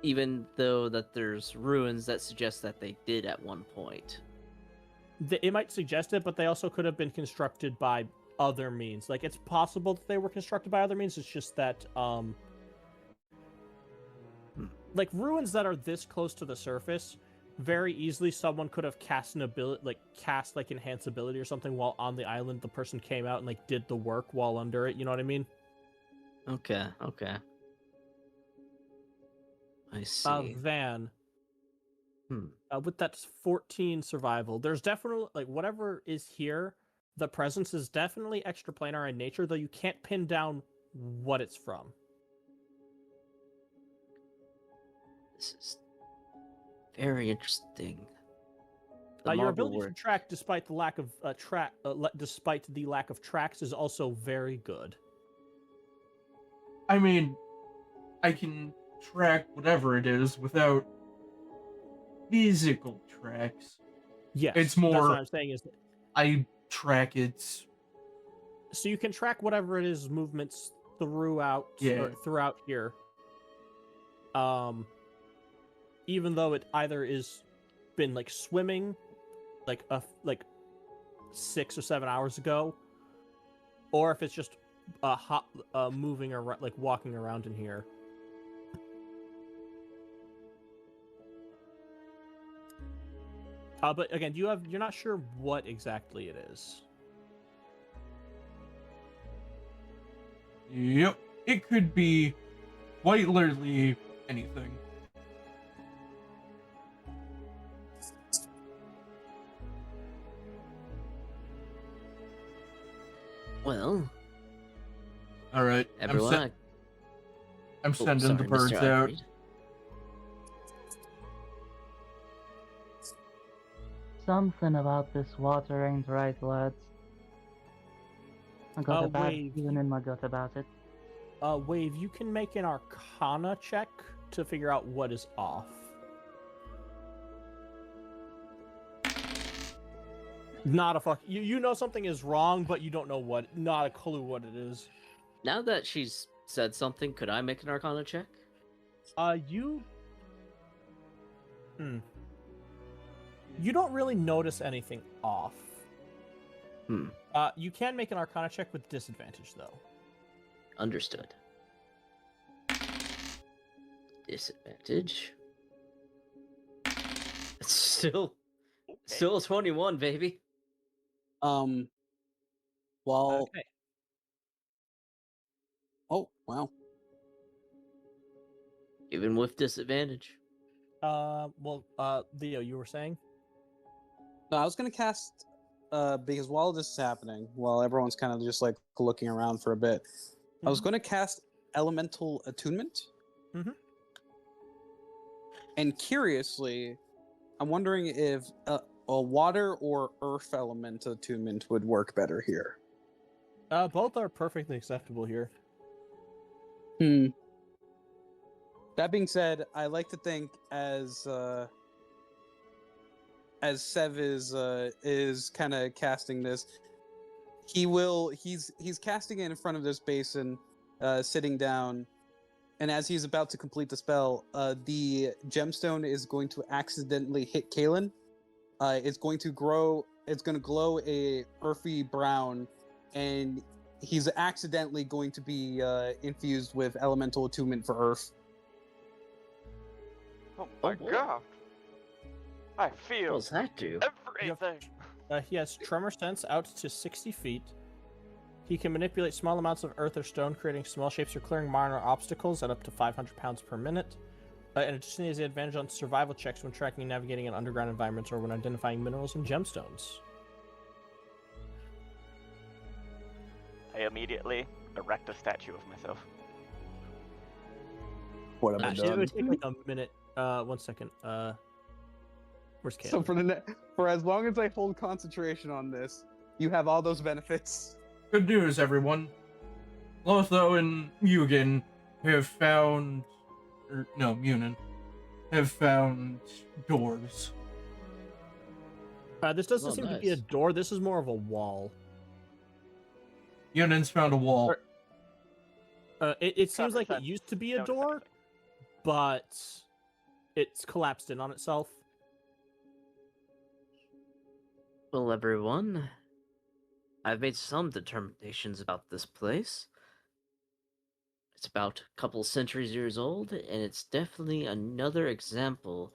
Even though that there's ruins that suggest that they did at one point. It might suggest it, but they also could have been constructed by other means. Like, it's possible that they were constructed by other means. It's just that, like, ruins that are this close to the surface, very easily someone could have cast an ability, like enhance ability or something while on the island. The person came out and like did the work while under it. You know what I mean? Okay. I see. Van. With that 14 survival, there's definitely, like, whatever is here, the presence is definitely extraplanar in nature, though you can't pin down what it's from. This is very interesting. Your ability to track, despite the lack of tracks, is also very good. I mean, I can track whatever it is without physical tracks. Yes, it's more. That's what I'm saying is I track its. So you can track whatever it is movements throughout here. Even though it either is been like swimming, like 6 or 7 hours ago, or if it's just moving around, like walking around in here. But again, you're not sure what exactly it is. Yep, it could be quite literally anything. Well, all right, everyone. I'm sending the birds out. Something about this water ain't right, lads. I got a bad feeling in my gut about it. Wave, you can make an Arcana check to figure out what is off. Not a fuck. You know something is wrong, but you don't know what. Not a clue what it is. Now that she's said something, could I make an Arcana check? You don't really notice anything off. You can make an Arcana check with disadvantage, though. Understood. Disadvantage. It's still a 21, baby. Well. Okay. Oh wow. Even with disadvantage. Leo, you were saying? No, I was gonna cast. Because while this is happening, while everyone's kind of just like looking around for a bit, I was going to cast Elemental Attunement. And curiously, I'm wondering if a water or earth element attunement would work better here. Both are perfectly acceptable here. That being said, I like to think as Sev is kind of casting this, he's casting it in front of this basin, sitting down, and as he's about to complete the spell, the gemstone is going to accidentally hit Kalen. It's going to grow. It's going to glow a earthy brown, and he's accidentally going to be infused with elemental attunement for Earth. Oh my boy. god! I What feel does that do? everything. He has tremor sense out to 60 feet. He can manipulate small amounts of earth or stone, creating small shapes or clearing minor obstacles at up to 500 pounds per minute. And additionally, he has the advantage on survival checks when tracking and navigating in underground environments or when identifying minerals and gemstones. I immediately erect a statue of myself. What have I Actually, it done? would take like a minute. 1 second. Where's Caleb? So for as long as I hold concentration on this, you have all those benefits. Good news, everyone. Lotho and Mugen have found... Munin. Have found doors. This doesn't Oh, seem to be a nice. door. This is more of a wall. Munin's found a wall. It seems like it 100% used to be a notice door, anything. but it's collapsed in on itself. Well, everyone, I've made some determinations about this place. It's about a couple centuries years old, and it's definitely another example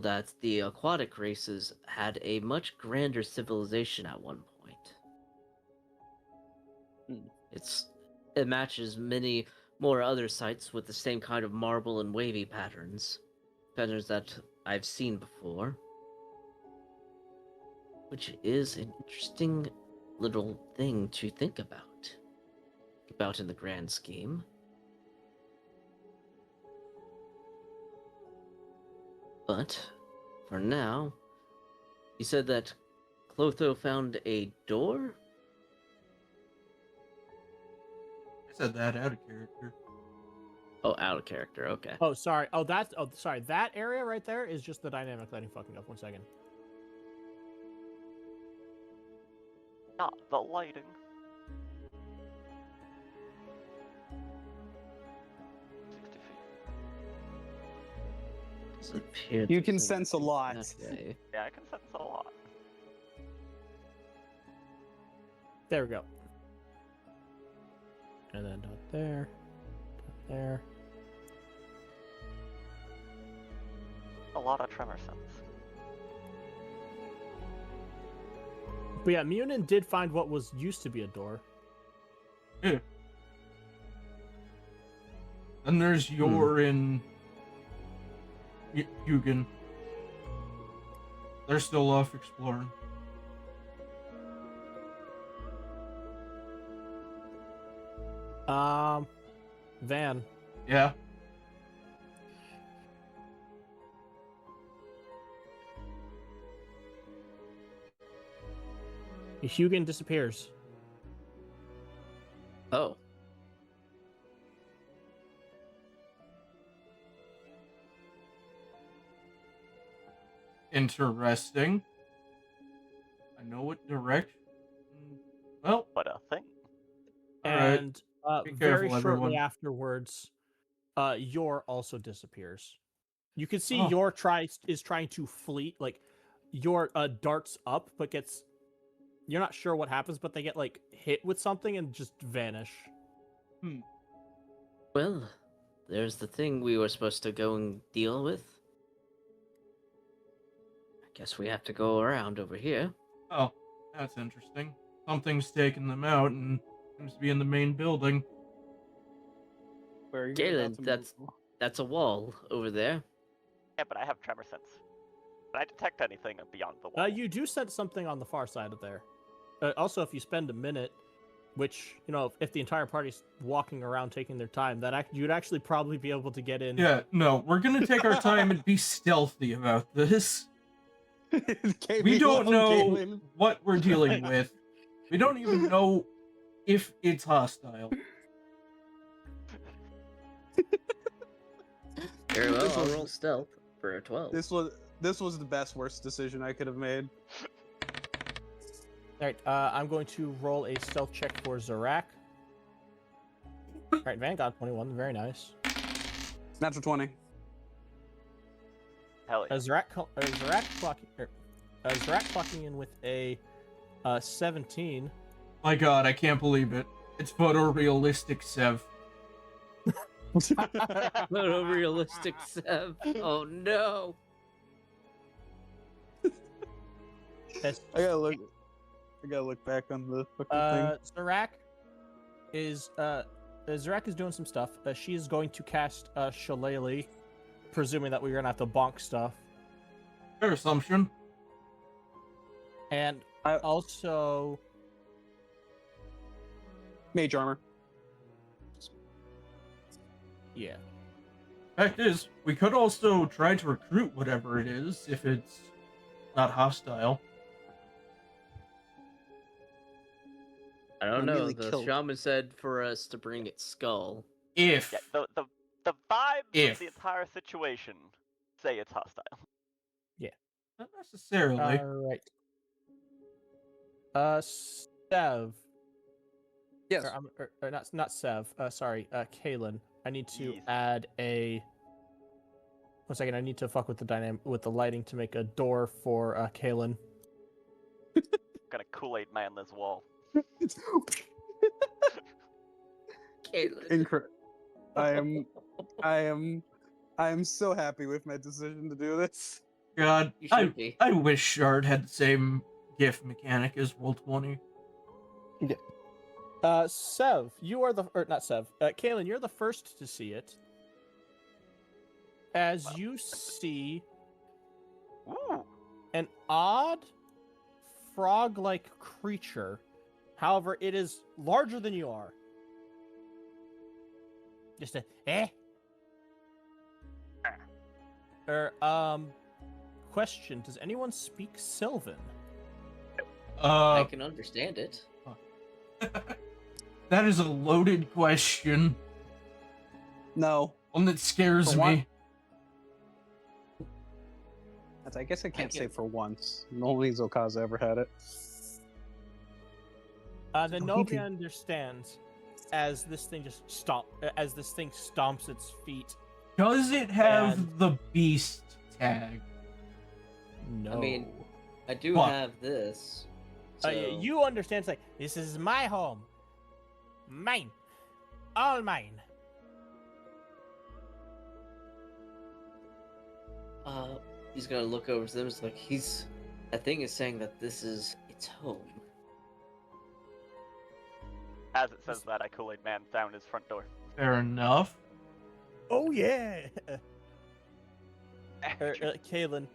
that the aquatic races had a much grander civilization at one point. It matches many more other sites with the same kind of marble and wavy patterns that I've seen before. Which is an interesting little thing to think about in the grand scheme. But, for now, you said that Clotho found a door? I said that out of character. Oh, out of character, okay. Oh, sorry. Sorry. That area right there is just the dynamic lighting fucking up. 1 second. Not the lighting. Doesn't appear You there's can sense a anything lot. that way. Yeah, I can sense a lot. There we go. And then dot there. Dot there. A lot of tremor sense. But yeah, Munin did find what was used to be a door. Yeah. And there's Yor and Yugen. They're still off exploring. Van. Yeah. Hugan disappears. Oh. Interesting. I know what direction. Well, What a thing. Alright. And Be very careful, shortly everyone. afterwards, Yor also disappears. You can see Oh. Yor is trying to flee. Like, Yor darts up, but gets... You're not sure what happens, but they get, like, hit with something and just vanish. Well, there's the thing we were supposed to go and deal with. I guess we have to go around over here. Oh, that's interesting. Something's taking them out and seems to be in the main building. Where you're Galen, about to that's- move. That's a wall over there. Yeah, but I have tremor sense. Can I detect anything beyond the wall? You do sense something on the far side of there. Also, if you spend a minute, which, you know, if the entire party's walking around taking their time, you'd actually probably be able to get in. Yeah, no, we're gonna take our time and be stealthy about this. We don't know what we're dealing with. We don't even know if it's hostile. Very well, This I'll was- roll stealth for a 12. This was the best worst decision I could have made. Alright, I'm going to roll a stealth check for Zarak. Alright, Van got 21, very nice. Natural 20. Hell yeah. Zarak clocking in with a 17. My god, I can't believe it. It's photorealistic, Sev. Photorealistic Sev. Oh no. As, I gotta look back on the fucking thing. Zarak is doing some stuff. She is going to cast Shillelagh, presuming that we're gonna have to bonk stuff. Fair assumption. And also Mage armor. yeah. Fact is, we could also try to recruit whatever it is if it's not hostile. I don't know. Immediately The killed. shaman said for us to bring its skull. If Yeah, the vibes If. of the entire situation say it's hostile. not necessarily. All right. Sev. Yes. Or not Sev. Sorry, Kalen. I need to Yes. add a. 1 second. I need to fuck with the lighting to make a door for Kalen. Gonna Kool-Aid man this wall. Caitlin. Incredible. I am so happy with my decision to do this. God, You should be. I wish Shard had the same gift mechanic as Roll20. Sev, you are the or not Sev. Kalen, you're the first to see it. As you see Ooh. an odd frog-like creature. However, it is larger than you are. Just a question, does anyone speak Sylvan? I can understand it. That is a loaded question. No. One that scares For one- me. I guess I can't say can- for once. Only Zokaza ever had it. The Nobi understands as this thing stomps its feet. Does it have And- the beast tag? No. I mean, I do What? have this. So... You understand, it's like, this is my home. Mine. All mine. He's gonna look over to them. It's like that thing is saying that this is its home. As it says that, I Kool-Aid man down his front door. Fair enough. Oh, yeah. Kalen.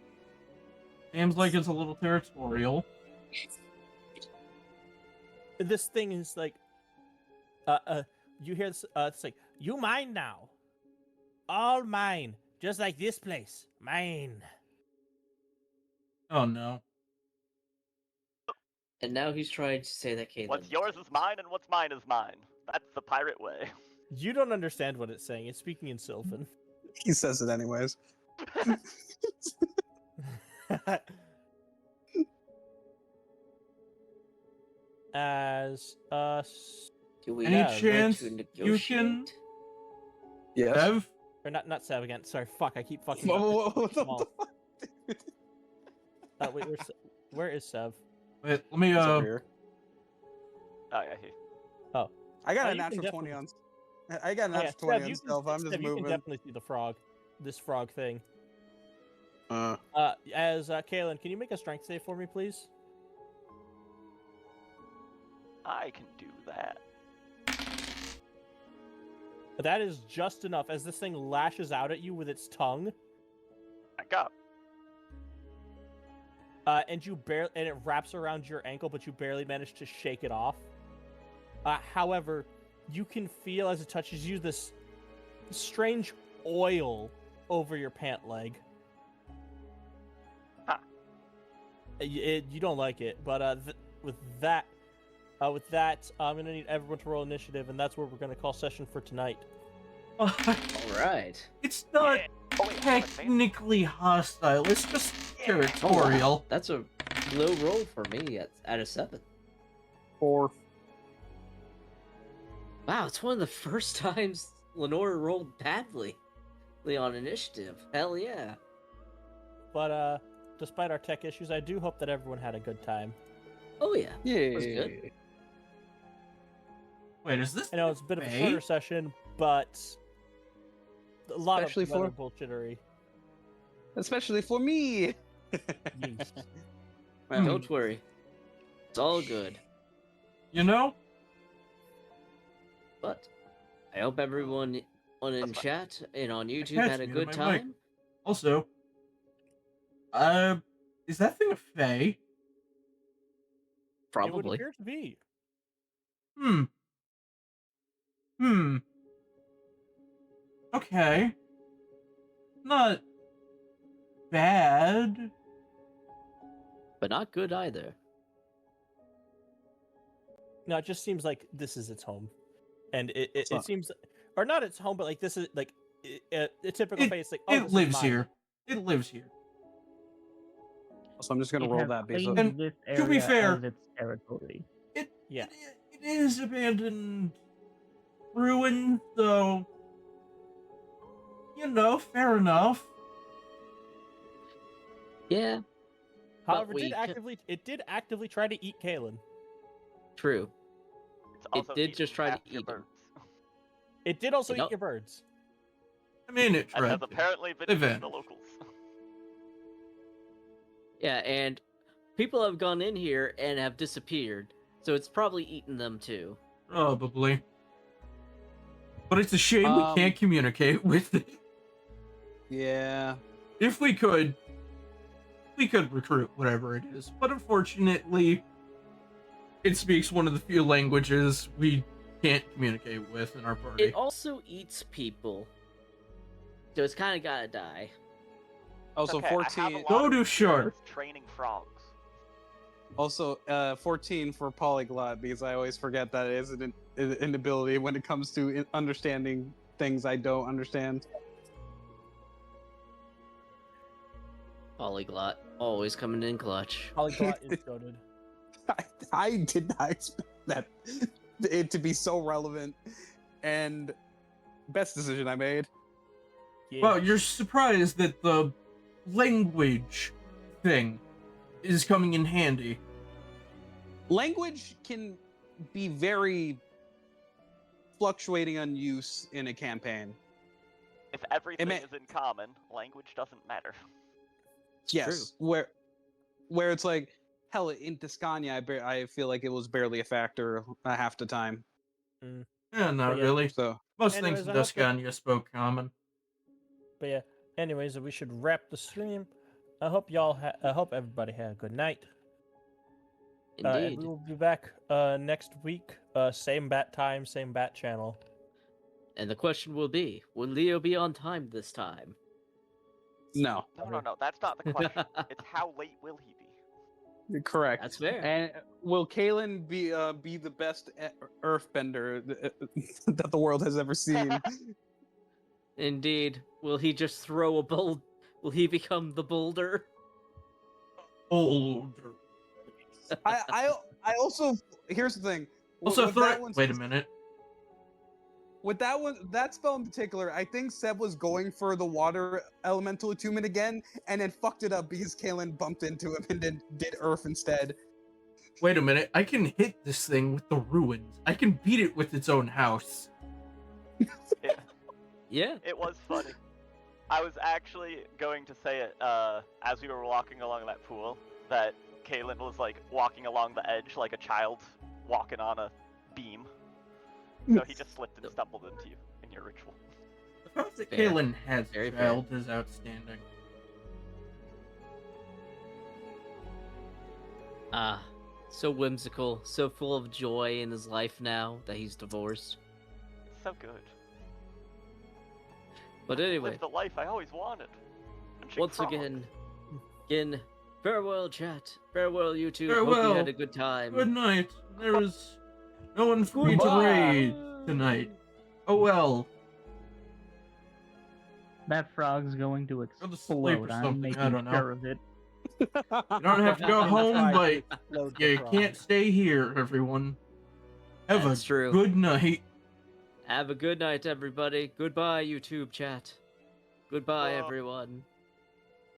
Seems like it's a little territorial. This thing is like, you hear this, it's like, you mine now. All mine. Just like this place. Mine. Oh no. And now he's trying to say that Caitlin. What's yours is mine, and what's mine is mine. That's the pirate way. You don't understand what it's saying. It's speaking in Sylvan. He says it anyways. As Do we Any have chance to you negotiate? can- Yes. Sev? or not Sav again. Sorry, fuck. I keep fucking. What the Small. fuck? Wait, where is Sev? Wait, let me He's over here. Oh yeah, he. I got Oh, a you can natural 20 definitely- on. I got a Oh, yeah, natural 20 Sev, on you stealth. I'm just Sev, you moving. can definitely see the frog. This frog thing. Uh, As Kalen, can you make a strength save for me, please? I can do that. That is just enough. As this thing lashes out at you with its tongue, Back up. and it wraps around your ankle, but you barely manage to shake it off. However, you can feel as it touches you this strange oil over your pant leg. Huh. You don't like it, but with that, I'm gonna need everyone to roll initiative, and that's where we're gonna call session for tonight. All right. It's not Yeah. Oh, wait, I'm advanced. technically hostile. It's just territorial. That's a low roll for me at a 7. 4. Wow, it's one of the first times Lenore rolled badly. On initiative. Hell yeah. But despite our tech issues, I do hope that everyone had a good time. Oh yeah. Yeah. It was good. Wait, is this? I know it's a bit of a Faye? shorter session, but a lot Especially of weather for- bullshittery. Especially for me. Yeesh. Well, Don't worry. It's all good. You know, But I hope everyone on in That's fine. chat and on YouTube catch had a me good on my mic. time. also, is that thing a Fae? It would Probably. appear to be. Hmm. Okay. Not bad. But not good either. No, it just seems like this is its home, and it So- seems, or not its home, but like this is like a typical face. Like, oh, It this lives is mine. here. It lives here. So I'm just gonna It roll has that based claimed on. And this to be area fair- as its territory. Yeah. It is abandoned ruin, though. You know, fair enough. Yeah, However, we it did actively try to eat Kalen. true. It's also did just eaten try to half your eat 'em. birds. It did also You know- eat your birds. I mean, it And tried. has to. apparently been They eating the vanished. locals. Yeah, and people have gone in here and have disappeared, so it's probably eaten them too. Probably. But it's a shame we can't communicate with it. Yeah. If we could recruit whatever it is. But unfortunately, it speaks one of the few languages we can't communicate with in our party. It also eats people, so it's kind of gotta die. Also, Okay, I have a 14. lot Go of to Shark. experience training frogs. Also, 14 for polyglot because I always forget that it is an ability when it comes to understanding things I don't understand. Polyglot, always coming in clutch. Polyglot is goaded. I did not expect that it to be so relevant, and best decision I made. Yeah. Well, you're surprised that the language thing is coming in handy. Language can be very fluctuating on use in a campaign. If everything may- is in common, language doesn't matter. It's Yes, where it's like hell in Tuscania, I feel like it was barely a factor half the time. Yeah, not Yeah. really. So Most Anyways, things in I hope that- Tuscania spoke common. But yeah. Anyways, we should wrap the stream. I hope everybody had a good night. And Indeed. we will be back next week. Same bat time, same bat channel. And the question will be, will Leo be on time this time? no, No, that's not the question. It's how late will he be? correct. That's fair. And will Kalen be the best earthbender that the world has ever seen? Indeed. Will he just throw a boulder? Will he become the boulder? Older. I also here's the thing. Also, With that one wait a minute. With that spell in particular, I think Seb was going for the water elemental attunement again, and then fucked it up because Kalen bumped into him and then did Earth instead. Wait a minute. I can hit this thing with the ruins. I can beat it with its own house. Yeah. It was funny. I was actually going to say it as we were walking along that pool, that Kalen was like walking along the edge like a child walking on a beam. So he just slipped and stumbled into you in your ritual. The fact that Fair. Kalen has Very a fair. child is outstanding. Ah, so whimsical, so full of joy in his life now that he's divorced. So good. But anyway, Live the life I always wanted. Punching once frogs. again, farewell chat, farewell YouTube. Hope Farewell. you had a good time. Good night. There was no one for me to Goodbye. raid tonight. Oh well. That frog's going to to sleep or explode. I'm something, I making don't know. sure of it. You don't have to go home, but Load the you frog. can't stay here, everyone. Have That's a true. good night. Have a good night, everybody. Goodbye, YouTube chat. Goodbye, everyone.